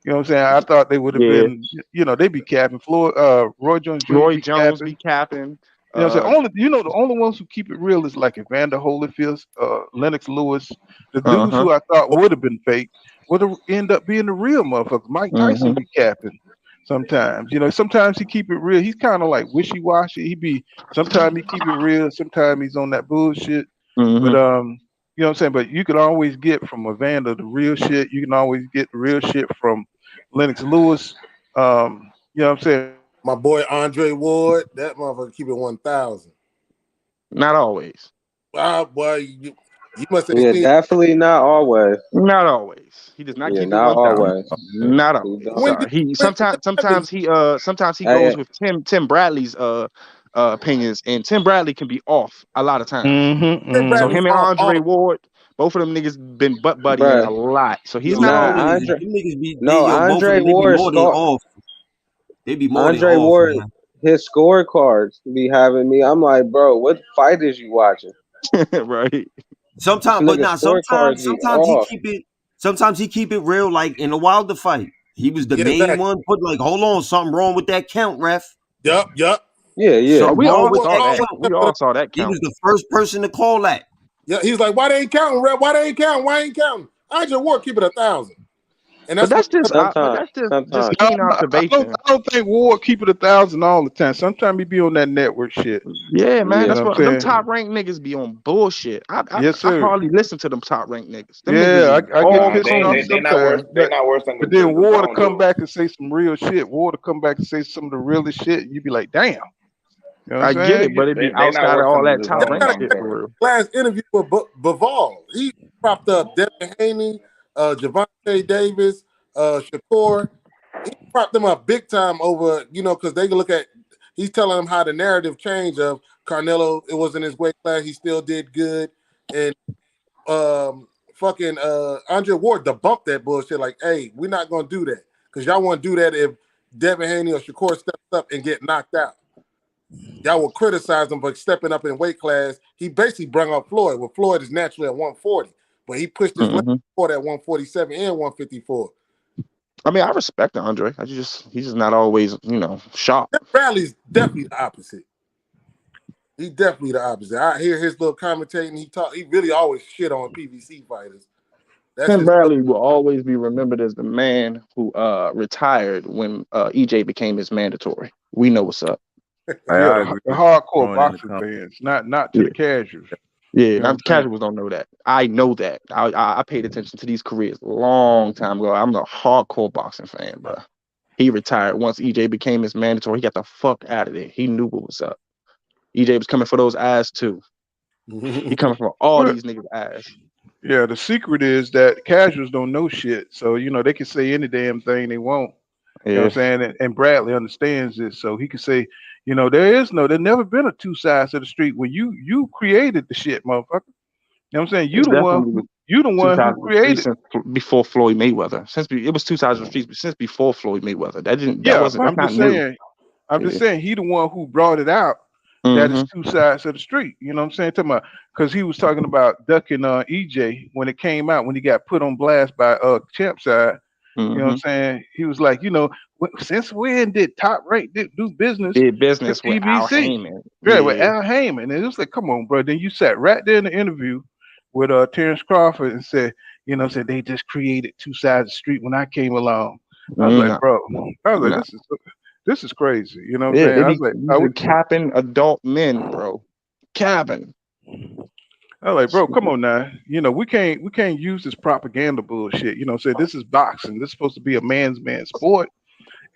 You know what I'm saying? I thought they would have Yeah. been, you know, they be capping. Floyd, Roy Jones Jr. Roy be Jones be capping. capping. You know what I'm Uh saying? The only ones who keep it real is like Evander Holyfield, Lennox Lewis, the dudes huh. who I thought would have been fake would end up being the real motherfuckers. Mike Tyson Hmm. be capping sometimes. You know, sometimes he keep it real. He's kind of like wishy washy. Sometimes he keep it real, sometimes he's on that bullshit. But Hmm. you know what I'm saying? But you can always get from Evander the real shit. You can always get the real shit from Lennox Lewis. You know what I'm saying? my boy Andre Ward, that motherfucker keep it 1,000. Not always. Ah, boy, you must have yeah, seen definitely not always. Not always. He does not Yeah, keep it not 1,000. always. Not He always. don't. when He when sometimes happened. he goes Hey, with Tim Bradley's opinions, and Tim Bradley can be off a lot of times. Mm-hmm, Tim So mm-hmm. Bradley's him and off Andre all. Ward, both of them niggas been butt buddying Bruh. a lot. So he's Yo, not Nah, them always. niggas, Andre. them niggas be they No, yo, both of Andre them, they be Ward more than score. off. They be more than Andre off, Ward, man. his scorecards be having me. I'm like, bro, what fight is you watching? Right. This Sometimes, but nigga nah, scorecards be off. sometimes he keep it real, like in the Wilder fight. He was the Yeah, main exactly. one, put like, hold on, something wrong with that count, ref. Yup. Yeah, yeah. Oh, Something we wrong all with Always, that saw that. always count. We kept it. all saw that He was count. the first person to call that. Yeah, he's like, why they ain't counting, Rep? Why they ain't counting? Why ain't counting? Andre Ward keep it 1,000, and But that's what. Sometimes, just sometimes. keen I observation. don't think Ward keep it 1,000 all the time. Sometimes he be on that network shit. Yeah, man. Yeah. You That's know what what them I'm saying? top ranked niggas be on bullshit. Yes, I sir. hardly listen to them top ranked niggas. Them niggas Yeah, is I get all pissed They off cone. they not worse. sometimes, They not worse than but the then Ward will zone come dudes. back and say some real shit. Ward will come back and say some of the realest shit, and you be like, damn. You know what I'm I get saying? it, but it be They not outside of worse all than that the top Y'all zone ranked gotta shit check for commentators. real. last interview with Bivol. He propped up Devin Haney, Javante Davis, Shakur. He propped them up big time over, because they can look at. He's telling them how the narrative changed of Carnelo. It was in his weight class. He still did good, and fucking Andre Ward debunked that bullshit. Like, hey, we're not gonna do that because y'all want to do that if Devin Haney or Shakur steps up and get knocked out. Y'all will criticize him for stepping up in weight class. He basically brought up Floyd. Well, Floyd is naturally at 140, but he pushed his limit for at 147 and 154. I mean, I respect Andre. He's just not always, sharp. Tim Bradley's definitely the opposite. He's definitely the opposite. I hear his little commentating. He really always shit on PVC fighters. That's Tim his. Bradley will always be remembered as the man who retired when EJ became his mandatory. We know what's up. Yeah, I the agree. hardcore Throwing in the boxing comments. fans, not to Yeah, the casuals. yeah. You know Not what the I'm saying? casuals don't know that. I know that. I paid attention to these careers a long time ago. I'm a hardcore boxing fan, bro. He retired once EJ became his mandatory. He got the fuck out of there. He knew what was up. EJ was coming for those eyes too. He coming for all Well, these niggas' eyes. yeah, the secret is that casuals don't know shit. So, they can say any damn thing they want. You know Yeah, what I'm saying? And Bradley understands this. So he can say, there's never been a two sides of the street when you created the shit, motherfucker. You know what I'm saying? it's definitely You the one who 2003 created. since before Floyd Mayweather. It was 2003 since before Floyd Mayweather. Yeah, but That's not new. I'm just Yeah. saying he the one who brought it out that Mm-hmm. it's two sides of the street. You know what I'm saying? Talking about because he was talking about ducking EJ when it came out when he got put on blast by Champ Side. You know what Mm-hmm. I'm saying? He was like, since when did Top Rank do business Did with business with Al PBC? Heyman. Yeah, with Yeah. Al Heyman. And it was like, come on, bro. Then you sat right there in the interview with Terrence Crawford and said, said they just created two sides of the street when I came along. I was like, No, bro, no. this is crazy. You know what I'm Yeah, saying? they I was be like, these are capping adult men, bro. Capping. bro, come on now. We can't use this propaganda bullshit. Say this is boxing. This is supposed to be a man's man sport.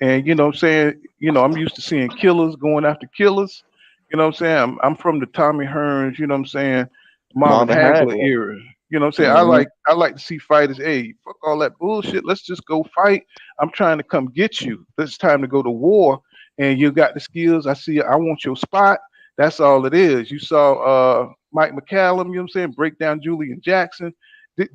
And what I'm saying, I'm used to seeing killers going after killers. I'm saying? I'm from the Tommy Hearns, you know what I'm saying, Marvin Marvin Hagler Hagler. era. I'm saying? I Mm-hmm. like to see fighters, hey, fuck all that bullshit. Let's just go fight. I'm trying to come get you. It's time to go to war. And you got the skills. I want your spot. That's all it is. You saw Mike McCallum, you know what I'm saying, break down Julian Jackson.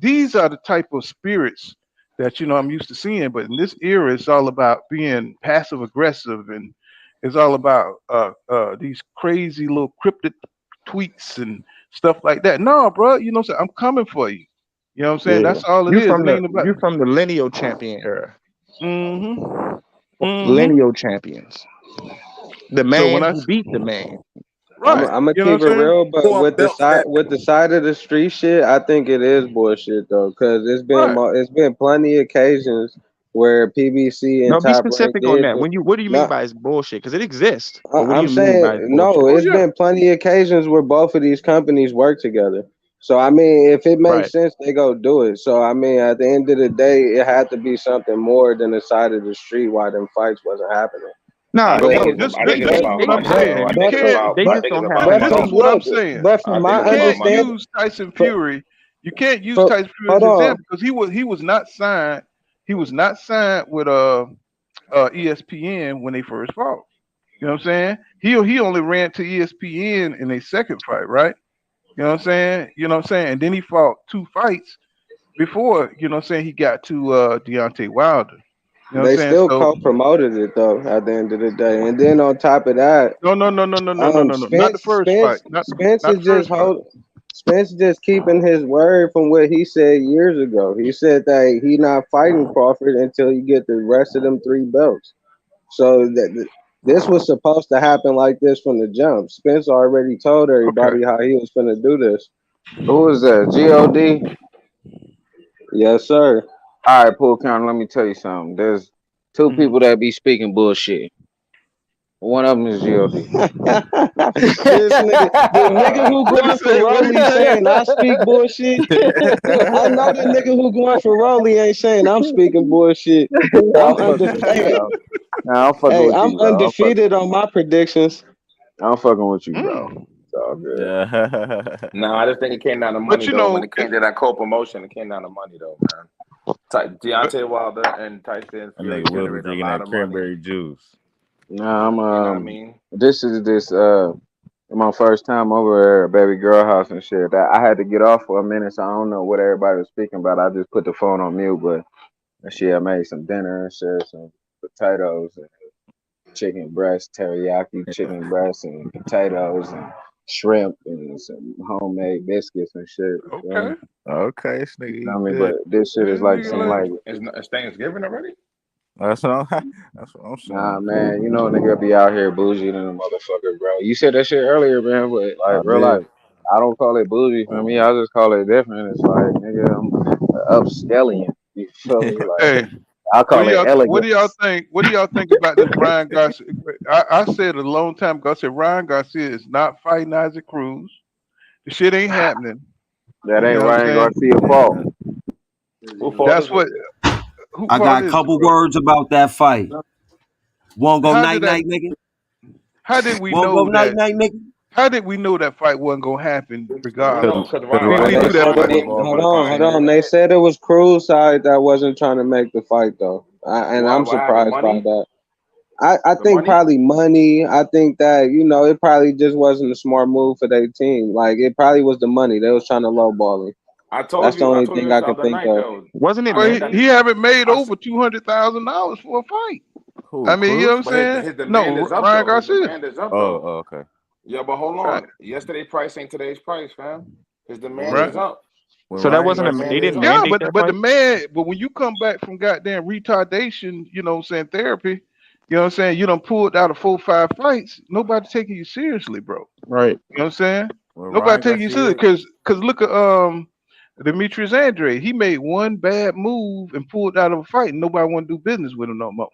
These are the type of spirits that I'm used to seeing. But in this era, it's all about being passive aggressive, and it's all about these crazy little cryptic tweets and stuff like that. No, bro, so I'm coming for you. You know what I'm saying? Yeah. That's all it is. It ain't about. You from the lineal champion era. Mm-hmm. Mm-hmm. Lineal champions. The So when man I who beat the man. I'm right, gonna you know keep what it I'm saying? real, but More belts back. with the side of the street shit, I think it is bullshit though, because Right. it's been plenty of occasions where PBC and No, be Top Rank specific on did. that. What do you mean No, by it's bullshit? Because it exists. But what do I'm you mean by saying it's no. bullshit? Oh It's yeah. been plenty of occasions where both of these companies work together. So I mean, if it Right. makes sense, they go do it. So I mean, at the end of the day, it had to be something more than the side of the street why them fights wasn't happening. Nah, But No, it, this I this think it's this but is about what they I'm money, have bro. saying. I it. You think it's can't. about They I just think it's don't about have but enough. This from is what results. I'm what saying. but from I my think You it's about can't money. understanding, use Tyson for Fury. You can't use for Tyson Fury hold as an on. example because he was not signed. He was not signed with ESPN when they first fought. You know what I'm saying? He only ran to ESPN in a second fight, right? You know what I'm saying? You know what I'm saying? And then he fought 2 fights before, you know what I'm saying, he got to Deontay Wilder. You know what I'm They saying? still So co-promoted it though at the end of the day. And then on top of that, no. Not the Spence first fight. Spence Spence Not is the just first fight. hold Spence just keeping his word from what he said years ago. He said that he not fighting Crawford until he get the rest of them 3 belts. So this was supposed to happen like this from the jump. Spence already told Okay. everybody how he was gonna do this. Who is that? God. Yes, sir. All right, pool counter. Let me tell you something. There's two Mhm. people that be speaking bullshit. One of them is God. This nigga, the nigga who What he going for say? What he Rolly say? saying I speak bullshit. I know the nigga who going for Rolly ain't saying I'm speaking bullshit. I'm I'm fucking with you, undefeated. dog. Nah, I'm fucking Hey, with I'm you, bro. undefeated on my predictions. I'm fucking with you, bro. Mm. It's all good. Yeah. No, I just think it came down to But money you though. When know, it came to that co-promotion, it came down to money though, man. but, Deontay Wilder and Tyson That Fury nigga Will be generated a drinking lot that of money. cranberry juice. Nah, I'm You know what I mean? This is my first time over there at baby girl house and shit. That I had to get off for a minute, so I don't know what everybody was speaking about. I just put the phone on mute, but she had made some dinner and shit, some potatoes and chicken breast, teriyaki chicken breast and potatoes and shrimp and some homemade biscuits and shit. You feel okay. me? Okay, this nigga You know eat what I mean? But good. this shit is This like nigga some like, like It's Thanksgiving already. That's what that's what I'm nah, saying. man. You know, nigga be out here bougie than a motherfucker, bro. You said that shit earlier, man, but I like real life, did. I don't call it bougie for me. I just call it different. It's like, nigga, I'm upscaling. You feel me? Like hey, I call it elegance. what do y'all think about this Ryan Garcia? I said a long time ago, I said Ryan Garcia is not fighting Isaac Cruz. The shit ain't happening. That You ain't know what I'm Ryan saying? Garcia fault. Who fault That's is it? what who I fault got a is it, couple bro? words about that fight. Won't go How did night that night, nigga. how did we Won't go know night that night, nigga. how did we know that fight wasn't gonna happen We know regardless? because Cause We Ryan knew They that said Garcia fight it, wasn't name gonna was hold happen. on, hold on. behind They it. said it was Cruz side that wasn't trying to make the fight though, and Why? I'm What happened? surprised by Money? that. I The think money? probably money. I think that it probably just wasn't a smart move for their team. Like it probably was the money they was trying to lowball him. I That's told the you. I only told you thing this I the can other think night of. though. Wasn't it I Well, said Manny? that. he haven't made I said, over $200,000 for a fight. who? I mean, you know what Cruz? I'm but his saying? his demand No, is up Ryan though. His Garcia. demand is up Oh, though. oh, okay. Yeah, but hold Right, on. Yesterday's price ain't today's price, fam. His When demand right. is up. when So that Ryan His wasn't demand they Garcia is didn't up. Yeah, mandate that but the fight? man, but when you come back from goddamn retardation, you know what I'm saying, therapy, you know what I'm saying, you done pulled out of 4 5 fights, nobody taking you seriously, bro. Right. You know what I'm saying? when Nobody Ryan taking you seriously Garcia because look at Demetrius Andre. He made one bad move and pulled out of a fight, and nobody want to do business with him no more.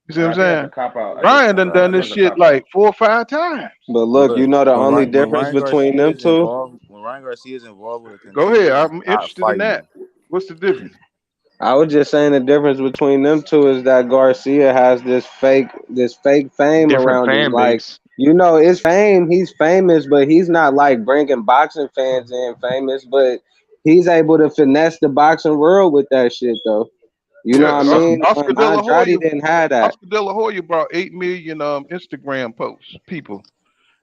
You see what And I'm I think that's a saying? cop out at this Ryan point. done I done right. think this it's a shit cop like out. 4 or 5 times. But But look, look, the when only Ryan when difference Ryan between Garcia them is two. involved, when Ryan Garcia is involved with a Go contender, ahead. he's I'm not interested in fighting that. them. What's the difference? I was just saying the difference between them two is that Garcia has this fake fame Different around him. fan Like, base. it's fame. He's famous, but he's not like bringing boxing fans in famous. But he's able to finesse the boxing world with that shit, though. You know Yeah, what I mean? Oscar De La Andrade Hoya. didn't have that. Oscar De La Hoya brought 8 million Instagram posts. People,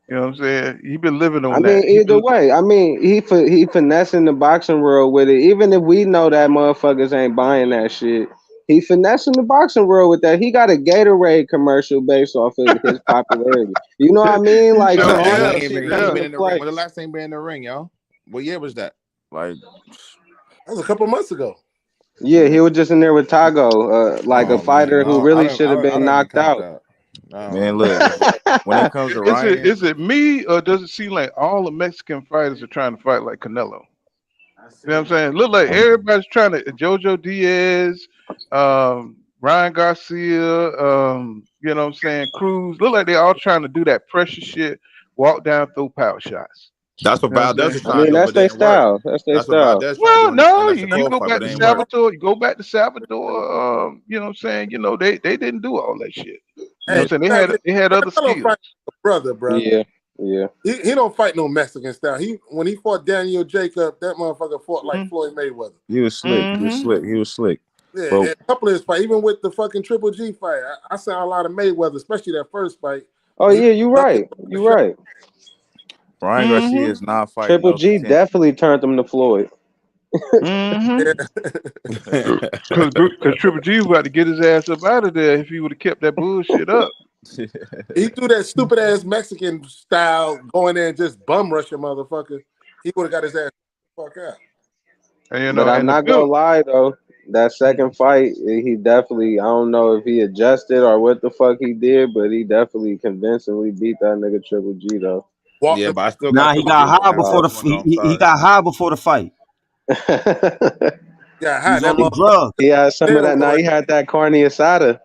you know what I'm saying? He been living I on mean, that. He either been way. I mean, he finessing the boxing world with it. Even if we know that motherfuckers ain't buying that shit, he finessing the boxing world with that. He got a Gatorade commercial based off of his popularity. You know what I mean? he Like, so so And all he yeah, that ain't shit even come he ain't yeah. been into in the ring. play. When the last time he been in the ring, y'all? What year was that? Like, That was a couple months ago. Yeah, he was just in there with Tago, like a Oh man, fighter who I really don't should have I been don't even knocked count out. that. I don't man, even look, count that. when it comes to Is it Ryan, is it me or does it seem like all the Mexican fighters are trying to fight like Canelo? You know what I'm saying? Look like everybody's trying to Jojo Diaz, Ryan Garcia, you know what I'm saying, Cruz. Look like they all trying to do that pressure shit, walk down, throw power shots. That's what You know what I'm Valdez saying? was I trying to mean, do, that's but it their didn't work. style. That's their That's what style. Valdez tried to Well, do in no, the you Shakur go fight, back but to it didn't work. Salvatore, you go back to Salvatore, you know what I'm saying? They didn't do all that shit. You know Hey, what I'm saying? Savage, They had other Canelo skills. fight a brother, bro. Yeah, yeah. He don't fight no Mexican style. When he fought Daniel Jacob, that motherfucker fought like Mm-hmm. Floyd Mayweather. he was slick. He was Mm-hmm. slick. He was slick. Yeah, But and a couple of his fights, even with the fucking Triple G fight, I saw a lot of Mayweather, especially that first fight. Oh He yeah, you ducked it right. for You sure. right. Ryan Mm-hmm. Garcia is not fighting Triple no G contender. definitely turned him to Floyd. Mm-hmm. Yeah. Because Triple G was about to get his ass up out of there if he would have kept that bullshit up. He threw that stupid ass Mexican style going in and just bum rush a motherfucker. He would have got his ass the fuck out. And But I'm and the not gonna build. lie though, that second fight, he definitely, I don't know if he adjusted or what the fuck he did, but he definitely convincingly beat that nigga Triple G though. Walked Yeah, him. but I still got Nah, he Triple G got high winning that before second the one. Though. I'm he sorry. got high before the fight. Got He hot. was That on them motherfucker drugs. He had some of potato that. Now salad. he had that carne asada.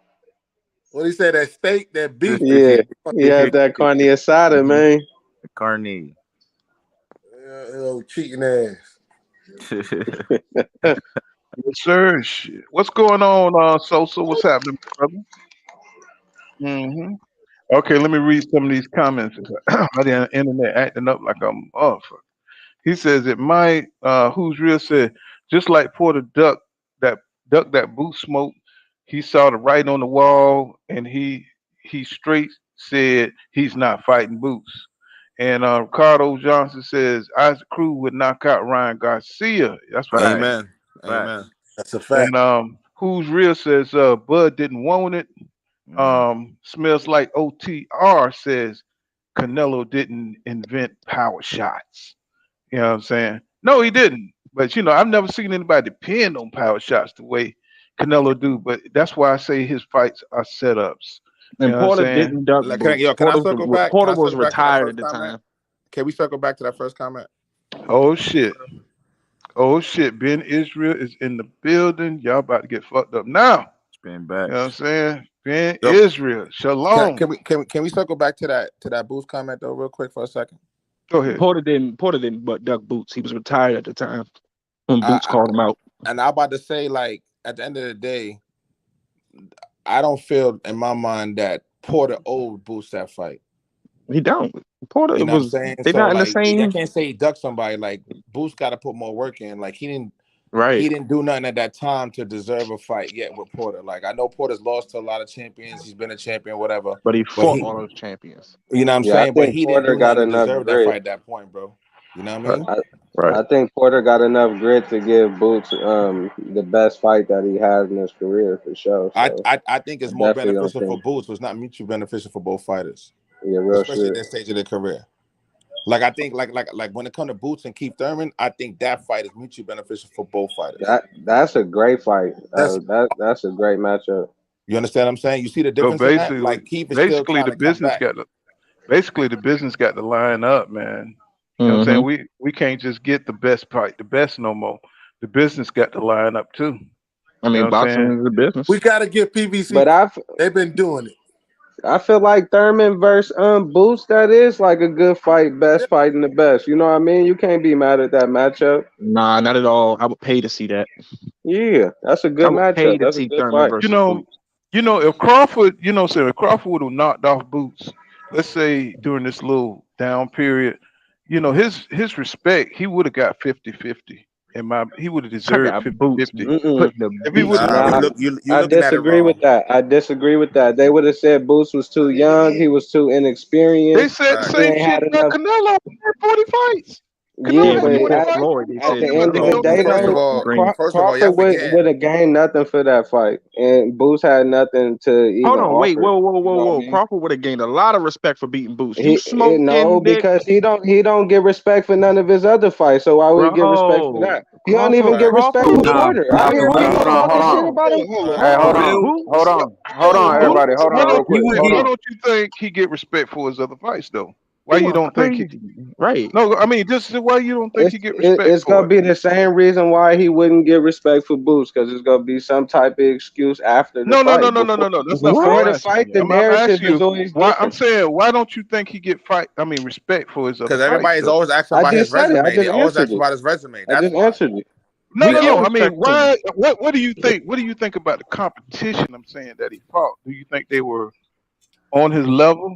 What he say? That steak, that beef. Yeah, he had that carne asada, man. Carney. Cheating ass. Yes, sir. Shit. What's going on, Sosa? What's happening, brother? hmm Okay, let me read some of these comments. My damn internet acting up like I'm off. He says it might. Who's real said just like Porter duck that boot smoke. He saw the writing on the wall, and he straight said he's not fighting Boots. And Ricardo Johnson says Isaac Cruz would knock out Ryan Garcia. That's what he Facts. said. Amen. Facts. Amen. That's a fact. And who's real says Bud didn't want it. Mhm. Smells like OTR says Canelo didn't invent power shots. You know what I'm saying? No, he didn't. But I've never seen anybody depend on power shots the way Canelo do. But that's why I say his fights are setups. You And know what I'm Porter saying? didn't duck Like, Boots. can I circle back? Can Porter I was circle back to that retired at first the comment? time. Can we circle back to that first comment? Oh shit. Oh shit. Ben Israel is in the building. Y'all about to get fucked up now. Spin You know what I'm backs. saying? Ben Yo, Israel. can Shalom. we circle back to that Boost comment though, real quick for a second? Go ahead. Porter didn't but duck Boots. He was retired at the time when Boots I called him out. and I'm about to say, like, at the end of the day, I don't feel in my mind that Porter owed Boost that fight. He don't. Porter You know what I'm was saying? they So not in the like, I same can't say he ducked somebody. Like, Boost got to put more work in. Like, right. he didn't do nothing at that time to deserve a fight yet with Porter. Like, I know Porter's lost to a lot of champions. He's been a champion, whatever. But he But fought he, all those champions. you know what I'm Yeah, I saying? But think he didn't Porter do got nothing to enough deserve that grit. fight at that point, bro. You know what I Right. mean? Right. I think Porter got enough grit to give Boots the best fight that he has in his career for sure. So I think I it's more definitely don't beneficial for think, Boots, but it's not mutually beneficial for both fighters, yeah, real especially at shit. this stage of their career. Like, I think like when it comes to Boots and Keith Thurman, I think that fight is mutually beneficial for both fighters. That's a great fight. That's That's a great matchup. You understand what I'm saying? You see the So difference in that? basically, Like, Keith is still basically trying the to come business back. got to basically the business got to line up, man. You know what I'm saying? Mm-hmm. We can't just get the best fight, the best no more. The business got to line up too. I You know mean, what I'm saying? boxing is a business. We got to give PVC. But They've been doing it. I feel like Thurman versus Boots, that is like a good fight, best fight in the best. You know what I mean? You can't be mad at that matchup. Nah, not at all. I would pay to see that. Yeah, that's a I good would pay matchup. to That's a see good Thurman fight. You versus know, Boots. if Crawford, if Crawford would have knocked off Boots, let's say during this little down period, his respect, he would have got 50-50. He would have I deserved got Boots 50-50. Mm-mm. putting the If he would beats have on Nah, if Nah, he, Crawford. you I looking at it disagree with wrong. that. I disagree with that. They would have said Boots was too young. He was too they inexperienced. said the Facts. He same ain't shit had about enough. Canelo. He had 40 fights. Yeah, Canelo Yeah, had when he but 40 fought at, fights. Floyd, they at said the Canelo end of didn't the Canelo know Well, day, nothing first about of though, it. all, green. y'all Crawford forgetting. would have gained nothing for that fight, and Boots had nothing to Hold even on, wait, offer. whoa. You know what I mean? Crawford would have gained a lot of respect for beating Boots. You He no, smoking dick, because he don't get respect for none of his other fights. So why would he get respect for bro. that? He don't even get Facts. respect Crawford for would have. Nah, Porter. I nah, hear but Wait, people hold Bill, on, hold talking shit on. about him. Facts. Hey, Hold hold on. on, hold Boots. on, hold on, Why, everybody, hold why on, real don't quick, why hold on. don't you think he get respect for his other fights though? Why He you went don't think he? crazy, right? No, I mean just why you don't think he get respect It's for gonna it? be the same reason why he wouldn't get respect for Boots, because it's gonna be some type of excuse after the No, no, no, fight. no, no, no, no. That's not what I'm Before the What? asking fight, you. the I'm narrative asking is you always why. I'm different. saying why don't you think he get respect for his other Because fights everybody's though? always asking I about his just said it. I resume. They just always answered ask it. about his resume. I That's just why. answered it. No, We no, They give no. all I mean, respect to why? What do you think? What do you think about the competition? I'm saying that he fought. Do you think they were on his level?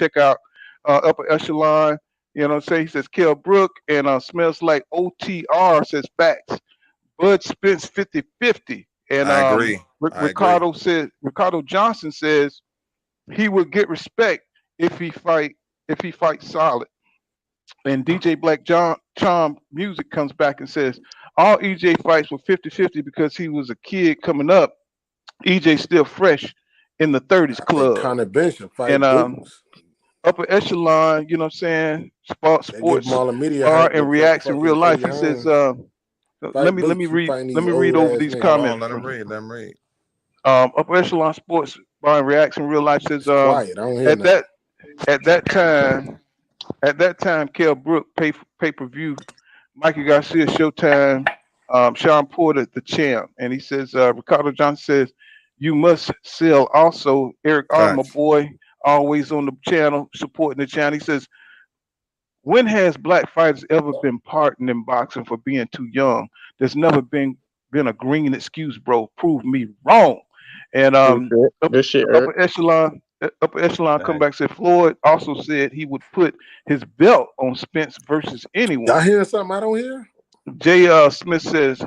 check out Upper Echelon. You know what I'm saying? He says Kell Brook and Smells Like OTR says facts. Bud Spence 50-50. And I agree. I agree. Ricardo Johnson says he would get respect if he fights solid. And DJ Black John Charm Music comes back and says all EJ fights were 50-50 because he was a kid coming up. EJ still fresh in the 30s I think club. Conor Bench should And fight Dukes. upper echelon, you know what I'm saying? They give him Sports all the media bar hype, and but kept reacts in real fucking life. Eddie He says, Hearn. let Fight me Dukes, you read fighting let these me read old over ass these niggas. Hold on, comments let him from read. Let him read. upper echelon sports bar and reacts in real life. Says It's quiet. I don't hear at nothing. that at that time at that time Kell Brook pay per view, Mikey Garcia Showtime, Sean Porter the champ, and he says Ricardo Johnson says you must sell. Also Eric R, my Facts. boy, always on the channel supporting the channel. He says when has black fighters ever been pardoned in boxing for being too young? There's never been a green excuse, bro. Prove me wrong. And Good shit. up, Good shit, Eric. upper echelon Facts. comeback said Floyd also said he would put his belt on Spence versus Y'all anyone. hearing something I don't hear? J. Smith says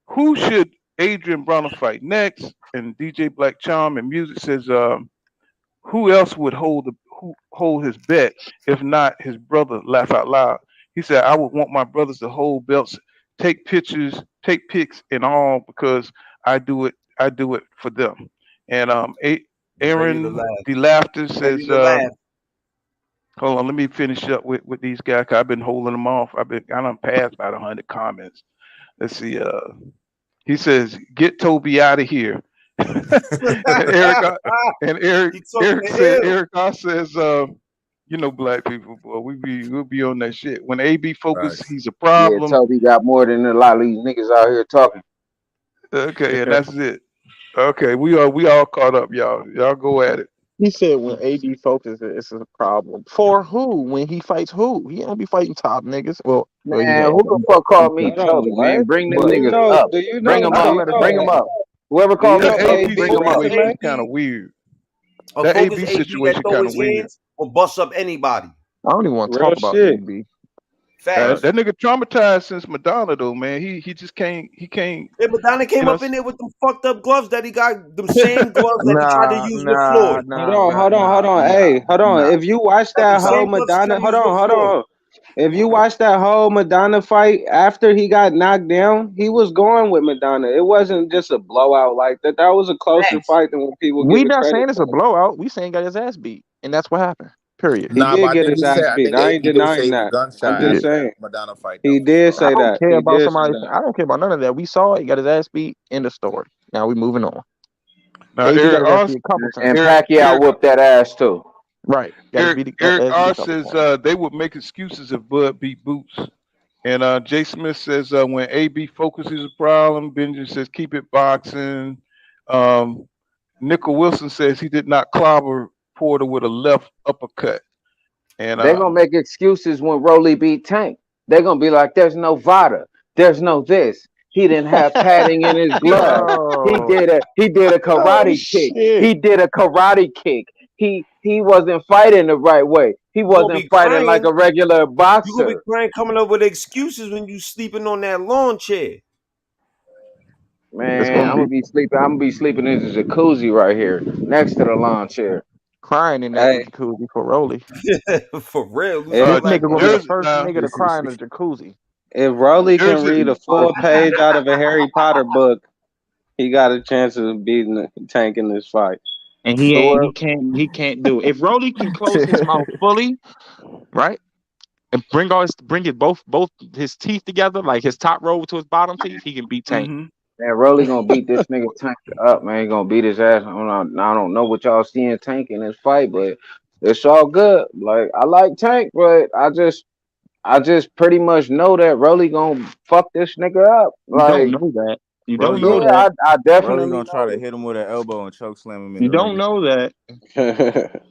who should Adrian Broner fight next? And DJ Black Charm and Music says who else would hold his bet if not his brother? Laugh out loud. He said, "I would want my brothers to hold belts, take pictures, take pics, and all because I do it. I do it for them." And Ready to Aaron laugh. D. Laughter Ready says, to laugh. "Hold on, let me finish up with these guys. 'Cause I've been holding them off. I done passed about 100 comments. Let's see. He says, "Get Toby out of here." and Eric uh, and Eric He took Eric said the L. Eric I says, you know, black people, boy, we'll be on that shit. When AB focus, Facts. he's a Yeah, problem. Toby got more than a lot of these niggas out here talking. Okay, and that's it. Okay, we all caught up, y'all. Y'all go at it. He said when AD focuses, it's a problem. For who? When he fights who? He don't be fighting top niggas. Well, he Man, had. who the fuck called me Hold on, Toby, man? what? Bring them Do But you niggas know? up. Do you Bring know? them Do up. you Bring them know? up. Whoever Do you called me know That Toby, AB bring AB them up. got the situation mic? kind of weird. A That focus AB AB that situation throw kind of his weird. hands will bust up anybody. I don't even want to Real talk about shit. AB. Facts. That nigga traumatized since Madonna though, man. He just can't. Yeah, but Donnie You came know, up in there with them fucked up gloves that he got, them same gloves that he tried to Nah, use with nah, Floyd. Hold nah, on, nah, hold on, hold nah, on. nah, Hey, hold on. nah. If you watch That's the that whole same gloves he tried Madonna, to hold use with on, hold Floyd. on. If you watch that whole Madonna fight after he got knocked down, he was going with Madonna. It wasn't just a blowout like that. That was a closer Facts. fight than what people We give it not credit saying it's a for. blowout. We saying got his ass beat, and that's what happened. Period. He Nah, did but get his ass I beat. think I ain't AB did say denying he was that. gun I'm shy just Yeah. after that saying. Madonna fight, He though, for did sure. I say don't that. care He about did say somebody. that. I don't care about none of that. We saw it. He got his ass beat. End of story. Now we moving on. now AB got his ass beat a couple And times. Pacquiao whooped that ass too. Right. Got his beat Eric ass beat R a couple says times. they would make excuses if Bud beat Boots. And Jay Smith says when AB focuses a problem, Benjamin says keep it boxing. Um, Nickel Wilson says he did not clobber Porter with a left uppercut. And They're gonna make excuses when Rolly beat Tank. They're gonna be like, "There's no Vada, there's no this. He didn't have padding in his glove. Yo. He did a Oh karate kick. shit. He did a karate kick. He wasn't fighting the right way. He You gonna wasn't be fighting like crying. a regular You gonna be boxer." crying coming up with excuses when you sleeping on that lawn chair. It's Man, gonna I'm be gonna be sleeping. I'm gonna be sleeping in the jacuzzi right here next to the lawn chair. crying in that Hey, jacuzzi for Rolly. For real, lose a if This black nigga gonna be brother. the Jersey first now nigga to cry in a jacuzzi. if Rolly can Jersey read a full page out of a Harry Potter book, he got a chance of beating the Tank in this fight. And Whoever, he can't do it. If Rolly can close his mouth fully, right? And bring it both his teeth together, like his top row to his bottom teeth, he can beat Tank. hmm man, Rolly gonna beat this nigga Tank up, man. He gonna beat his ass. I don't know what y'all seeing Tank in this fight, but it's all good. Like I like Tank, but I just pretty much know that Rolly gonna fuck this nigga up. You don't Like, know that. You don't Rolly yeah, know gonna that. I Rolly definitely gonna try know to it. hit him with an elbow and choke slam him in You the don't ring. know that.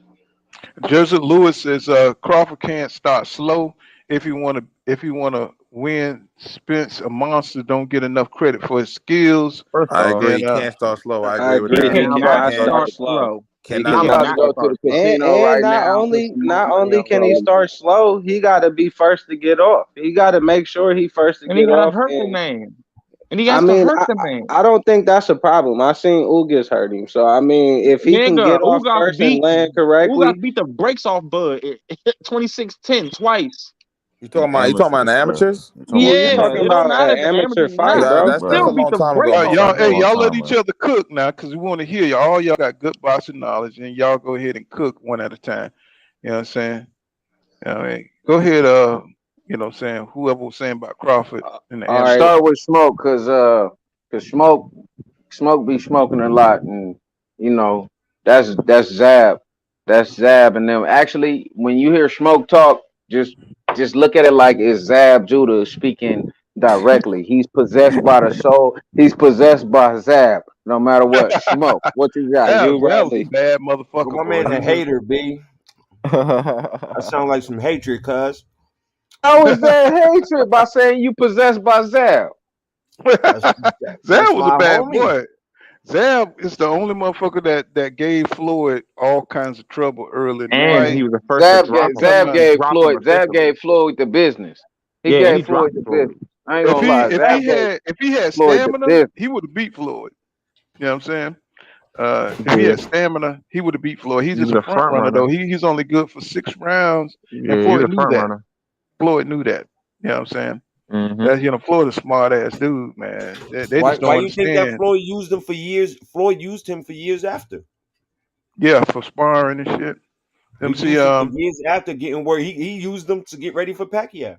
Jersey Lewis says Crawford can't start slow if he wanna win. Spence a monster don't get enough credit for his skills. First I off, agree. And He can't start slow. I I agree with he agree. that. He Man, I'm about cannot to cannot go. start start slow. slow. He He Cannot I'm start about to cannot go cannot. slow. to start the slow. casino And right not now and put only some more not money only on can he Rolly. start slow, he got to be first to get off. He got to make sure he first to And he get gotta off. hurt the And man. And he I has to mean, hurt the man. I don't think that's a problem. I seen Ugas hurt him, so I mean, if he can Nigga, get off first and land correctly, Ugas beat the brakes off Bud at 26-10 twice. You talking about in the Amateurs, bro. amateurs? You talking about You're Yeah, talking it amateurs? don't about matter an if the amateur amateurs or fight, not. Yeah, bro. It that's still a Bro. be long some time great ago. All right, motherfuckers. y'all. That's a Hey, long y'all let time each ago. other cook now, because we want to hear you. All y'all got good boxing knowledge, and y'all go ahead and cook one at a time. You know what I'm saying? All right, go ahead. You know what I'm saying? Whoever was saying about Crawford in the All Let's right. amateur. start with Smoke, cause Smoke be smoking a lot, and you know that's Zab, and them. Actually, when you hear Smoke talk, just look at it like it's Zab Judah speaking directly. He's possessed by the soul. He's possessed by Zab. No matter what, Smoke. What you got? Zab You was a Riley. bad But motherfucker, my boy. man's He a was. hater, B. That sound like some hatred, cuz. How is that hatred by saying you possessed by Zab? That's Zab that's was a my bad homie. boy. Zab is the only motherfucker that gave Floyd all kinds of trouble early in the And fight. he was the first to drop him. Come on. He dropped him Zab officially. gave Floyd the business. He Yeah, and he gave Floyd dropped the Floyd. business. I ain't If gonna he lie. if he Zab gave had if he had Floyd the stamina, business. he would have beat Floyd. You know what I'm saying? If he Yeah, had stamina, he would have beat Floyd. He's he just was a a front front runner runner. though. He's only good for 6 rounds, and Yeah, he was Floyd a knew front that. runner. Floyd knew that. You know what I'm saying? Hmm. That Floyd a smart ass dude, man. They Why just don't you think that understand. Floyd used him for years? Floyd used him for years after. Yeah, for sparring and shit. Let He me see. used him for years after getting where he used them to get ready for Pacquiao.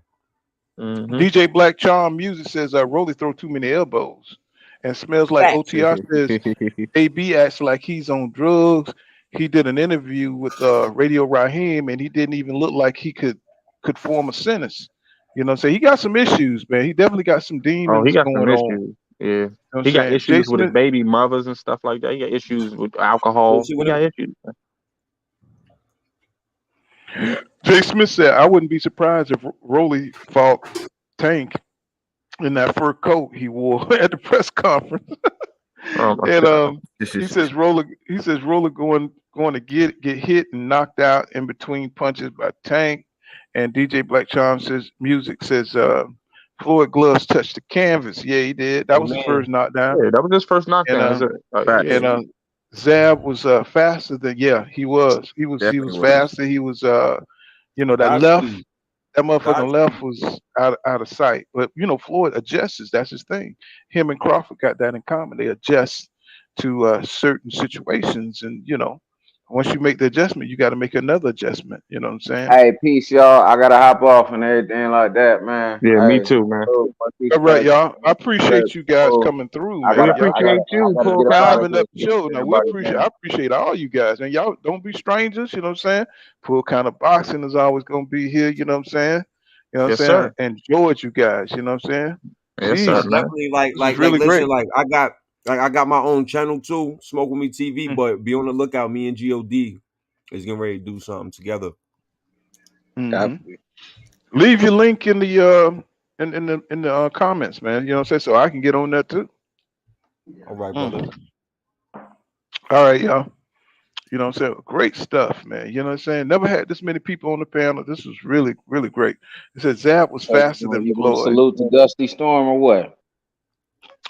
Hmm. DJ Black Charm Music says Rolly throw too many elbows, and Smells Like Facts. OTR says AB acts like he's on drugs. He did an interview with Radio Raheem, and he didn't even look like he could form a sentence. You know, so he got some issues, man. He definitely got some Oh, he demons got some going on. issues. Yeah, You know what I'm he got saying? Jay issues with his Smith, baby mothers and stuff like that. He got issues with Well, alcohol. see, He got issues. Jay Smith said, "I wouldn't be surprised if Rolly fought Tank in that fur coat he wore at the press conference." Oh my And god. he says Roller going to get hit and knocked out in between punches by Tank. And DJ Black Charm says music says Floyd gloves touched the canvas. Yeah, he did. That hey was his man, first knockdown. Yeah, that was his first And knockdown. Is it? Yeah. and Zab was faster than, yeah, he was. He was Definitely was. faster. He was that left, Godspeed, that motherfucking left Godspeed. was out of sight. But Floyd adjusts. That's his thing. Him and Crawford got that in common. They adjust to certain situations, and once you make the adjustment, you got to make another adjustment. You know what I'm saying? Hey, peace, y'all. I gotta hop off and everything like that, man. Yeah, me Hey, too, man. much All right, respect. y'all. I Much respect. appreciate you guys Oh, coming through, I We man. gotta, Y'all I appreciate gotta, you, I gotta Full get up out of Contact. livening here. up the show. Now Everybody, I man. appreciate all you guys, and y'all don't be strangers. You know what I'm saying? Full Kind of Boxing is always gonna be here. You know what I'm saying? You know what I'm Yes, saying? sir. I enjoyed you guys. You know what I'm saying? Yes, Yeah, sir, Jeez, man. definitely. this was really Listen, great. I got my own channel too, Smoke with Me TV. But be on the lookout. Me and God is getting ready to do something together. Mm-hmm. Definitely. Leave your link in the comments, man. You know what I'm saying? So I can get on that too. All right, brother. Mm. All right, y'all. You know what I'm saying? Great stuff, man. You know what I'm saying? Never had this many people on the panel. This was really, really great. It said Zab was Hey, faster than you gonna Floyd. salute to Dusty Storm or what?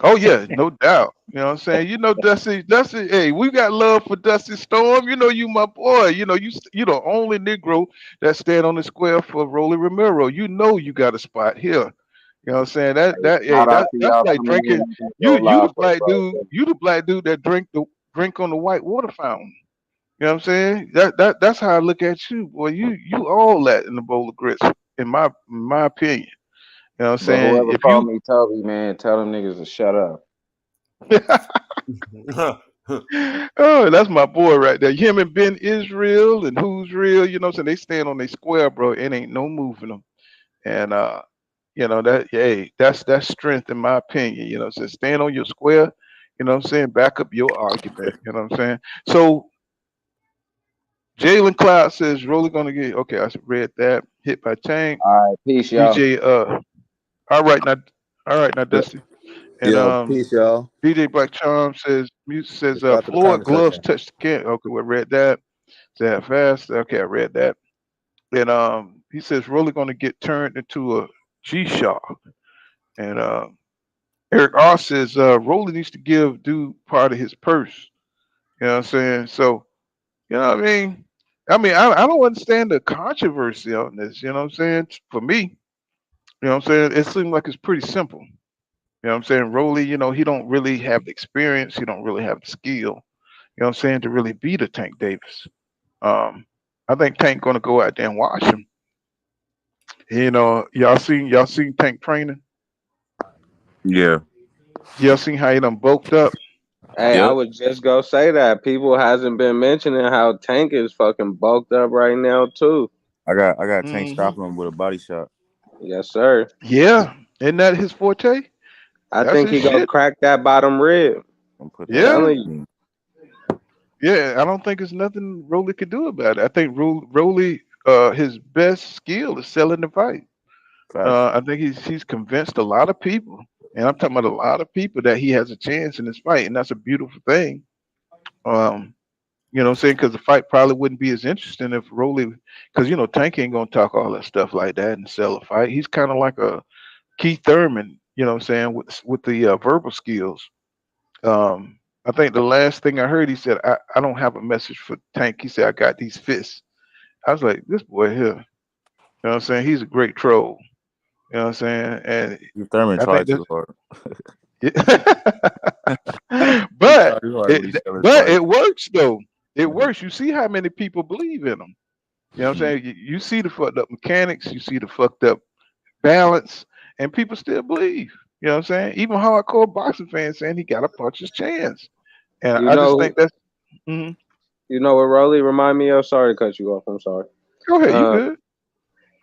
Oh yeah, no doubt. You know what I'm saying? Dusty. Hey, we got love for Dusty Storm. You my boy. You the only Negro that stand on the square for Rolly Romero. You got a spot here. You know what I'm saying? Hey, Shout out to that's y'all like coming drinking. in and go You the live for the black dude. brother. You the black dude that drink on the white water fountain. You know what I'm saying? That's how I look at you, boy. You all that in the bowl of grits, in my opinion. You know what I'm But saying? whoever If called you me Toby, man, tell them niggas to shut up. Oh, that's my boy right there. Him and Ben Israel and Who's Real, you know what I'm saying? They stand on their square, bro. It ain't no moving them. And that's strength in my opinion. So stand on your square, you know what I'm saying? Back up your argument. You know what I'm saying? So Jalen Cloud says Rolly gonna get okay, I read that. Hit by Tank. All right, peace, y'all. DJ all right now Dusty. And Yo, peace, y'all. DJ Black Charm says music says Let's start the Floyd comment gloves section. touch the can. Okay, we read that. That fast. Okay, I read that. And he says Rolly gonna get turned into a G Shock. And Eric R says Rolly needs to give dude part of his purse. You know what I'm saying? So, you know what I mean? I don't understand the controversy on this, you know what I'm saying? For me. You know what I'm saying? It seems like it's pretty simple. You know what I'm saying? Rolly, he don't really have the experience. He don't really have the skill. You know what I'm saying? To really beat a Tank Davis. Um, I think Tank gonna go out there and wash him. Y'all seen Tank training? Yeah. Y'all seen how he done bulked up? Hey, I Yep. was just gonna say that people hasn't been mentioning how Tank is fucking bulked up right now too. I got Tank Hmm. stopping him with a body shot. Yes, sir. Yeah, isn't that his forte? I That's think his he gonna shit. crack that bottom rib. I'm put I'm that on Yeah, telling the you. team. yeah. I don't think there's nothing Rolly could do about it. I think Rolly, his best skill is selling the fight. Facts. I think he's convinced a lot of people, and I'm talking about a lot of people that he has a chance in this fight, and that's a beautiful thing. Um, you know what I'm saying? Because the fight probably wouldn't be as interesting if Rolly, because Tank ain't gonna talk all that stuff like that and sell a fight. He's kind of like a Keith Thurman, you know what I'm saying, with the verbal skills. I think the last thing I heard, he said, I don't have a message for Tank. He said, I got these fists. I was like, this boy here, you know what I'm saying? He's a great troll. You know what I'm saying? And You Thurman I think tried that's too hard. He but tried too hard it when he sell his but fight. it works though. It works. You see how many people believe in him. You know what I'm saying? You see the fucked up mechanics, you see the fucked up balance, and people still believe. You know what I'm saying? Even hardcore boxing fans saying he got a puncher's chance. And You I just know, think that's mhm. you know what Rolly remind me of? Sorry to cut you off. I'm sorry. Go ahead, you Um, good.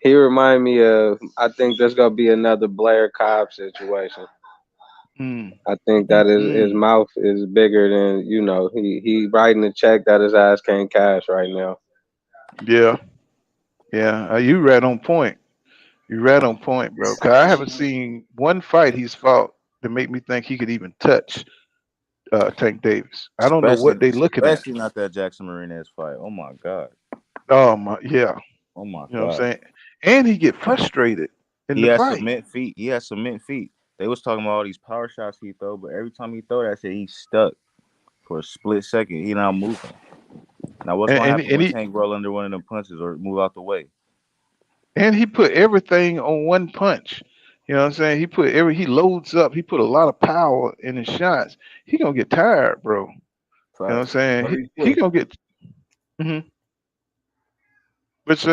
he remind me of. I think there's gonna be another Blair Cobb situation. Mm. I think that his Mm-mm. mouth is bigger than he writing a check that his ass can't cash right now. Yeah, yeah. You right on point. You right on point, bro. Cause I haven't seen one fight he's fought to make me think he could even touch Tank Davis. I don't know what Especially they looking at. especially not that Jackson Martinez fight. Oh my god. Oh my, yeah. Oh my You know what I'm god. saying? And he get frustrated in He the has fight. cement feet. He has cement feet. They was talking about all these power shots he throw, but every time he throw that shit, he's stuck for a split second. He not moving. Now what's And gonna and, happen and when he Tank roll under one of them punches or move out the way? and he put everything on one punch. You know what I'm saying? He loads up. He put a lot of power in his shots. He gonna get tired, bro. You know what I'm Facts. saying? He Very he quick. gonna get. Hmm. But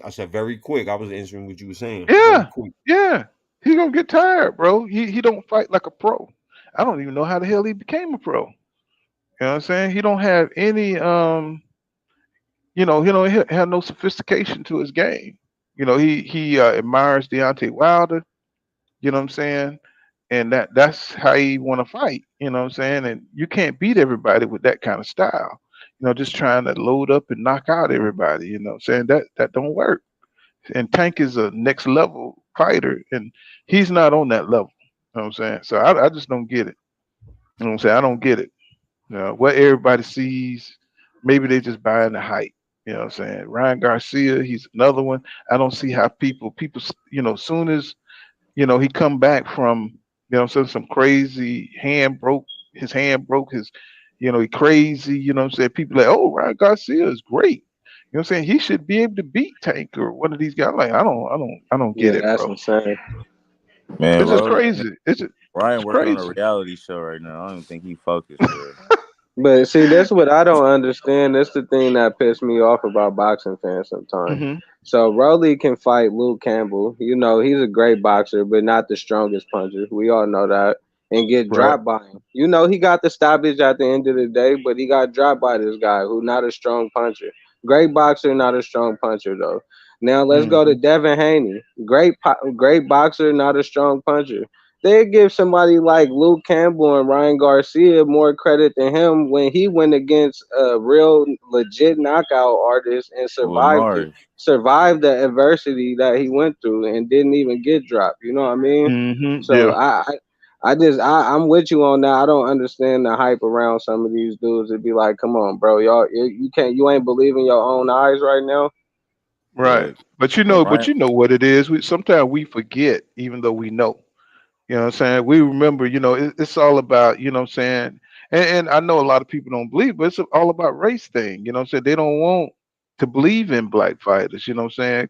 I said very quick. I was answering what you were saying. Very yeah, quick. yeah, he gonna get tired, bro. He don't fight like a pro. I don't even know how the hell he became a pro. You know what I'm saying? He don't have any he don't have no sophistication to his game. He admires Deontay Wilder. You know what I'm saying? And that's how he want to fight. You know what I'm saying? And you can't beat everybody with that kind of style. Just trying to load up and knock out everybody. You know what I'm saying? That don't work. And Tank is a next level fighter, and he's not on that level. You know what I'm saying? So I just don't get it. You know what I'm saying? I don't get it. What everybody sees, maybe they just buying the hype. You know what I'm saying? Ryan Garcia, he's another one. I don't see how soon as he come back from some crazy his hand broke his he crazy, what I'm saying? People like, oh, Ryan Garcia is great. You know what I'm saying? He should be able to beat Tank or one of these guys. Like, I don't get Yeah, it, that's bro. insane. Man, It's just Rolly, crazy. It's Ryan working on a crazy. reality show right now. I don't even think he focused for real. But see, that's what I don't understand. That's the thing that pissed me off about boxing fans sometimes. Hmm. So Rolly can fight Luke Campbell. He's a great boxer, but not the strongest puncher. We all know that. And get Right. dropped by him. He got the stoppage at the end of the day, but he got dropped by this guy who not a strong puncher. Great boxer, not a strong puncher though. Now let's go to Hmm. Devin Haney. Great boxer, not a strong puncher. They give somebody like Luke Campbell and Ryan Garcia more credit than him when he went against a real legit knockout artist and With Mars. survived the adversity that he went through and didn't even get dropped. You know what I mean? Hmm. So Yeah. I'm with you on that. I don't understand the hype around some of these dudes. It'd be like, come on, bro, you ain't believing your own eyes right now. Right. Yeah. But you But know, but Ryan you know what it is. Sometimes we forget, even though we know. You know what I'm saying? We remember, it's all about, you know what I'm saying? And I know a lot of people don't believe, but it's all about race thing. You know what I'm saying? They don't want to believe in black fighters, you know what I'm saying?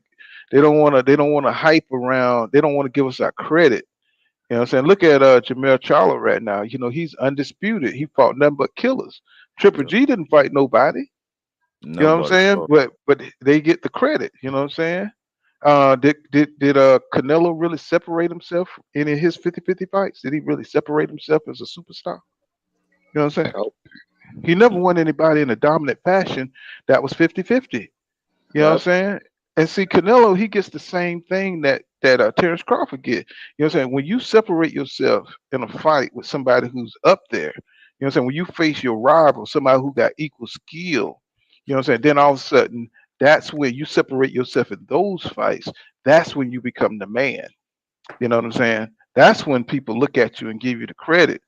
They don't want to hype around. They don't want to give us our credit. You know what I'm saying? Look at Jamel Charlo right now. You know, he's undisputed. He fought nothing but killers. Triple Yeah. G didn't fight nobody. You know what I'm Nobody. saying? Bro. But they get the credit. You know what I'm saying? Did Canelo really separate himself in his 50-50 fights? Did he really separate himself as a superstar? You know what I'm saying? Nope. He never won anybody in a dominant fashion that was 50-50. You know what I'm Yep. saying? And see, Canelo, he gets the same thing that Terrence Crawford get. You know what I'm saying? When you separate yourself in a fight with somebody who's up there, you know what I'm saying? When you face your rival, somebody who got equal skill, you know what I'm saying? Then all of a sudden, that's when you separate yourself in those fights. That's when you become the man. You know what I'm saying? That's when people look at you and give you the credit.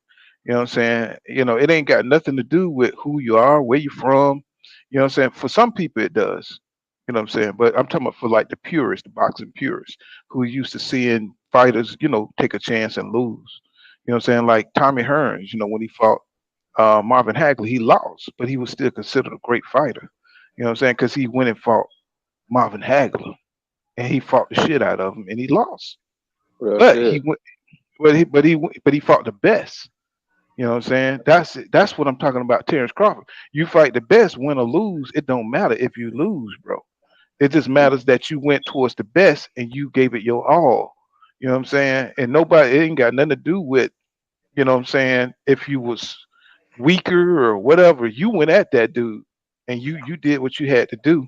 You know what I'm saying? You know, it ain't got nothing to do with who you are, where you from. You know what I'm saying? For some people it does. You know what I'm saying? But I'm talking about for like the purists, the boxing purists, who are used to seeing fighters, take a chance and lose. You know what I'm saying? Like Tommy Hearns, when he fought Marvin Hagler, he lost, but he was still considered a great fighter. You know what I'm saying? Because he went and fought Marvin Hagler and he fought the shit out of him and he lost. Real But he shit. went but he fought the best. You know what I'm saying? That's what I'm talking about. Terrence Crawford. You fight the best, win or lose. It don't matter if you lose, bro. It just matters that you went towards the best and you gave it your all. You know what I'm saying? And nobody, it ain't got nothing to do with, what I'm saying, if you was weaker or whatever. You went at that dude and you did what you had to do.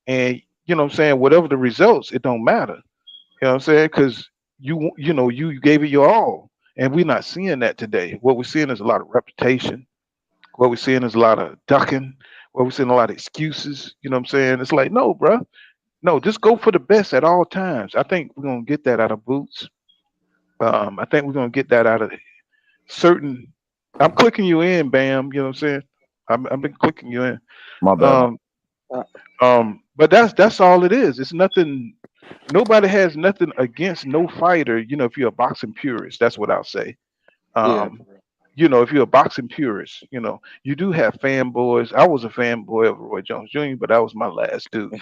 And you know what I'm saying? Whatever the results, it don't matter. You know what I'm saying? Because you gave it your all, and we're not seeing that today. What we're seeing is a lot of reputation. What we're seeing is a lot of ducking. What we're seeing a lot of excuses. You know what I'm saying? It's like, no, bro, no, just go for the best at all times. I think we're gonna get that out of Boots. I think we're gonna get that out of certain. I'm clicking you in, Bam. You know what I'm saying? I've been clicking you in. My bad. Um, Uh, but that's all it is. It's nothing. Nobody has nothing against no fighter. If you're a boxing purist, that's what I'll say. yeah. Um, if you're a boxing purist, you do have fanboys. I was a fanboy of Roy Jones Jr., but that was my last dude.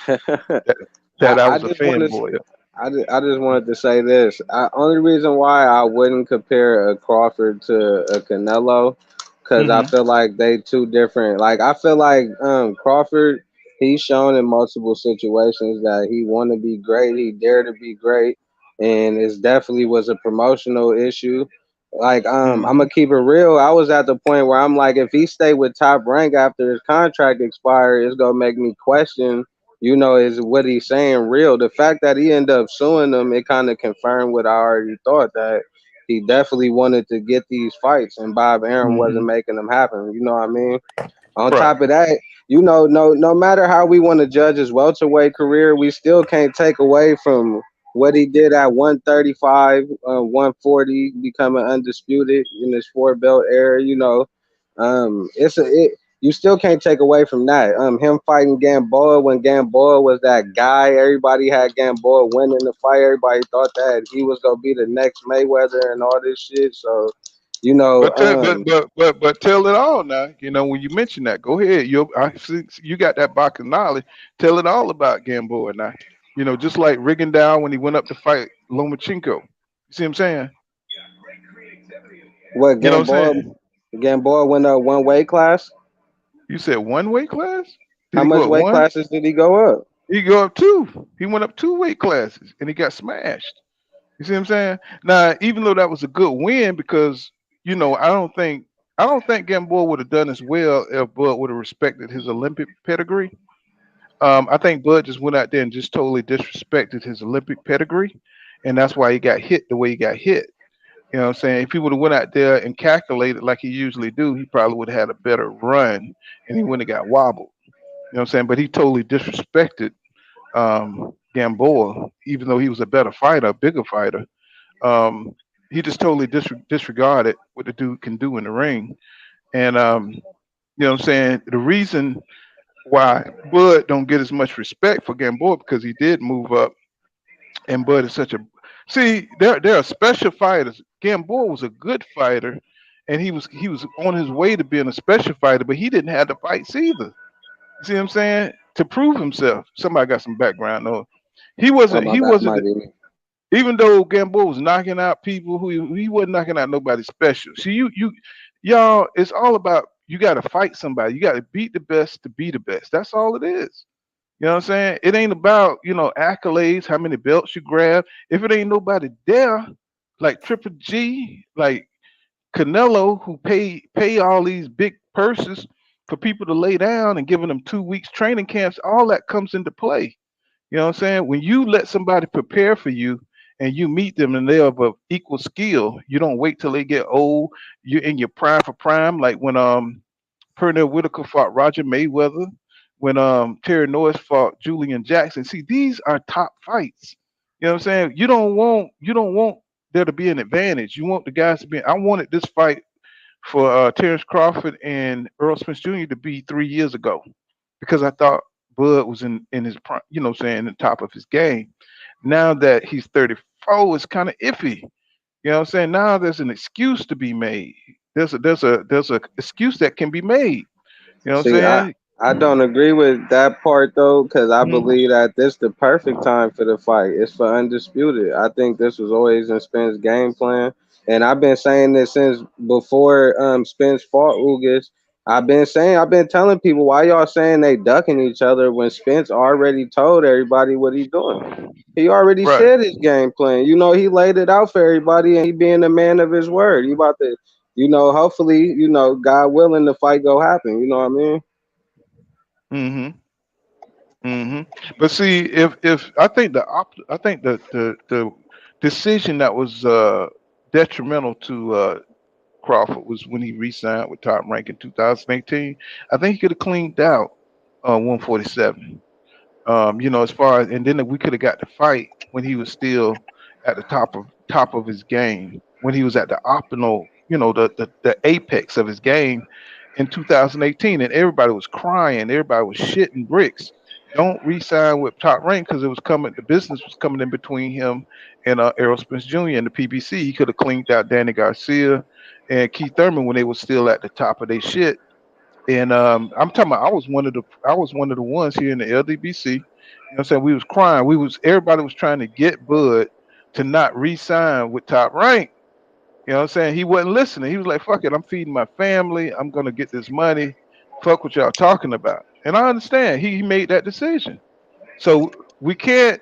That, that I I was a just want to. fanboy of. I just wanted to say this. Only reason why I wouldn't compare a Crawford to a Canelo, because I Hmm. feel like they two different. Like I feel like Crawford, he's shown in multiple situations that he want to be great, he dare to be great, and it definitely was a promotional issue. Like I'm Hmm. gonna keep it real. I was at the point where I'm like, if he stayed with Top Rank after his contract expired, it's gonna make me question, is what he's saying real? The fact that he ended up suing them, it kind of confirmed what I already thought, that he definitely wanted to get these fights, and Bob Arum wasn't Hmm. making them happen. You know what I mean? On Right. top of that, no matter how we want to judge his welterweight career, we still can't take away from what he did at 135, 140, becoming undisputed in his four belt era. You still can't take away from that. Him fighting Gamboa when Gamboa was that guy. Everybody had Gamboa winning the fight. Everybody thought that he was gonna be the next Mayweather and all this shit. So, you know, But tell, um, but tell it all now. When you mention that, go ahead. I see you got that boxing knowledge. Tell it all about Gamboa now. Just like Rigondeaux when he went up to fight Lomachenko. You see what I'm saying? what You know what I'm Gamboa? saying? Gamboa went up one weight class. You said one weight class? Did How he much go up weight one? classes did he go up? He go up two. He went up two weight classes and he got smashed. You see what I'm saying? Now, even though that was a good win, because I don't think Gamboa would have done as well if Bud would have respected his Olympic pedigree. I think Bud just went out there and just totally disrespected his Olympic pedigree, and that's why he got hit the way he got hit. You know what I'm saying? If he would have went out there and calculated like he usually do, he probably would have had a better run, and he wouldn't have got wobbled. You know what I'm saying? But he totally disrespected Gamboa, even though he was a better fighter, a bigger fighter. Um, he just totally disregarded what the dude can do in the ring. And you know what I'm saying? The reason why Bud don't get as much respect for Gamboa because he did move up, and Bud is such a there are special fighters. Gamboa was a good fighter, and he was on his way to being a special fighter, but he didn't have the fights either. You see what I'm saying? To prove himself. Somebody got some background noise. He Oh wasn't. my He bad, wasn't. might be me. Even though Gamboa was knocking out people who he wasn't knocking out nobody special. See, y'all, it's all about you got to fight somebody. You got to beat the best to be the best. That's all it is. You know what I'm saying? It ain't about accolades, how many belts you grab. If it ain't nobody there, like Triple G, like Canelo, who pay all these big purses for people to lay down and giving them 2 weeks training camps, all that comes into play. You know what I'm saying? When you let somebody prepare for you and you meet them and they're of equal skill, you don't wait till they get old. You're in your prime for prime, like when Pernell Whitaker fought Roger Mayweather, when Terry Norris fought Julian Jackson. See, these are top fights. You know what I'm saying? You don't want there to be an advantage. You want the guys to be. I wanted this fight for Terrence Crawford and Earl Spence Jr. to be 3 years ago because I thought Bud was in his prime, the top of his game. Now that he's 34, it's kind of iffy. You know what I'm saying? Now there's an excuse to be made. There's a excuse that can be made. You know what See, I'm I don't agree with that part though, because I saying? believe that this the perfect time for the fight. It's for undisputed. I think this was always in Spence' game plan, and I've been saying this since before Spence fought Ugas. I've been telling people why y'all saying they ducking each other when Spence already told everybody what he doing. He already Right. said his game plan. He laid it out for everybody, and he being a man of his word. He about to, hopefully, God willing, the fight go happen. You know what I mean? hmm hmm But see, if I think I think the decision that was detrimental to Crawford was when he re-signed with Top Rank in 2018. I think he could have cleaned out 147. As far as and then we could have got the fight when he was still at the top of his game, when he was at the optimal, the apex of his game in 2018, and everybody was crying, everybody was shitting bricks. Don't re-sign with Top Rank because it was coming. The business was coming in between him and Errol Spence Jr. and the PBC. He could have cleaned out Danny Garcia and Keith Thurman when they were still at the top of their shit. And I'm talking about I was one of the ones here in the LDBC. You know what I'm saying? We was crying. Everybody was trying to get Bud to not re-sign with Top Rank. You know what I'm saying? He wasn't listening. He was like, fuck it, I'm feeding my family. I'm gonna get this money. Fuck what y'all talking about. And I understand. He made that decision. So he can't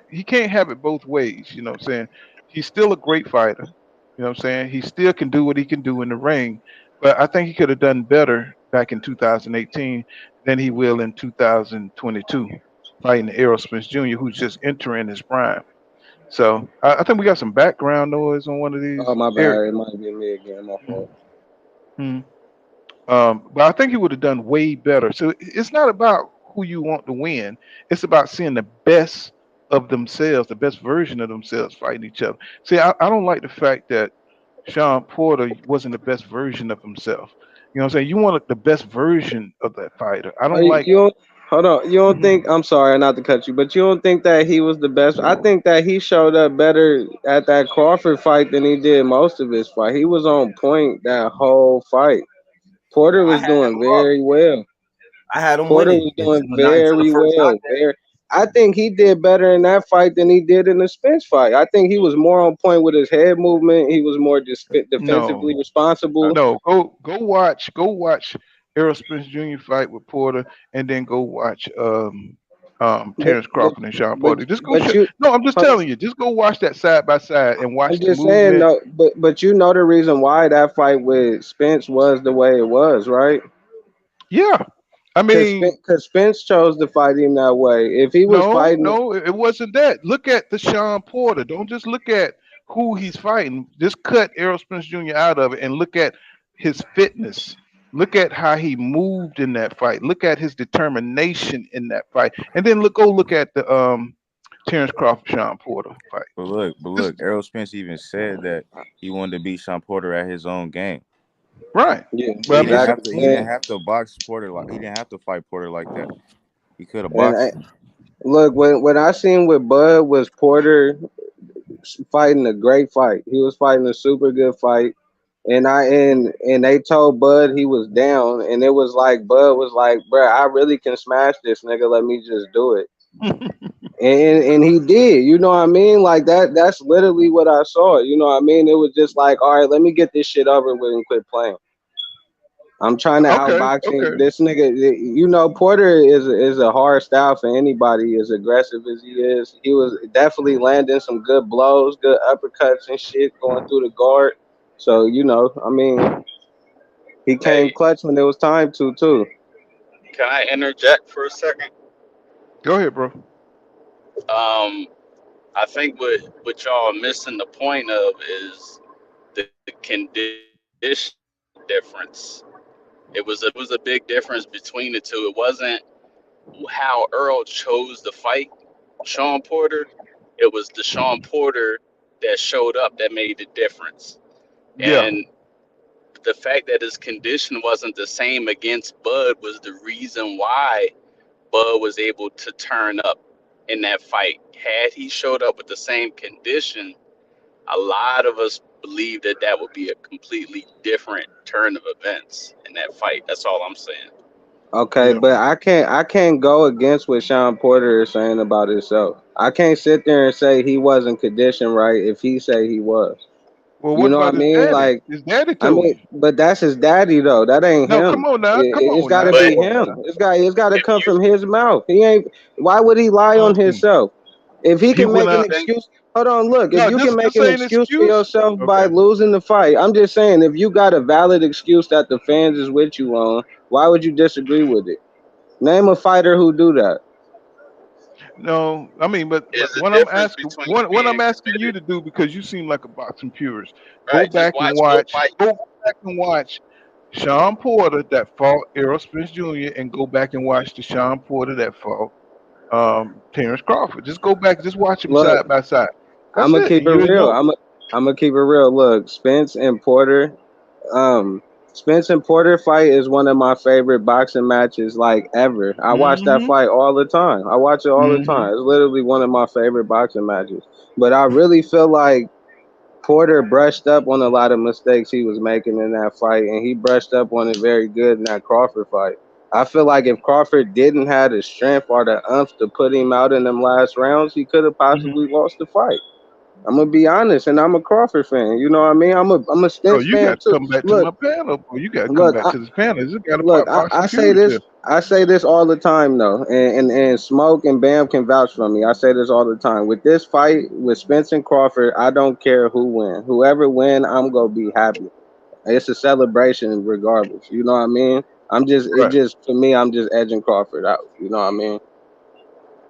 have it both ways, you know what I'm saying? He's still a great fighter. You know what I'm saying? He still can do what he can do in the ring. But I think he could have done better back in 2018 than he will in 2022, fighting Errol Spence Jr., who's just entering his prime. So I think we got some background noise on one of Oh these. my Eric. bad, it might be me again. My fault. Mhm. But I think he would have done way better. So it's not about who you want to win. It's about seeing the best of themselves, the best version of themselves fighting each other. See, I don't like the fact that Sean Porter wasn't the best version of himself. You know what I'm saying? You want the best version of that fighter. I Are don't you, like. you don't hold on. You don't Mhm. think I'm sorry not to cut you, but you don't think that he was the best? I think that he showed up better at that Crawford fight than he did most of his fight. He was on point that whole fight. Porter I was had him doing up. very well. I had him Porter winning was doing until the very first well. knockdown. Very. I think he did better in that fight than he did in the Spence fight. I think he was more on point with his head movement. He was more defensively No, responsible. no. Go watch Errol Spence Jr. fight with Porter, and then go watch But Terrence but Crawford and Sean but Porter. Just go. but you. No, I'm just Hold on. telling you. Just go watch that side by side and I'm watch the just saying movement. though, but you know the reason why that fight with Spence was the way it was, right? Yeah, I mean, Cause Spence chose to fight him that way. If he was no, fighting, no, it wasn't that. Look at the Sean Porter. Don't just look at who he's fighting. Just cut Errol Spence Jr. out of it and look at his fitness. Look at how he moved in that fight. Look at his determination in that fight, and then go look at the Terrence Crawford Sean Porter fight. But Just look, Errol Spence even said that he wanted to beat Sean Porter at his own game. right, yeah, but He I'm didn't just have exactly. to. He didn't have to box Porter like he didn't have to fight Porter like that. He could have And boxed him. look, when I seen with Bud was Porter fighting a great fight. He was fighting a super good fight. And they told Bud he was down, and it was like Bud was like, "Bruh, I really can smash this nigga. Let me just do it." and he did. You know what I mean? Like that's literally what I saw. You know what I mean? It was just like, all right, let me get this shit over with and quit playing. I'm trying to Okay, outbox okay. this nigga. You know, Porter is a hard style for anybody as aggressive as he is. He was definitely landing some good blows, good uppercuts and shit going through the guard. So you know, I mean, he came Hey, clutch when it was time to too. can I interject for a second? Go ahead, bro. Um, I think what y'all are missing the point of is the condition difference. It was a big difference between the two. It wasn't how Earl chose to fight Sean Porter. It was the Sean Porter that showed up that made the difference. Yeah. And the fact that his condition wasn't the same against Bud was the reason why Bud was able to turn up in that fight. Had he showed up with the same condition, a lot of us believe that that would be a completely different turn of events in that fight. That's all I'm saying. Okay, Yeah. but I can't go against what Sean Porter is saying about himself. I can't sit there and say he wasn't conditioned right if he say he was. Well, You what know what about I his mean? daddy? Like, His daddy I told mean, him. but that's his daddy though. That ain't No, come him. on now. Come It's on got now. to But be Come on him. now. It's got to if come you from his mouth. He ain't. Why would he lie on Mm-mm. himself? If he He can went make an out. think excuse, hold on. Look, if No, you can make this an ain't excuse for excuse. yourself by Okay. losing the fight, I'm just saying, if you got a valid excuse that the fans is with you on, why would you disagree with it? Name a fighter who do that. No, I mean, but is the difference between what I'm being asking you committed, to do, because you seem like a boxing purist. Go right? Just back and watch Will watch. fight. Go back and watch Sean Porter that fought Errol Spence Jr. and go back and watch the Sean Porter that fought Terrence Crawford. Just go back, just watch them Look, side by side. I'm That's gonna it, keep and it you real. know. I'm gonna keep it real. Look, um, Spence and Porter fight is one of my favorite boxing matches like ever. I watch that Mm-hmm. fight all the time. I watch it all the Mm-hmm. time. It's literally one of my favorite boxing matches. But I really feel like Porter brushed up on a lot of mistakes he was making in that fight, and he brushed up on it very good in that Crawford fight. I feel like if Crawford didn't have the strength or the umph to put him out in them last rounds, he could have Mm-hmm. possibly lost the fight. I'm gonna be honest, and I'm a Crawford fan. You know what I mean? I'm a Oh, Spence you fan got to too. come back to Look, my panel, boy. You got to come look, back to this panel. This got a look. boxing I say purist this. here. I say this all the time though, and Smoke and Bam can vouch for me. I say this all the time. With this fight with Spence and Crawford, I don't care who win. Whoever win, I'm gonna be happy. It's a celebration regardless. You know what I mean? Right. For me, I'm just edging Crawford out. You know what I mean?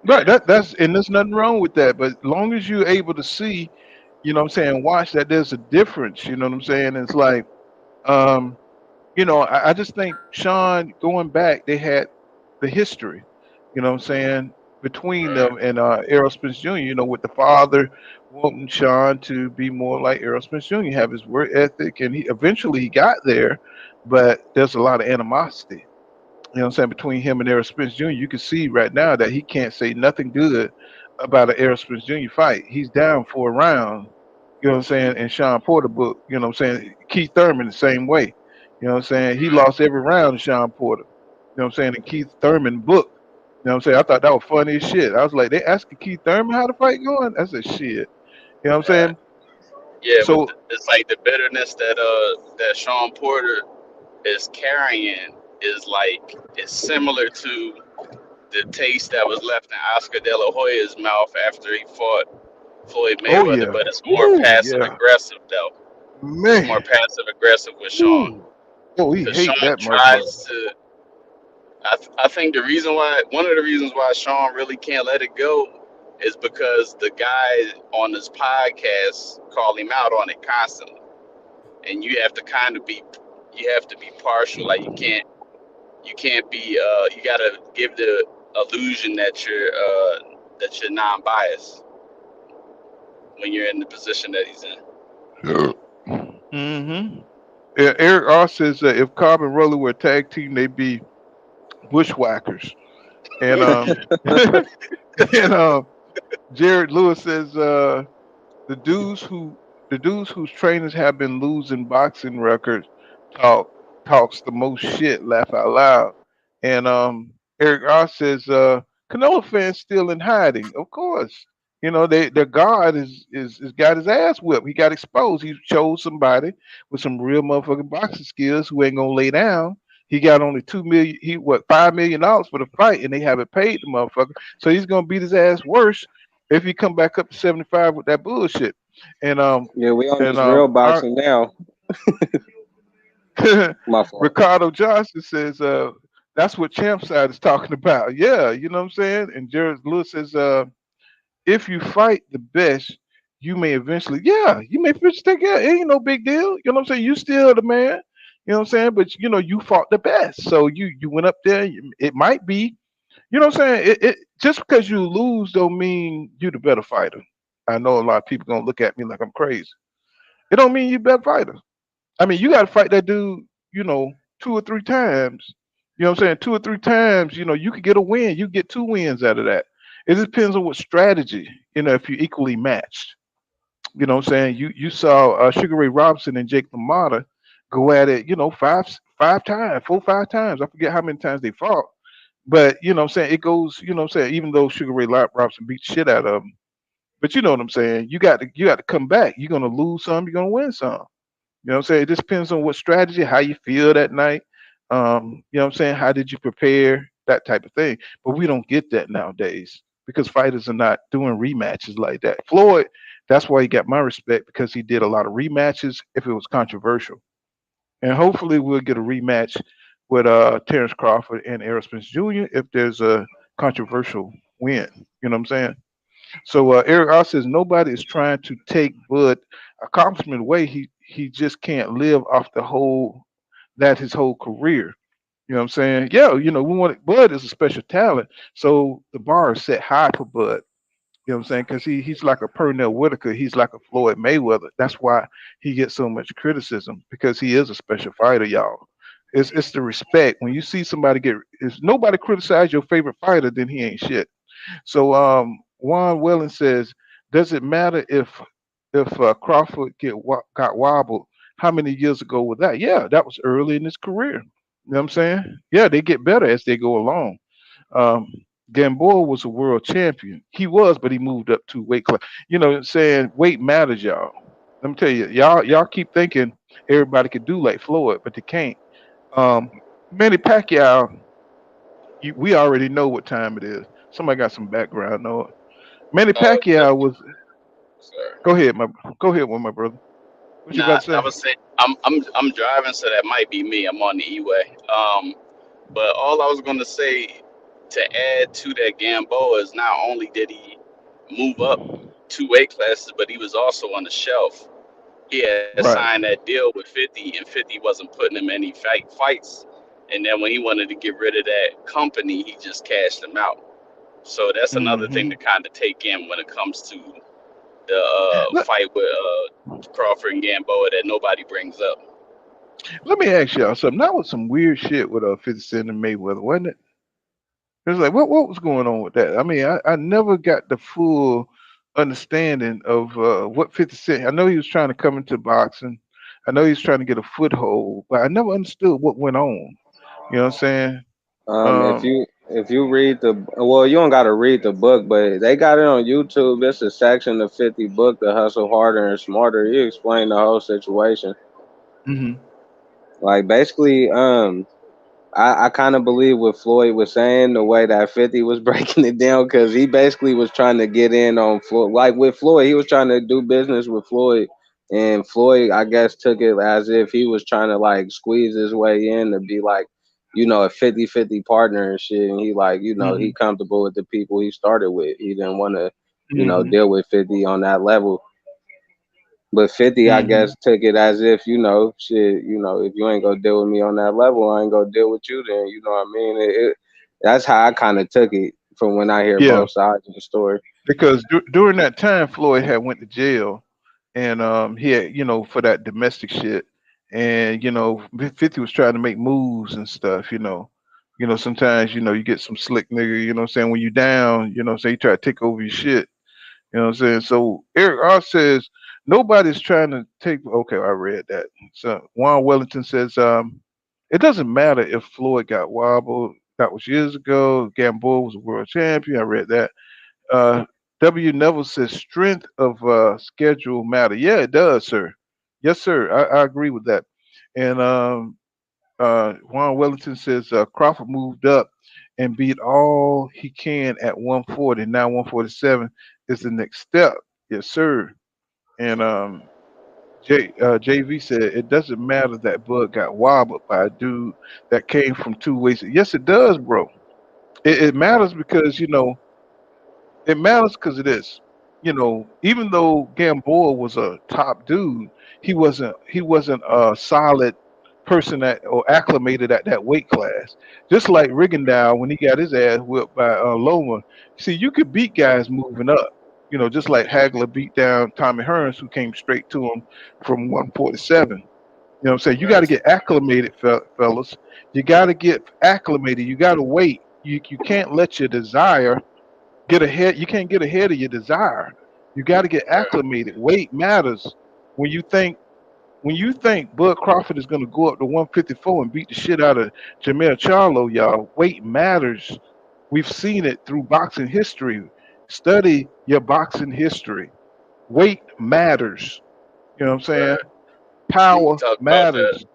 Right. That's and there's nothing wrong with that. But as long as you're able to see, you know what I'm saying, watch that there's a difference, you know what I'm saying? It's like, um, I just think Sean going back, they had the history, you know what I'm saying, between Right. them and Errol Spence Jr., with the father wanting Sean to be more like Errol Spence Jr., have his work ethic, and he eventually he got there, but there's a lot of animosity, what I'm saying, between him and Errol Spence Jr. You can see right now that he can't say nothing good about an Errol Spence Jr. fight. He's down for a round, what I'm saying, in Sean Porter book, what I'm saying. Keith Thurman the same way. What I'm saying? He lost every round to Sean Porter. What I'm saying? In Keith Thurman book. What I'm saying? I thought that was funny as shit. I was like, they asking Keith Thurman how the fight going? I said, shit. What I'm saying? Yeah, but So, it's like the bitterness that Sean Porter is carrying is like it's similar to the taste that was left in Oscar De La Hoya's mouth after he fought Floyd oh Mayweather, yeah. but it's more Ooh, passive yeah. aggressive though. It's more Man. passive aggressive with Sean Ooh. Oh, he because hate Sean that motherfucker. tries to. I think the reason why one of the reasons why Sean really can't let it go is because the guy on his podcast call him out on it constantly, and you have to be partial. Like you can't be you gotta give the illusion that you're non-biased when you're in the position that he's in. Mm-hmm. Yeah, Eric R says that if Cobb and Roller were a tag team, they'd be bushwhackers. And and Jared Lewis says the dudes who the dudes whose trainers have been losing boxing records talk talks the most shit. Laugh out loud. And Eric R says Canelo fans still in hiding, of course. You know, their guard is got his ass whipped. He got exposed. He chose somebody with some real motherfucking boxing skills who ain't gonna lay down. He got only 2 million. He what $5 million for the fight, and they haven't paid the motherfucker. So he's gonna beat his ass worse if he come back up to 75 with that bullshit. And Yeah, we on and this real our boxing now. My fault. Ricardo Johnson says that's what Champ side is talking about. Yeah, you know what I'm saying. And Jared Lewis says if you fight the best, you may eventually, yeah, you may eventually take it. It ain't no big deal. You know what I'm saying? You still the man. You know what I'm saying? But you know, you fought the best. So you went up there. It might be, you know what I'm saying? It just because you lose don't mean you the better fighter. I know a lot of people gonna look at me like I'm crazy. It don't mean you better fighter. I mean, you gotta fight that dude, you know, 2 or 3 times. You know what I'm saying? 2 or 3 times, you know, you could get a win. You get 2 wins out of that. It just depends on what strategy, you know, if you're equally matched. You know what I'm saying? You saw Sugar Ray Robinson and Jake LaMotta go at it, you know, five times, 4 5 times. I forget how many times they fought. But you know what I'm saying? It goes, you know what I'm saying, even though Robinson beat shit out of him. But you know what I'm saying? You got to come back. You're gonna lose some, you're gonna win some. You know what I'm saying? It just depends on what strategy, how you feel that night. You know what I'm saying? How did you prepare? That type of thing. But we don't get that nowadays because fighters are not doing rematches like that. Floyd, that's why he got my respect because he did a lot of rematches if it was controversial. And hopefully we'll get a rematch with Terrence Crawford and Errol Spence Jr. if there's a controversial win. You know what I'm saying? So Eric R says nobody is trying to take Bud accomplishment away. He just can't live off the whole that his whole career. You know what I'm saying? Yeah, you know, we want Bud is a special talent, so the bar is set high for Bud. You know what I'm saying? Because he's like a Pernell Whitaker, he's like a Floyd Mayweather. That's why he gets so much criticism because he is a special fighter, y'all. It's the respect. When you see somebody get, if nobody criticize your favorite fighter, then he ain't shit. So Juan Wellen says, does it matter if Crawford got wobbled? How many years ago was that? Yeah, that was early in his career. You know what I'm saying? Yeah, they get better as they go along. Um, Gamboa was a world champion. He was, but he moved up to weight class. You know, saying weight matters, y'all. Let me tell you, y'all keep thinking everybody could do like Floyd, but they can't. Um, Manny Pacquiao, we already know what time it is. Somebody got some background noise. Manny Just, Pacquiao was. sorry. Go ahead, go ahead, with my brother. What you Nah, about to I say? was saying I'm driving, so that might be me. I'm on the E-way. But all I was gonna say to add to that Gamboa is not only did he move up 2 weight classes, but he was also on the shelf. He had signed Right. that deal with 50, and 50 wasn't putting him any fights. And then when he wanted to get rid of that company, he just cashed him out. So that's another thing Hmm. to kind of take in when it comes to the Let, fight with Crawford and Gamboa that nobody brings up. let me ask y'all something. That was some weird shit with 50 Cent and Mayweather, wasn't it? It was like, what was going on with that? I mean, I never got the full understanding of what 50 Cent. I know he was trying to come into boxing. I know he was trying to get a foothold, but I never understood what went on. You know what I'm saying? If Um, you read the well, you don't got to read the book, but they got it on YouTube. It's a section of 50 book, The Hustle Harder and Smarter. You explain the whole situation. hmm. Like basically, I kind of believe what Floyd was saying, the way that 50 was breaking it down, because he basically was trying to get in on Floyd. Like with Floyd, he was trying to do business with Floyd, and Floyd, I guess, took it as if he was trying to like squeeze his way in to be like, a 50-50 partner and shit. And he like, he Hmm. comfortable with the people he started with. He didn't want to, Hmm. deal with 50 on that level. But 50, I Hmm. guess, took it as if, shit, if you ain't gonna deal with me on that level, I ain't gonna deal with you then, you know what I mean? That's how I kind of took it from when I hear Yeah, both sides of the story. because during that time, Floyd had went to jail, and he had, you know, for that domestic shit, and you know, 50 was trying to make moves and stuff. Sometimes you get some slick nigga. You know what I'm saying? When you down, say he try to take over your shit. You know what I'm saying? So Eric R says nobody's trying to take. Okay, I read that. So Juan Wellington says it doesn't matter if Floyd got wobbled. That was years ago. Gamboa was a world champion. I read that. Uh, W. Neville says strength of schedule matter. Yeah, it does, sir. Yes, sir. I agree with that. And Juan Wellington says Crawford moved up and beat all he can at 140. Now 147 is the next step. Yes, sir. And JV said it doesn't matter that Bud got wobbled by a dude that came from two ways. Yes, it does, bro. It matters because it matters because of this. Even though Gamboa was a top dude, he wasn't a solid person that or acclimated at that weight class. Just like Rigondeaux when he got his ass whipped by Loma. See, you could beat guys moving up. Just like Hagler beat down Tommy Hearns, who came straight to him from 147. What I'm saying? You got to Right. get acclimated, fellas. You got to get acclimated. You got to wait. You can't let your desire get ahead. You can't get ahead of your desire. You got to get Right. acclimated. Weight matters. When you think when you think Bud Crawford is going to go up to 154 and beat the shit out of Jamel Charlo, y'all, weight matters. We've seen it through boxing history. Study your boxing history. Weight matters. You know what I'm saying? Right. And you Power talk about matters.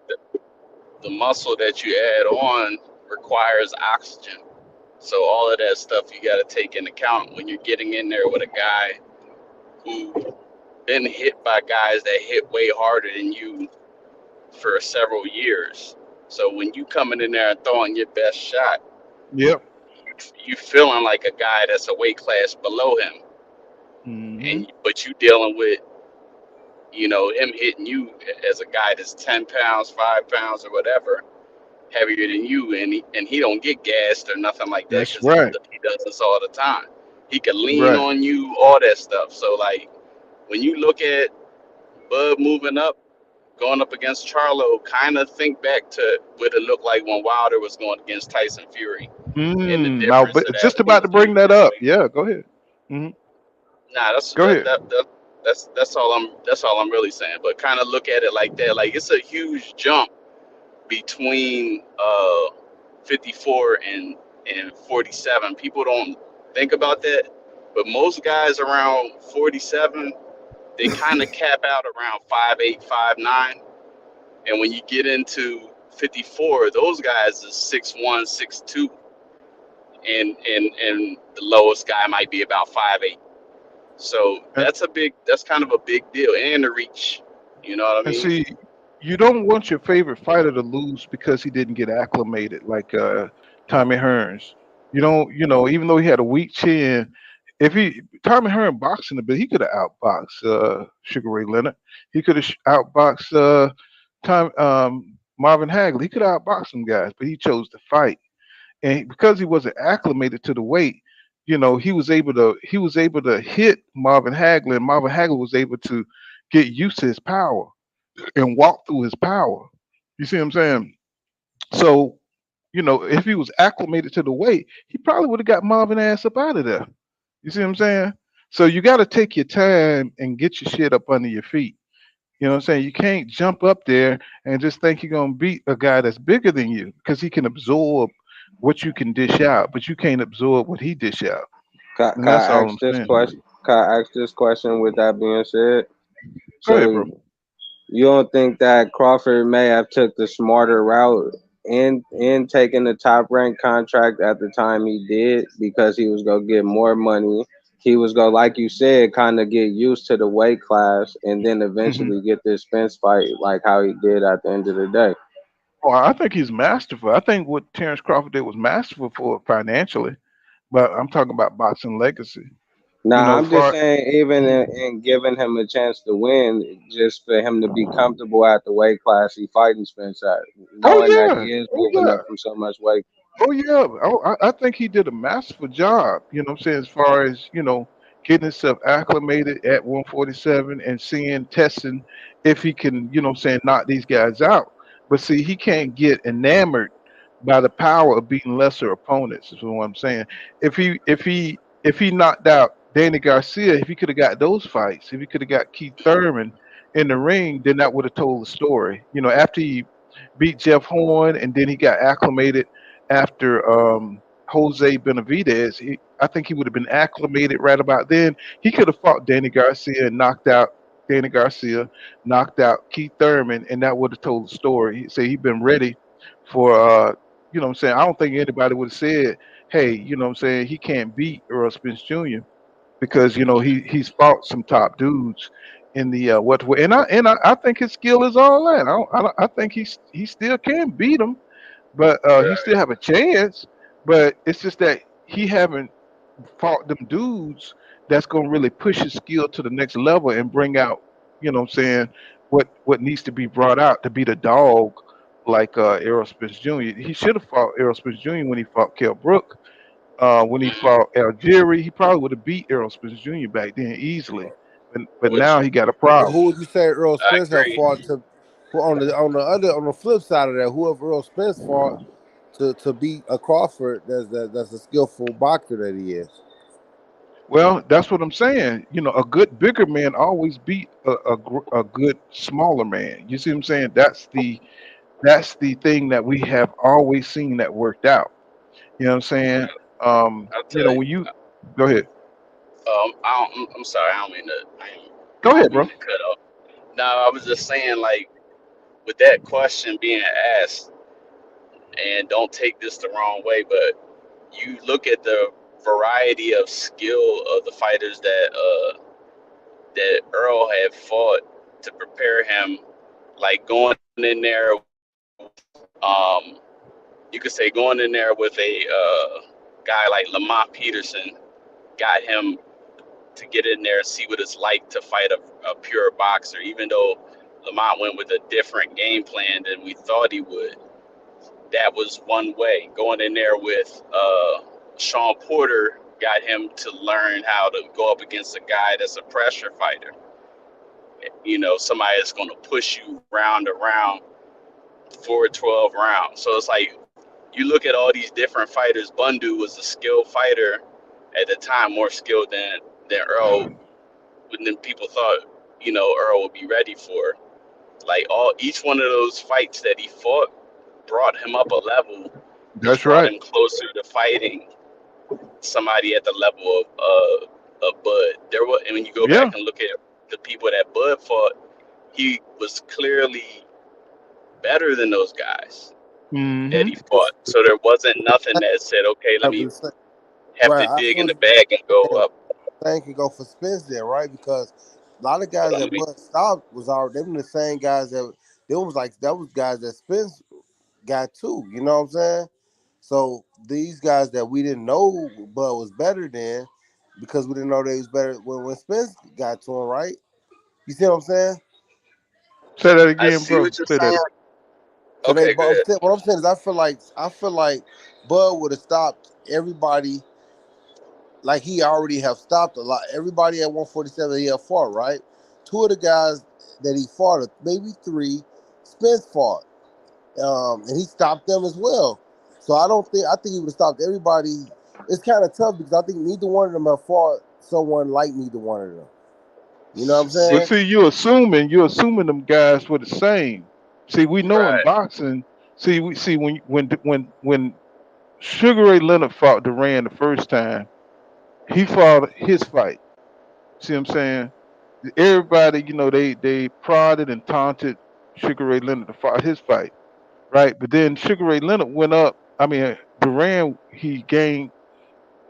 the muscle that you add on requires oxygen. So all of that stuff you got to take into account when you're getting in there with a guy who been hit by guys that hit way harder than you for several years. So when you coming in there and throwing your best shot, Yep. you feeling like a guy that's a weight class below him, Hmm. and but you dealing with him hitting you as a guy that's 10 pounds, 5 pounds, or whatever heavier than you, and he don't get gassed or nothing like that That's because he right. he does this all the time. He can lean Right. on you, all that stuff. So like when you look at Bud moving up, going up against Charlo, kind of think back to what it looked like when Wilder was going against Tyson Fury and the Now, difference but of that just about to weight bring that up. difference. Yeah, go ahead. Hmm. Nah, Go ahead. that's all I'm really saying. But kind of look at it like that. Like it's a huge jump between 54 and 47. People don't think about that, but most guys around 47, they kind of cap out around 5'8", 5'9", and when you get into 54, those guys is 6'1", 6'2", and the lowest guy might be about 5'8". So And, that's kind of a big deal, and the reach. You know what I and mean? see, you don't want your favorite fighter to lose because he didn't get acclimated like Tommy Hearns. Even though he had a weak chin, if he Tommy Hearn boxing a bit, he could have outboxed Sugar Ray Leonard. He could have outboxed Marvin Hagler. He could have outboxed some guys, but he chose to fight. And because he wasn't acclimated to the weight, he was able to hit Marvin Hagler, and Marvin Hagler was able to get used to his power and walk through his power. You see what I'm saying? So, if he was acclimated to the weight, he probably would have got Marvin ass up out of there. You see what I'm saying? So you got to take your time and get your shit up under your feet. You know what I'm saying? You can't jump up there and just think you're gonna beat a guy that's bigger than you because he can absorb what you can dish out, but you can't absorb what he dish out. And Can that's I all ask I'm this saying. question? Can I ask this question with that being said? Go ahead, So bro. you don't think that Crawford may have took the smarter route in taking the top rank contract at the time he did because he was gonna get more money. He was gonna, like you said, kind of get used to the weight class and then Hmm. eventually get this Spence fight like how he did at the end of the day. Well, I think he's masterful. I think what Terrence Crawford did was masterful for financially, but I'm talking about boxing legacy. Nah, I'm just Far. saying, even in giving him a chance to win, just for him to be comfortable at the weight class he fighting Spence at, Oh knowing that yeah. he is Oh moving yeah. up from so much weight. Oh yeah, I think he did a masterful job. What I'm saying, as far as getting himself acclimated at 147 and testing if he can, knock these guys out. But see, he can't get enamored by the power of beating lesser opponents. Is what I'm saying. If he knocked out Danny Garcia, if he could have got those fights, if he could have got Keith Thurman in the ring, then that would have told the story. After he beat Jeff Horn and then he got acclimated after Jose Benavidez. I think he would have been acclimated right about then. He could have fought Danny Garcia and knocked out Danny Garcia, knocked out Keith Thurman, and that would have told the story. He said he'd been ready for, you know what I'm saying? I don't think anybody would have said, hey, you know what I'm saying, he can't beat Earl Spence Jr. because, you know, he's fought some top dudes in the and I think his skill is all that. I think he still can beat him, but he Right. still have a chance. But it's just that he haven't fought them dudes that's gonna really push his skill to the next level and bring out, you know what I'm saying, what needs to be brought out to be the dog like Errol Spence Jr. He should have fought Errol Spence Jr. when he fought Kell Brook. When he Mhm. fought Algieri, he probably would have beat Errol Spence Jr. back then easily. But Which now he got a But problem. who would you say Earl I Spence have agree. fought to? Who on the flip side of that, whoever Earl Spence fought to beat a Crawford, that's a skillful boxer that he is. Well, that's what I'm saying. You know, a good bigger man always beat a good smaller man. You see what I'm saying? That's the thing that we have always seen that worked out. You know what I'm saying? I'll You tell know, you. when you go ahead, I'm sorry. go I ahead, don't bro. mean to cut off. No, I was just saying, like, with that question being asked, and don't take this the wrong way, but you look at the variety of skill of the fighters that Earl had fought to prepare him, like going in there, um, you could say going in there with a guy like Lamont Peterson got him to get in there and see what it's like to fight a pure boxer, even though Lamont went with a different game plan than we thought he would. That was one way. Going in there with Sean Porter got him to learn how to go up against a guy that's a pressure fighter. You know, somebody that's going to push you round and round for 12 rounds. So it's like you look at all these different fighters. Bundu was a skilled fighter at the time, more skilled than Earl. And then people thought, you know, Earl would be ready for. Like each one of those fights that he fought brought him up a level, which That's brought right. him closer to fighting somebody at the level of Bud. There was, and when you go Yeah. back and look at the people that Bud fought, he was clearly better than those guys that Hmm. he fought. So there wasn't nothing that said, okay, let me have Right, to I dig in feel the bag and go the up. same can go for Spence there, right? Because a lot of Hold guys on, let that me. Bud stopped was already them the same guys that was guys that Spence got too. You know what I'm saying? So these guys that we didn't know Bud was better than, because we didn't know they was better when Spence got to him, right? You see what I'm saying? Say that I again, see bro. what you're Say that. saying. So they, Okay, but good. what I'm saying is, I feel like Bud would have stopped everybody like he already have stopped a lot. Everybody at 147 he have fought, right? Two of the guys that he fought, or maybe three, Spence fought, and he stopped them as well. So I think he would have stopped everybody. It's kind of tough because I think neither one of them have fought someone like neither one of them. You know what I'm But saying? see, you're assuming them guys were the same. See, we know in Right. boxing. See, we see when Sugar Ray Leonard fought Duran the first time, he fought his fight. See what I'm saying? Everybody, you know, they prodded and taunted Sugar Ray Leonard to fight his fight, right? But then Sugar Ray Leonard went up. I mean, Duran, he gained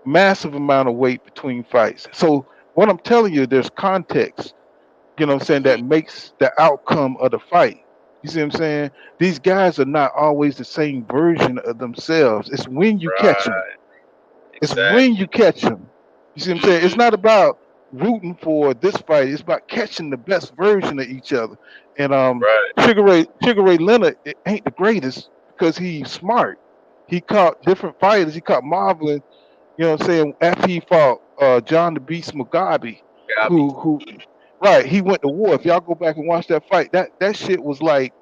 massive amount of weight between fights. So what I'm telling you, there's context, you know what I'm saying, Hmm. that makes the outcome of the fight. You see what I'm saying? These guys are not always the same version of themselves. It's when you catch them. Right. It's when you Exactly. catch them. You see what I'm saying? It's Hmm. not about rooting for this fight. It's about catching the best version of each other. And Right. Sugar Ray Leonard ain't the greatest because he's smart. He caught different fighters. He caught Marvelin, you know what I'm saying, after he fought John the Beast Mugabe, Gabi. who right, he went to war. If y'all go back and watch that fight, that shit was like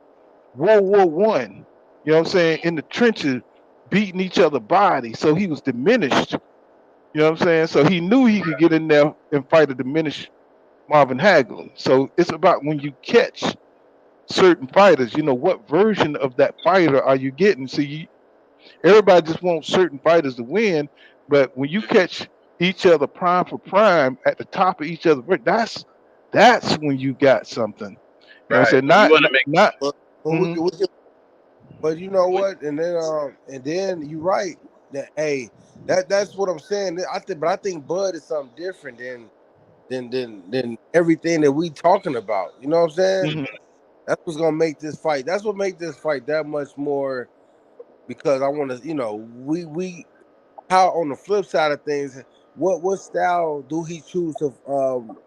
World War I. You know what I'm saying? In the trenches, beating each other body. So he was diminished. You know what I'm saying? So he knew he could get in there and fight a diminished Marvin Hagler. So it's about when you catch certain fighters, you know, what version of that fighter are you getting? See, Everybody just wants certain fighters to win, but when you catch each other prime for prime at the top of each other, that's when you got something. You know what I'm Right. saying? When you Not want to not, make not But mhm. but you know when, what? And then you're right. That hey, that's what I'm saying. I think Bud is something different than everything that we talking about. You know what I'm saying? Mhm. That's what's gonna make this fight. That's what make this fight that much more. Because I want to, we how on the flip side of things, what style do he choose to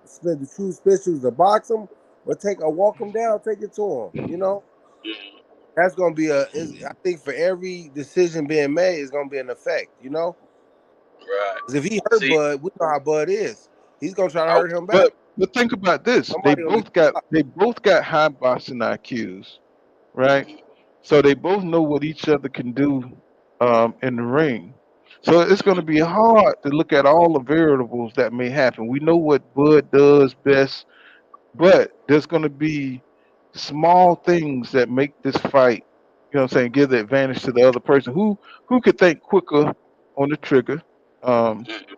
Spence choose to box him or take or walk him down, take it to him? mm, That's gonna be I think for every decision being made, it's gonna be an effect. right. Because if he hurt See, Bud, we know how Bud is. He's gonna try to I, hurt him back. But think about this. They Somebody gonna get both got shot. they both got high boxing IQs, right? mhm, So they both know what each other can do in the ring. So it's going to be hard to look at all the variables that may happen. We know what Bud does best, but there's going to be small things that make this fight, you know what I'm saying, give the advantage to the other person who could think quicker on the trigger. Um, mhm,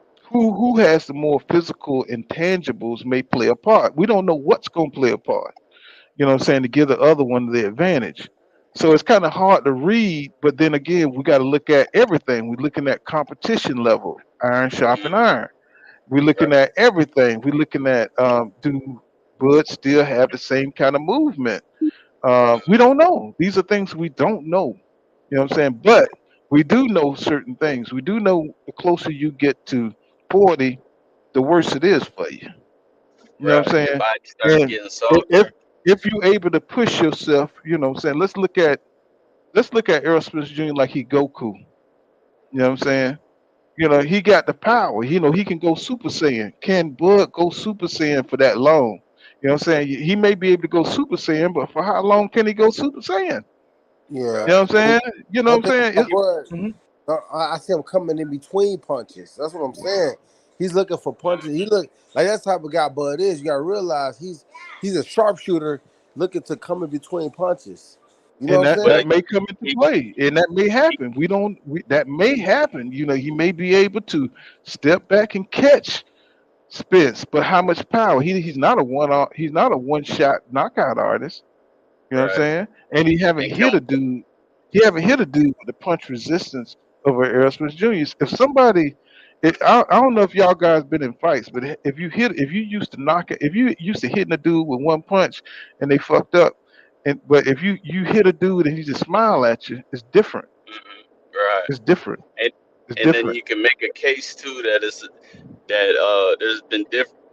who has the more physical intangibles may play a part. We don't know what's going to play a part, you know what I'm saying, to give the other one the advantage. So it's kind of hard to read, but then again, we got to look at everything. We're looking at competition level, iron sharpen mhm, iron. We're looking right. at everything. We're looking at do Bud still have the same kind of movement? We don't know. These are things we don't know. You know what I'm saying? But we do know certain things. We do know the closer you get to 40, the worse it is for you. You know what Right. I'm Your saying? body start And getting if softer. if you're able to push yourself, you know what I'm saying, let's look at Aerosmith Jr. like he Goku. You know what I'm saying? He got the power. He can go Super Saiyan. Can Bud go Super Saiyan for that long? You know what I'm saying? He may be able to go Super Saiyan, but for how long can he go Super Saiyan? Yeah. You know Right. what I'm saying? You know what One I'm thing saying? about Bud, Mhm. I see him coming in between punches. That's what I'm saying. He's looking for punches. He look like that type of guy Bud is. You gotta realize he's a sharpshooter looking to come in between punches. You know And what I'm that saying? But may come into he, play, and that may he happen. That may happen. He may be able to step back and catch Spence, but how much power? He's not a one shot knockout artist. You know what I'm right. saying? And he haven't And can hit a dude. He haven't hit a dude with the punch resistance of an Aerosmith Jr. If somebody, I don't know if y'all guys been in fights, but if you used to if you used to hitting a dude with one punch and they fucked up, but if you hit a dude and he just smile at you, it's different. mhm, right. It's different. And It's and then different. you can make a case too that there's been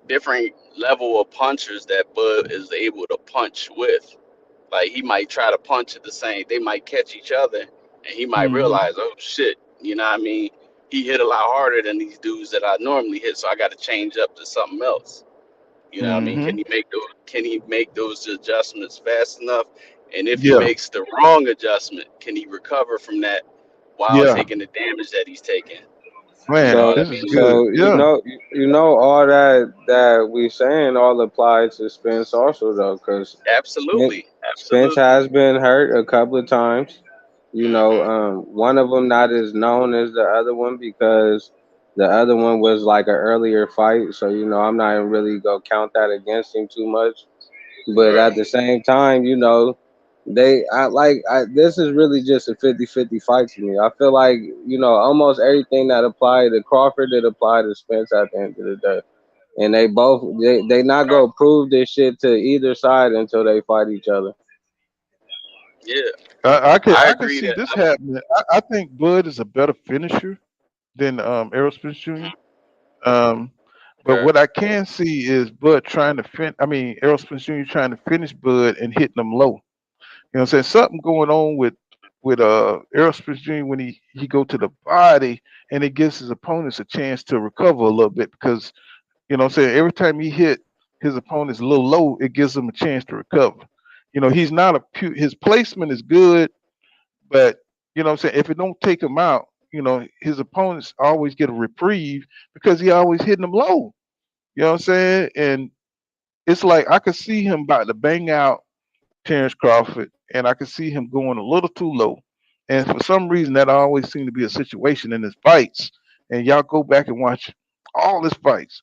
different level of punchers that Bud is able to punch with. Like he might try to punch at the same. They might catch each other, and he might Hmm. realize, oh shit, you know what I mean? He hit a lot harder than these dudes that I normally hit, so I got to change up to something else. You know what I mean? Hmm. Can he make those adjustments fast enough? And if he Yeah. makes the wrong adjustment, can he recover from that while Yeah. taking the damage that he's taking? You Man, know what So I this is mean? good. Yeah. all that we saying all applies to Spence also though, because Absolutely, Spence absolutely. has been hurt a couple of times. Hmm. One of them not as known as the other one because the other one was like an earlier fight. So I'm not really gonna count that against him too much. But Right. at the same time, this is really just a 50-50 fight to me. I feel like, almost everything that applied to Crawford that applied to Spence at the end of the day. And they not Right. gonna prove this shit to either side until they fight each other. Yeah, I I could agree see that. this happening. I think Bud is a better finisher than Aerosmith Jr. Um, but Okay. what I can see is Bud trying to Aerosmith Jr. trying to finish Bud and hitting them low. You know what I'm saying? Something going on with Aerosmith Jr. when he go to the body and it gives his opponents a chance to recover a little bit because you know what I'm saying every time he hit his opponents a little low, it gives him a chance to recover. He's not his placement is good, but you know what I'm saying if it don't take him out, his opponents always get a reprieve because he always hitting them low. You know what I'm saying? And it's like I could see him about to bang out Terrence Crawford, and I could see him going a little too low. And for some reason, that always seemed to be a situation in his fights. And y'all go back and watch all his fights.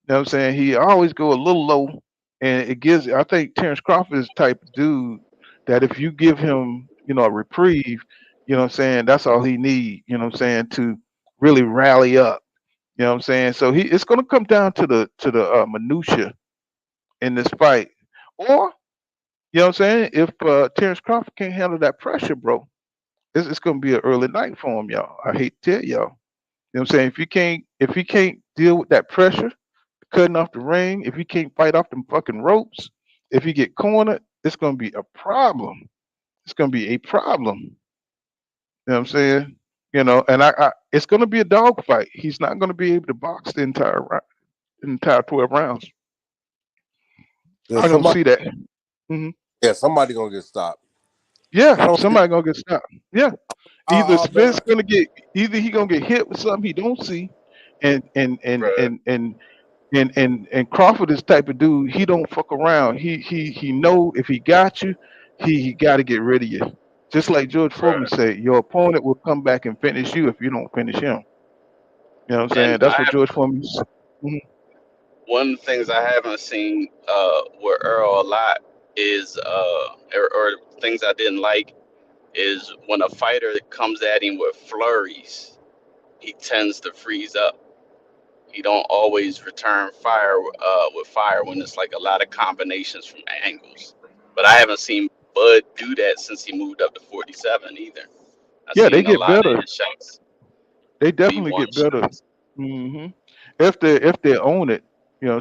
You know what I'm saying? He always go a little low, and it gives. I think Terrence Crawford is the type of dude that if you give him, a reprieve, you know what I'm saying, that's all he need. You know what I'm saying, to really rally up. You know what I'm saying? So it's going to come down to the minutia in this fight, or you know what I'm saying. If Terrence Crawford can't handle that pressure, bro, it's going to be an early night for him, y'all. I hate to tell y'all. You know what I'm saying? If he can't deal with that pressure, cutting off the ring, if he can't fight off them fucking ropes, if he get cornered, it's going to be a problem. It's going to be a problem. You know what I'm saying? And it's going to be a dog fight. He's not going to be able to box the entire 12 rounds. Yeah, I don't somebody, see that. Hmm. yeah, somebody gonna get stopped. Yeah, Some, somebody gonna get stopped. Yeah, either I'll bet. Spence gonna get, either he gonna get hit with something he don't see, and and and Right. and and and Crawford is the type of dude, he don't fuck around. He know if he got you, he got to get rid of you. Just like George Foreman Right. said, your opponent will come back and finish you if you don't finish him. You know what I'm And saying? That's what George Foreman said. Mhm. one of the things I haven't seen with Earl a lot is or things I didn't like is when a fighter comes at him with flurries, he tends to freeze up. He don't always return fire with fire when it's like a lot of combinations from angles. But I haven't seen Bud do that since he moved up to 47 either. I Yeah, they seen a get lot of better. his shots They be definitely one get better. shots. Hmm. If they own it,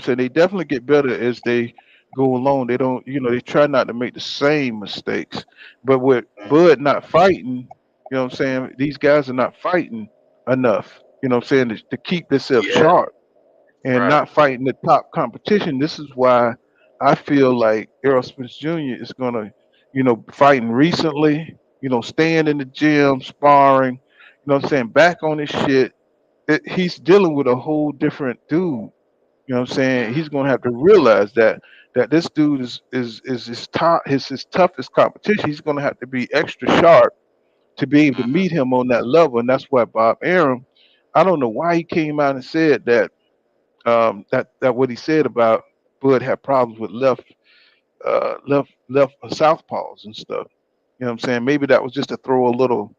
so they definitely get better as they go along. They don't, they try not to make the same mistakes. But with Bud not fighting, what I'm saying, these guys are not fighting enough. You know what I'm saying, to keep themselves Yeah, sharp and right. not fighting the top competition. This is why I feel like Errol Spence Jr. is gonna, fighting recently, staying in the gym, sparring, what I'm saying, back on his shit. He's dealing with a whole different dude. You know what I'm saying? He's gonna have to realize that this dude is his toughest competition. He's gonna have to be extra sharp to be able to Hmm. meet him on that level, and that's why Bob Arum, I don't know why he came out and said that what he said about Bud had problems with left southpaws and stuff. You know what I'm saying? Maybe that was just to throw a little,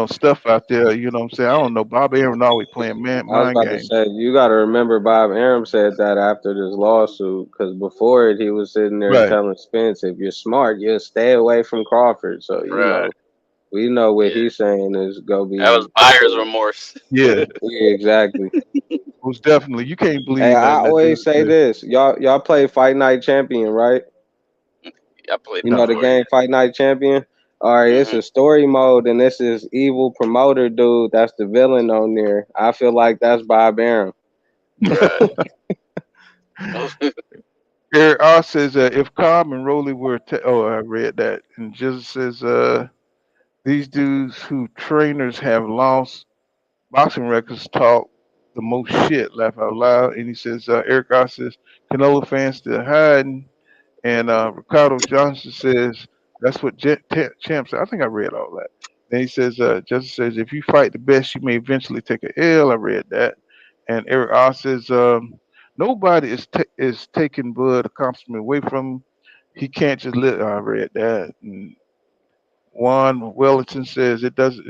stuff out there. You know what I'm saying? I don't know. Bob Aaron always playing I was mind about to games. say, you got to remember Bob Arum said that after this lawsuit, because before it, he was sitting there Right. telling Spence, if you're smart, you'll stay away from Crawford. So, Right. we know what Yeah. he's saying is going to That was be. buyer's remorse. Yeah. Yeah, exactly. Most definitely. You can't Hey, believe I nothing that dude always say said. this. Y'all play Fight Night Champion, right? I played You it know No. the before, yeah. game Fight Night Champion? All right, it's Hmm. a story mode, and this is evil promoter dude. That's the villain on there. I feel like that's Bob Arum. Right. Eric R says if Cobb and Rowley were I read that, and just says these dudes who trainers have lost boxing records talk the most shit, laugh out loud. And he says Eric R says Canelo fans still hiding. And Ricardo Johnson says that's what Champ said. I think I read all that. Then he says, Justice says, if you fight the best, you may eventually take a L. I read that. And Eric R says, nobody is taking Bud accomplishment away from him. He can't just live. I read that. And Juan Wellington says it does. I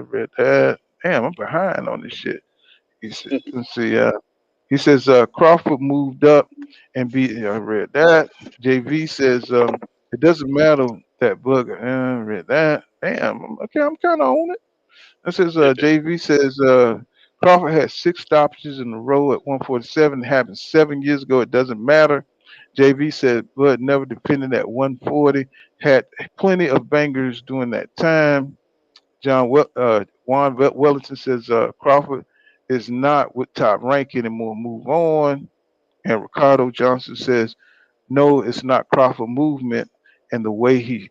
read that. Damn, I'm behind on this shit. He said, let's see. He says Crawford moved up and beat. Yeah, I read that. JV says it doesn't matter that book. I read that. Damn. Okay, I'm kind of on it. It says JV says Crawford had 6 stoppages in a row at 147. It happened 7 years ago. It doesn't matter. JV said Bud never defended at 140. Had plenty of bangers during that time. Juan Wellington says Crawford is not with top rank anymore. Move on. And Ricardo Johnson says no, it's not Crawford movement and the way he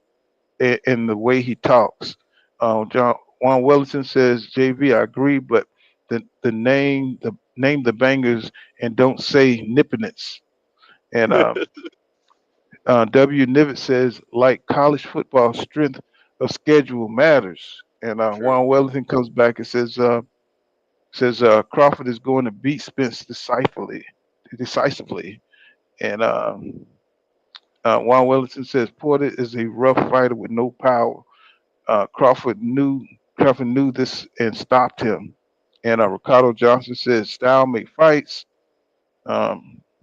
talks. Juan Wellington says JV, I agree, but the name the bangers and don't say nippinets. And W. Nivet says like college football, strength of schedule matters. And True. Juan Wellington comes back and says Crawford is going to beat Spence decisively. And Juan Wellington says Porter is a rough fighter with no power. Uh, Crawford knew Crawford knew this and stopped him. And Ricardo Johnson says style make fights.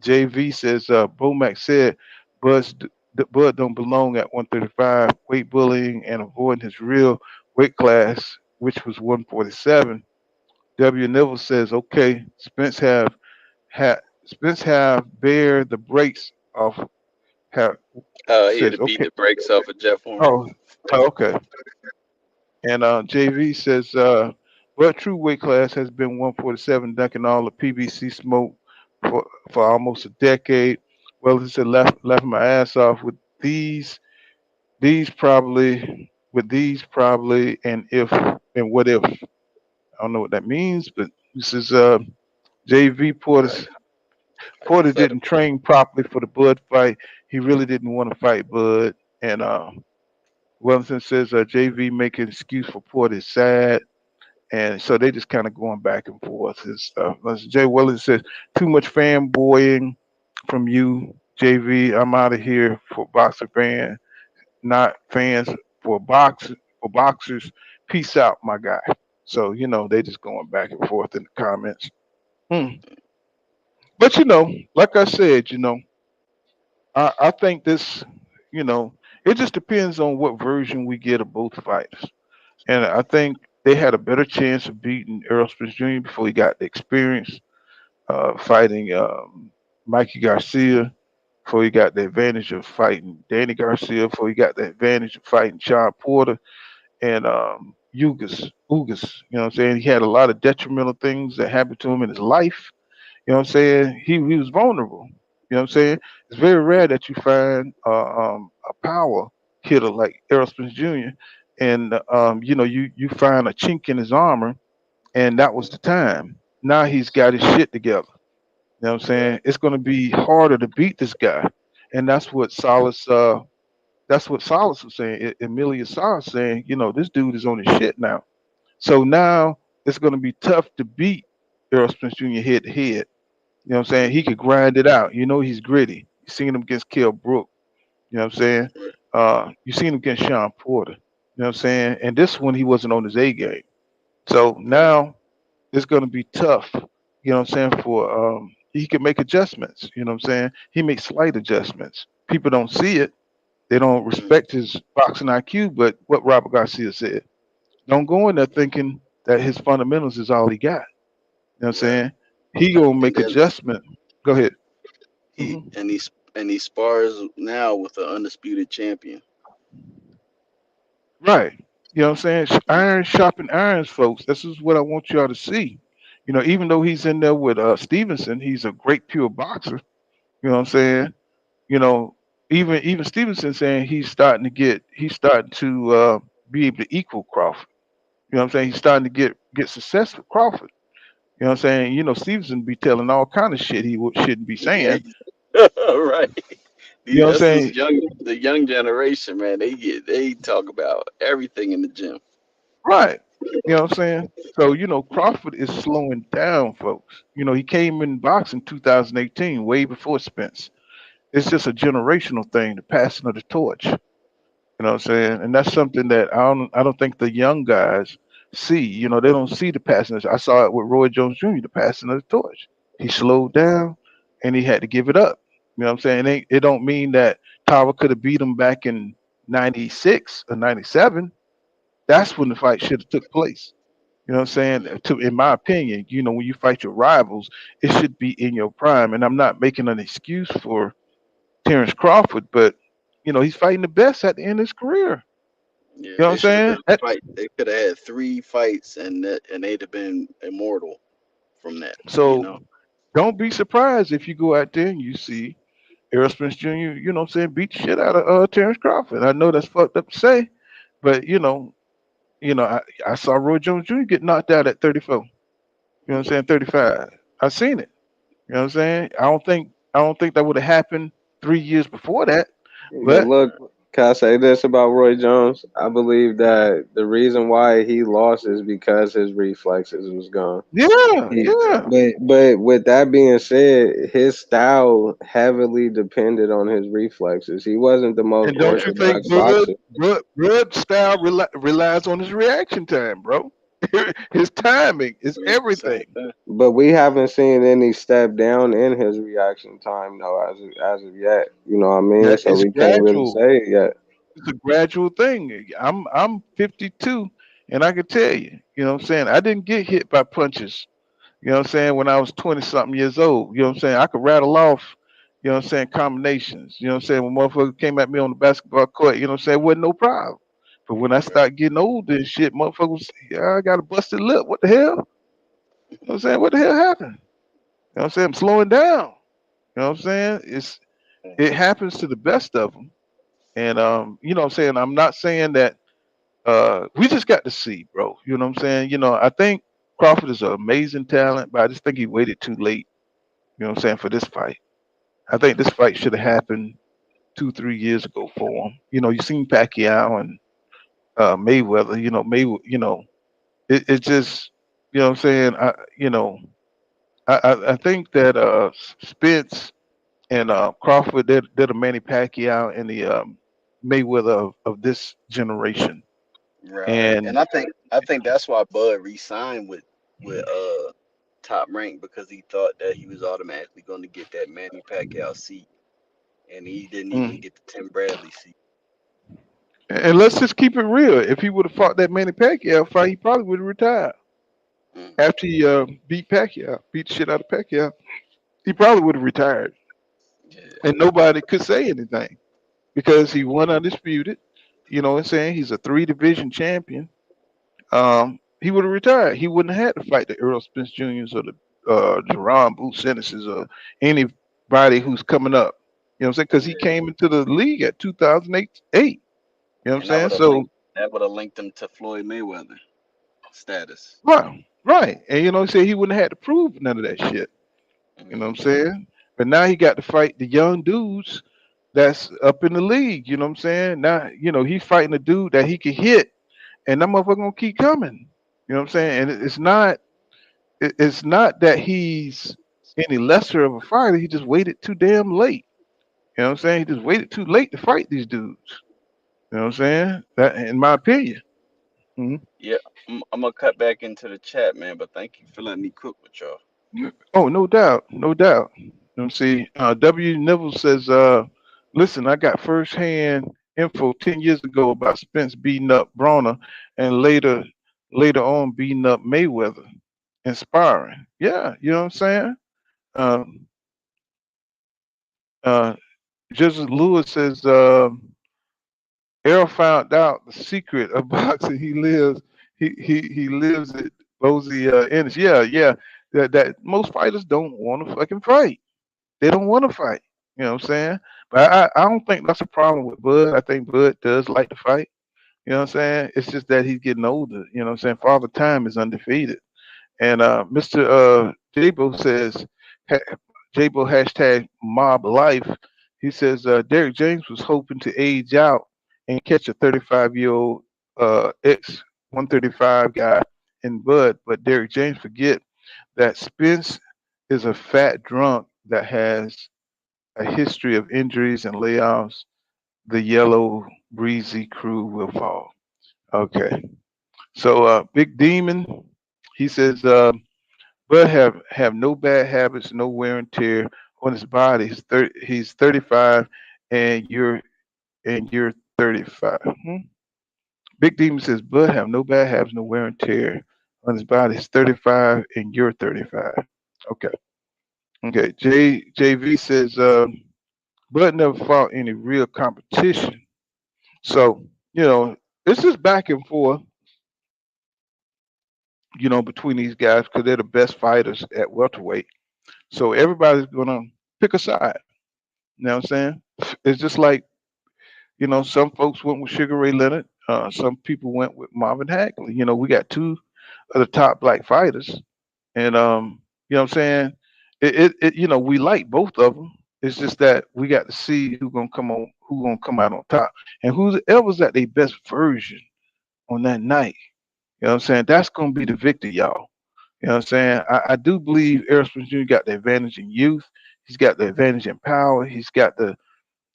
JV says Bomac said Bud don't belong at 135. Weight bullying and avoiding his real weight class, which was 147. W. Neville says okay. Spence have bear the brakes off. Have He had says to beat okay. the brakes off of Jeff Horn. Oh, okay. And JV says, but true weight class has been 147, ducking all the PBC smoke for almost a decade. Well, he said left my ass off with these probably, and if and what if. I don't know what that means, but this is JV Right. I Porter just let him. didn't train properly for the Bud fight. He really didn't want to fight Bud. And Wellington says JV making excuse for Porter is sad. And so they just kind of going back and forth and stuff. As Jay Wellington says, too much fanboying from you, JV. I'm out of here for boxer fans, not fans for boxers. Peace out, my guy. So they just going back and forth in the comments. Hmm. But like I said, I think this, you know, it just depends on what version we get of both fighters. And I think they had a better chance of beating Errol Spence Jr. before he got the experience fighting Mikey Garcia, before he got the advantage of fighting Danny Garcia, before he got the advantage of fighting Sean Porter and Ugas. You know what I'm saying? He had a lot of detrimental things that happened to him in his life. You know what I'm saying? He was vulnerable. You know what I'm saying? It's very rare that you find a power hitter like Errol Spence Jr. and you find a chink in his armor, and that was the time. Now he's got his shit together. You know what I'm Right. saying? It's going to be harder to beat this guy, and that's what Salas was saying. Emilia Salas saying, this dude is on his shit now. So now it's going to be tough to beat Errol Spence Jr. head to head. You know what I'm saying? He could grind it out. He's gritty. You seen him against Kell Brook. You know what I'm saying? Right. You seen him against Sean Porter. You know what I'm saying? And this one he wasn't on his A game. So Right. now it's gonna be tough. You know what I'm saying? For he can make adjustments. You know what I'm saying? He makes slight adjustments. People don't see it. They don't Mm, respect his boxing IQ. But what Robert Garcia said, don't go in there thinking that his fundamentals is all he got. You know what I'm right. saying? He gonna And make then adjustment. Go ahead. he Hmm. and he and he spars now with an undisputed champion. Right. You know what I'm saying? Iron sharpen irons, folks. This is what I want y'all to see. Even though he's in there with Stevenson, he's a great pure boxer. You know what I'm saying? You know, even Stevenson saying he's starting to be able to equal Crawford. You know what I'm saying? He's starting to get success with Crawford. You know what I'm saying? Stevenson be telling all kind of shit he shouldn't be Yeah. saying. Right. You know what I'm That's this saying? young generation, man. They talk about everything in the gym. Right. You know what I'm saying? So, Crawford is slowing down, folks. He came in boxing 2018, way before Spence. It's just a generational thing, the passing of the torch. You know what I'm saying? And that's something that I don't think the young guys see. They don't see the passing. I saw it with Roy Jones Jr., the passing of the torch. He slowed down and he had to give it up. You know what I'm saying? It don't mean that Tyra could have beat him back in 96 or 97. That's when the fight should have took place. You know what I'm saying? In my opinion, when you fight your rivals, it should be in your prime. And I'm not making an excuse for Terrence Crawford, but he's fighting the best at the end of his career. Yeah, You know what they I'm should have saying? been fight. They could have had 3 fights, and they'd have been immortal from that. You So know. don't be surprised if you go out there and you see Errol Spence Jr., you know what I'm saying, beat the shit out of Terrence Crawford. I know that's fucked up to say, but I saw Roy Jones Jr. get knocked out at 34. You know what I'm saying? 35. I seen it. You know what I'm saying? I don't think that would have happened 3 years before that. But But look, Right. Can I say this about Roy Jones? I believe that the reason why he lost is because his reflexes was gone. Yeah, He, yeah. but with that being said, his style heavily depended on his reflexes. He wasn't the most And don't you think orthodox boxer. Bud style relies on his reaction time, bro? His timing is Same everything. thing. But we haven't seen any step down in his reaction time though, as of yet. You know what I mean? Yeah, So it's we can't really gradual. say it yet. It's a gradual thing. I'm 52, and I can tell you, you know what I'm saying. I didn't get hit by punches. You know what I'm saying? When I was 20 something years old, you know what I'm saying? I could rattle off, you know what I'm saying, combinations. You know what I'm saying? When motherfuckers came at me on the basketball court, you know what I'm saying, it wasn't no problem. But when I Right. start getting older and shit, motherfuckers say, yeah, I got a busted lip. What the hell? You know what I'm saying? What the hell happened? You know what I'm saying? I'm slowing down. You know what I'm saying? It happens to the best of them. And you know what I'm saying? I'm not saying that we just got to see, bro. You know what I'm saying? You know, I think Crawford is an amazing talent, but I just think he waited too late, you know what I'm saying, for this fight. I think this fight should have happened 2, 3 years ago for him. You know, you seen Pacquiao and Mayweather. You know, You know, it just, you know, what I'm saying. I think that Spence and Crawford, they're the Manny Pacquiao and the Mayweather of this generation. Right. And And I think that's why Bud re-signed with Top Rank, because he thought that he was automatically going to get that Manny Pacquiao seat, and he didn't even mm, get the Tim Bradley seat. and let's just keep it real. If he would have fought that Manny Pacquiao fight, he probably would have retired Mm, after he beat Pacquiao, beat the shit out of Pacquiao. He probably would have retired, yeah. and nobody could say anything because he won undisputed. You know what I'm saying? He's a three division champion. He would have retired. He wouldn't have had to fight the Earl Spence Juniors or the Jerron Booth Sentences or anybody who's coming up. You know what I'm saying? Because he Yeah. came into the league at 2008. You know what I'm And that saying? would have So, linked him to Floyd Mayweather status. right, right. And you know what I'm saying? He wouldn't have had to prove none of that shit. You know what I'm Hmm. saying? But now he got to fight the young dudes that's up in the league. You know what I'm saying? Now, you know, he's fighting a dude that he can hit, and that motherfucker gonna keep coming. You know what I'm saying? And it's not that he's any lesser of a fighter. He just waited too damn late. You know what I'm saying? He just waited too late to fight these dudes. You know what I'm saying? That, in my opinion. Mhm. Yeah, I'm gonna cut back into the chat, man. But thank you for letting me cook with y'all. Oh, no doubt, no doubt. You know, see, W. Nibble says, listen, I got firsthand info 10 years ago about Spence beating up Bronner and later on beating up Mayweather. Inspiring. Yeah, you know what I'm saying? Um, uh, Joseph Lewis says, Errol found out the secret of boxing. He lives it. Rosie Ennis. Yeah, yeah. That most fighters don't want to fucking fight. They don't want to fight. You know what I'm saying? But I don't think that's a problem with Bud. I think Bud does like to fight. You know what I'm saying? It's just that he's getting older. You know what I'm saying? Father Time is undefeated. And Mr. Jabo says, Jabo hashtag mob life. He says, Derrick James was hoping to age out and catch a 35-year-old ex 135 guy in Bud, but Derrick James forget that Spence is a fat drunk that has a history of injuries and layoffs. The yellow breezy crew will fall. Okay. So Big Demon, he says, Bud have no bad habits, no wear and tear on his body. He's 35, and you're 35. Hmm? Big Demon says Bud have no bad habits, no wear and tear on his body. He's 35, and you're 35. Okay. Okay. JV says Bud never fought any real competition. So you know it's just back and forth. You know between these guys because they're the best fighters at welterweight. So everybody's gonna pick a side. You know what I'm saying? It's just like, you know, some folks went with Sugar Ray Leonard. Some people went with Marvin Hagler. You know, we got two of the top black fighters. And, you know what I'm saying? You know, we like both of them. It's just that we got to see who's going to come on, who gonna come out on top. And whoever's at their best version on that night, you know what I'm saying? That's gonna be the victor, y'all. You know what I'm saying? I do believe Aerosmith Jr. got the advantage in youth. He's got the advantage in power. He's got the,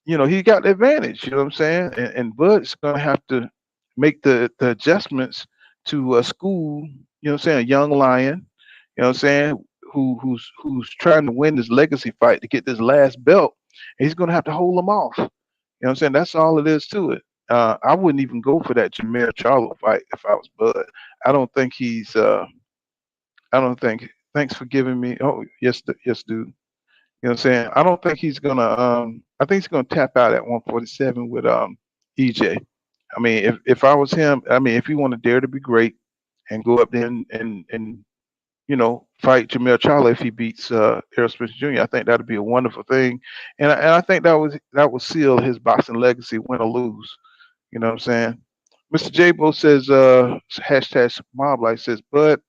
he got the advantage. You know what I'm saying? And Bud's gonna have to make the adjustments to school. You know what I'm saying? A young lion. You know what I'm saying? Who's trying to win this legacy fight to get this last belt. And he's gonna have to hold them off. You know what I'm saying? That's all it is to it. I wouldn't even go for that Jameer Charlo fight if I was Bud. I don't think he's. I don't think. Thanks for giving me. Oh yes, yes, dude. You know what I'm saying? I don't think he's gonna. I think he's gonna tap out at 147 with EJ. I mean, if I was him, I mean, if he want to dare to be great and go up there and fight Jamel Charlo if he beats Errol Spence Jr., I think that'd be a wonderful thing, and I think that would seal his boxing legacy, win or lose. You know what I'm saying? Mr. J-Bo says, hashtag mob life says, Bud,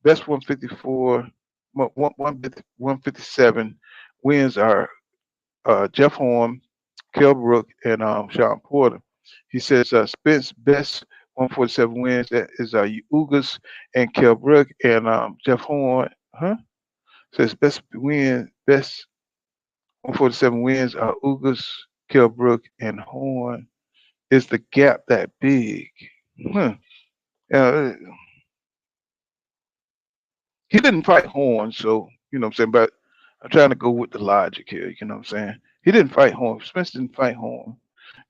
best 154, 157 wins are Jeff Horn, Kell Brook, and Sean Porter. He says Spence best 147 wins is Ugas and Kell Brook and Jeff Horn. Huh? Says best 147 wins are Ugas, Kell Brook, and Horn. Is the gap that big? Huh. Uh, he didn't fight Horn, so you know what I'm saying. But I'm trying to go with the logic here. You know what I'm saying? He didn't fight Horn. Spence didn't fight Horn.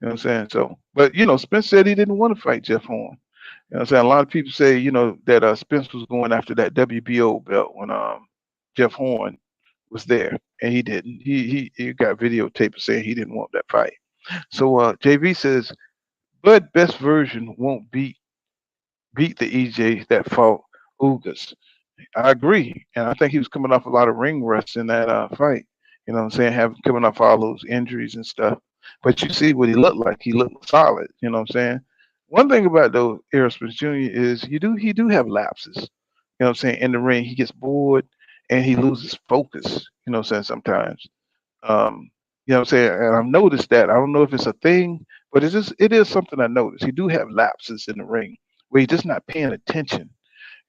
You know what I'm saying? So, but Spence said he didn't want to fight Jeff Horn. You know what I'm saying? A lot of people say, that Spence was going after that WBO belt when Jeff Horn was there, and he didn't. He got videotape saying he didn't want that fight. So JV says, Bud best version won't beat the EJ that fought Ugas. I agree, and I think he was coming off a lot of ring rust in that fight. You know what I'm saying? Having coming off all those injuries and stuff. But you see what he looked like. He looked solid. You know what I'm saying? One thing about though Aerosmith Jr. is he do have lapses. You know what I'm saying? In the ring, he gets bored and he loses focus. You know what I'm saying? Sometimes. You know what I'm saying? And I've noticed that. I don't know if it's a thing, but it is something I noticed. He do have lapses in the ring where he's just not paying attention.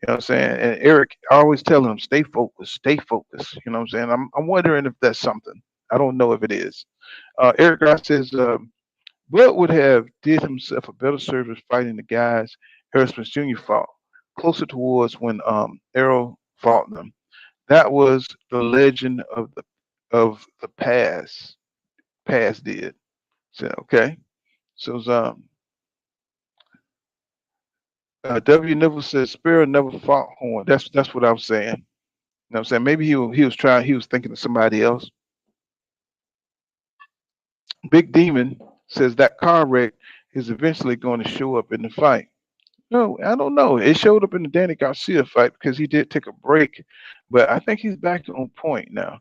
You know what I'm saying? And Eric, I always tell him, stay focused, stay focused. You know what I'm saying? I'm wondering if that's something. I don't know if it is. Eric Ross says, Bud would have did himself a better service fighting the guys Errol Jr. fought, closer towards when Errol fought them. That was the legend of the past did. So okay. So W Neville says Sparrow never fought Horn. That's what I was saying. You know what I'm saying? Maybe he was thinking of somebody else. Big Demon says that car wreck is eventually going to show up in the fight. No, I don't know. It showed up in the Danny Garcia fight because he did take a break, but I think he's back on point now.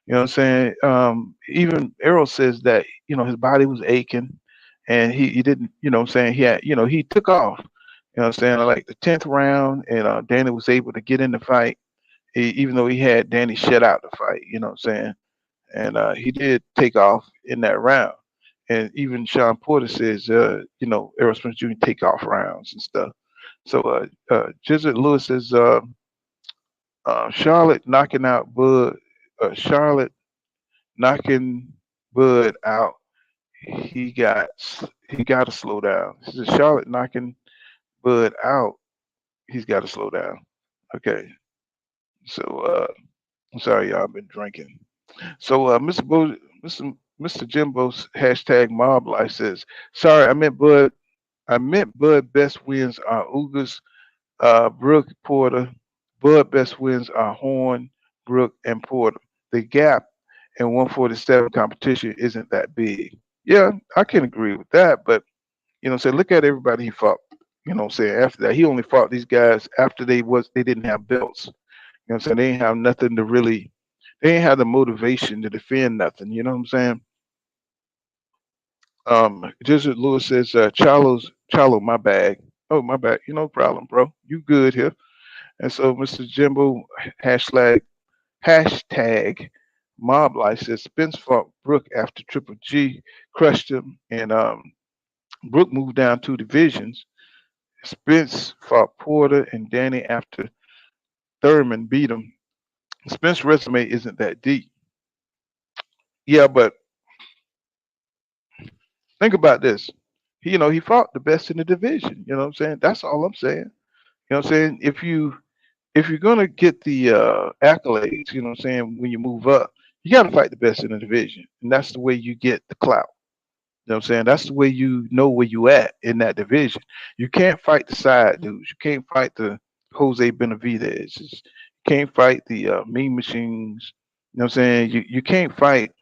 You know what I'm saying? Even Errol says that his body was aching, and he didn't. You know what I'm saying? He took off. You know what I'm saying? Like the 10th round, and Danny was able to get in the fight, even though he had Danny shut out the fight. You know what I'm saying? And he did take off in that round. And even Sean Porter says, Errol Spence Jr. take off rounds and stuff. So Jizzard Lewis says, Charlotte knocking out Bud, Charlotte knocking Bud out. He got he got to slow down. He says Charlotte knocking Bud out. He's got to slow down. Okay. So I'm sorry, y'all. I've been drinking. So Mr. Jimbo's hashtag mob life says, sorry, I meant Bud best wins are Ugas, Brook, Porter. Bud best wins are Horn, Brook, and Porter. The gap in 147 competition isn't that big. Yeah, I can agree with that, but say look at everybody he fought. Saying after that, he only fought these guys after they didn't have belts. Saying? They didn't have nothing to really they ain't have the motivation to defend nothing. You know what I'm saying? Jesuit Lewis says, Chalo, my bag. Oh, my bag. No problem, bro. You good here. And so Mr. Jimbo hashtag hashtag Mob Life says Spence fought Brook after Triple G crushed him, and Brook moved down 2 divisions. Spence fought Porter and Danny after Thurman beat him. Spence's resume isn't that deep. Yeah, but think about this. He fought the best in the division. You know what I'm saying? That's all I'm saying. You know what I'm saying? If you're gonna get the accolades, you know what I'm saying, when you move up, you gotta fight the best in the division. And that's the way you get the clout. You know what I'm saying? That's the way you know where you at in that division. You can't fight the side dudes. You can't fight the Jose Benavidez. You can't fight the Mean Machines. You know what I'm saying? You can't fight,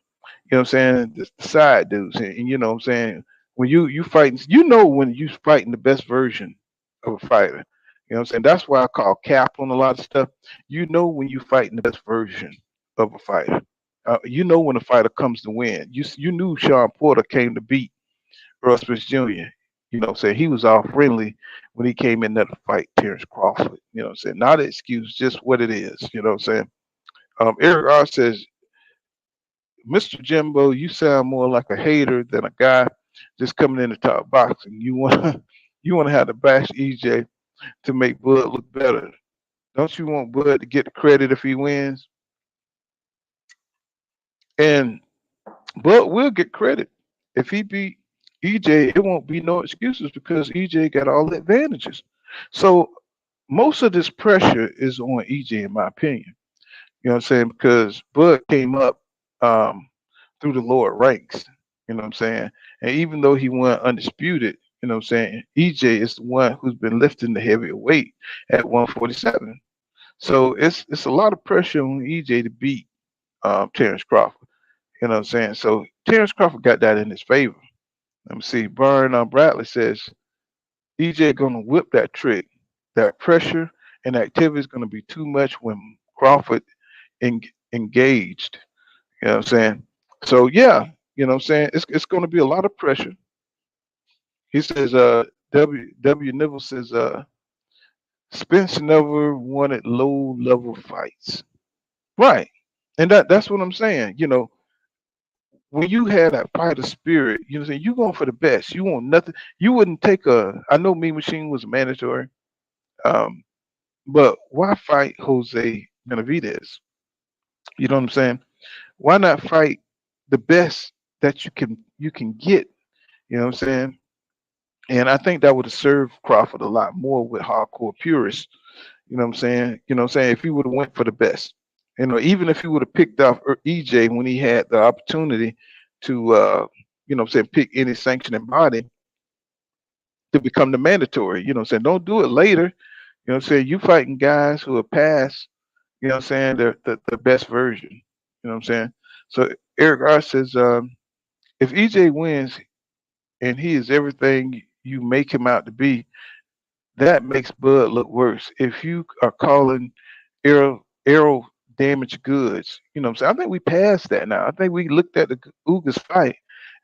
you know what I'm saying, the side dudes. And you know what I'm saying? When you fighting, when you fighting the best version of a fighter. You know what I'm saying? That's why I call cap on a lot of stuff. You know when you fighting the best version of a fighter. You know when a fighter comes to win. You knew Sean Porter came to beat Earl Spence Jr. You know what I'm saying? He was all friendly when he came in there to fight Terrence Crawford. You know what I'm saying? Not an excuse, just what it is. You know what I'm saying? Eric R says, Mr. Jimbo, you sound more like a hater than a guy just coming in to talk boxing. You want you want to have to bash EJ to make Bud look better. Don't you want Bud to get the credit if he wins? And Bud will get credit. If he beat EJ, it won't be no excuses because EJ got all the advantages. So most of this pressure is on EJ, in my opinion. You know what I'm saying? Because Bud came up um, through the lower ranks. You know what I'm saying? And even though he went undisputed, you know what I'm saying? EJ is the one who's been lifting the heavier weight at 147. So it's a lot of pressure on EJ to beat Terrence Crawford. You know what I'm saying? So Terrence Crawford got that in his favor. Let me see. Byron Bradley says EJ gonna whip that trick. That pressure and activity is gonna be too much when Crawford engaged. You know what I'm saying? So yeah, you know what I'm saying? It's gonna be a lot of pressure. He says W Nibble says Spence never wanted low level fights. Right. And that's what I'm saying. When you had that fighter spirit, you know what I'm saying, you going for the best. You want nothing. You wouldn't take I know Mean Machine was mandatory. Um, but why fight Jose Benavidez? You know what I'm saying? Why not fight the best that you can get? You know what I'm saying? And I think that would have served Crawford a lot more with hardcore purists. You know what I'm saying? You know what I'm saying? If he would have went for the best, even if he would have picked off EJ when he had the opportunity to, you know what I'm saying, pick any sanctioning body to become the mandatory. You know what I'm saying? Don't do it later. You know what I'm saying? You fighting guys who are past, you know what I'm saying, the best version. You know what I'm saying? So Eric R says, if EJ wins and he is everything you make him out to be, that makes Bud look worse. If you are calling arrow damaged goods, you know what I'm saying? I think we passed that now. I think we looked at the Ugas fight,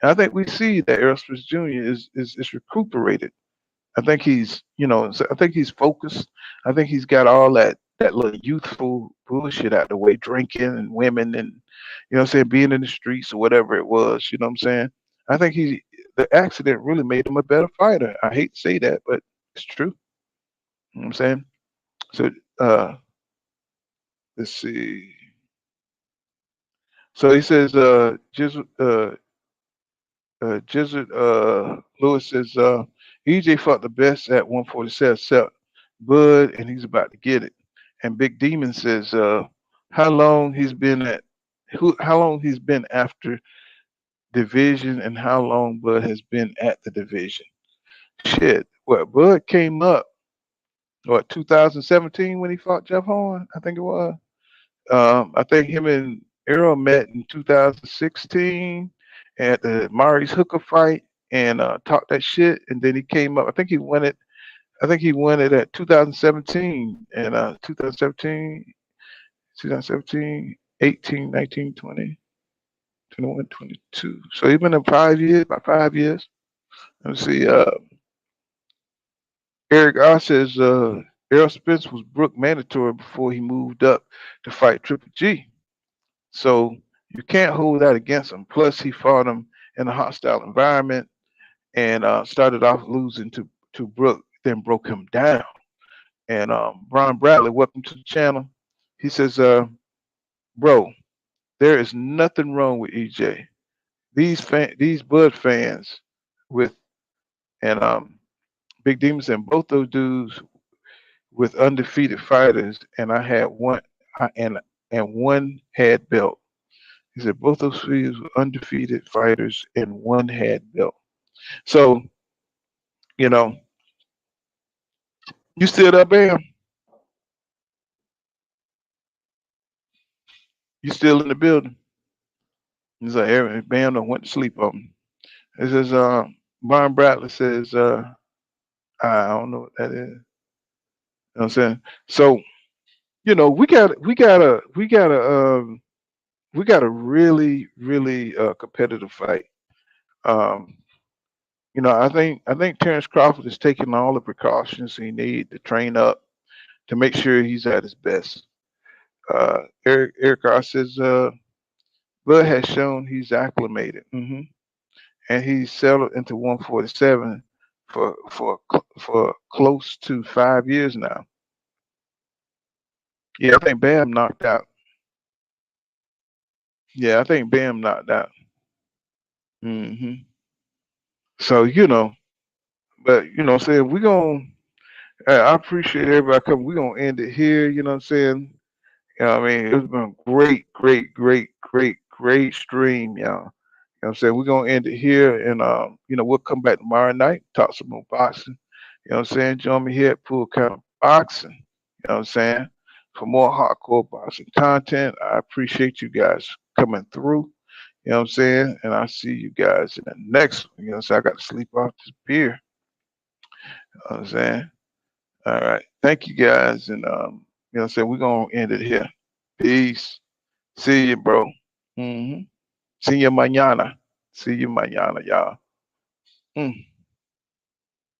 and I think we see that Errol Spence Jr. is recuperated. I think he's, I think he's focused. I think he's got all that little youthful bullshit out the way, drinking and women and, you know what I'm saying, being in the streets or whatever it was, you know what I'm saying? I think the accident really made him a better fighter. I hate to say that, but it's true. You know what I'm saying? So, let's see. So he says, Jizzard Lewis says, EJ fought the best at 147, except Bud, and he's about to get it. And Big Demon says, how long he's been how long he's been after division, and how long Bud has been at the division. Shit, what Bud came up, 2017 when he fought Jeff Horn, I think it was. I think him and Errol met in 2016 at the Maurice Hooker fight and talked that shit. And then he came up. I think he won it. I think he won it at 2017 and 2017, 2017, 18, 19, 20, 21, 22. So he's been in 5 years, about 5 years. Let me see. Eric R says Errol Spence was Brook mandatory before he moved up to fight Triple G. So You can't hold that against him. Plus, he fought him in a hostile environment and started off losing to Brook, then broke him down. And Brian Bradley, welcome to the channel. He says, bro, there is nothing wrong with EJ. These Bud fans with and Big Demons and both those dudes with undefeated fighters, and I had one and one had belt. He said both those fighters were undefeated fighters and one had belt. So, you know, you still up, Bam? You still in the building? He's like, Bam done went to sleep on me. It says, Brian Bradley says, I don't know what that is. You know what I'm saying? So, you know, we got a really, really competitive fight. Um, you know, I think Terrence Crawford is taking all the precautions he needs to train up to make sure he's at his best. Eric R says, Bud has shown he's acclimated, and he's settled into 147 for close to 5 years now. Yeah, I think Bam knocked out. Yeah, I think Bam knocked out. So you know, but you know, what I'm saying we're gonna. I appreciate everybody coming. We're gonna end it here. You know what I'm saying? You know what I mean? It's been a great stream, y'all. You know what I'm saying? We're gonna end it here and you know, we'll come back tomorrow night, talk some more boxing. You know what I'm saying? Join me here at Pool Count Boxing. You know what I'm saying? For more hardcore boxing content. I appreciate you guys coming through. You know what I'm saying? And I'll see you guys in the next one. You know what I'm saying? I got to sleep off this beer. You know what I'm saying? All right. Thank you guys. And you know what I'm saying? We're gonna end it here. Peace. See you, bro. See you mañana. See you mañana, y'all.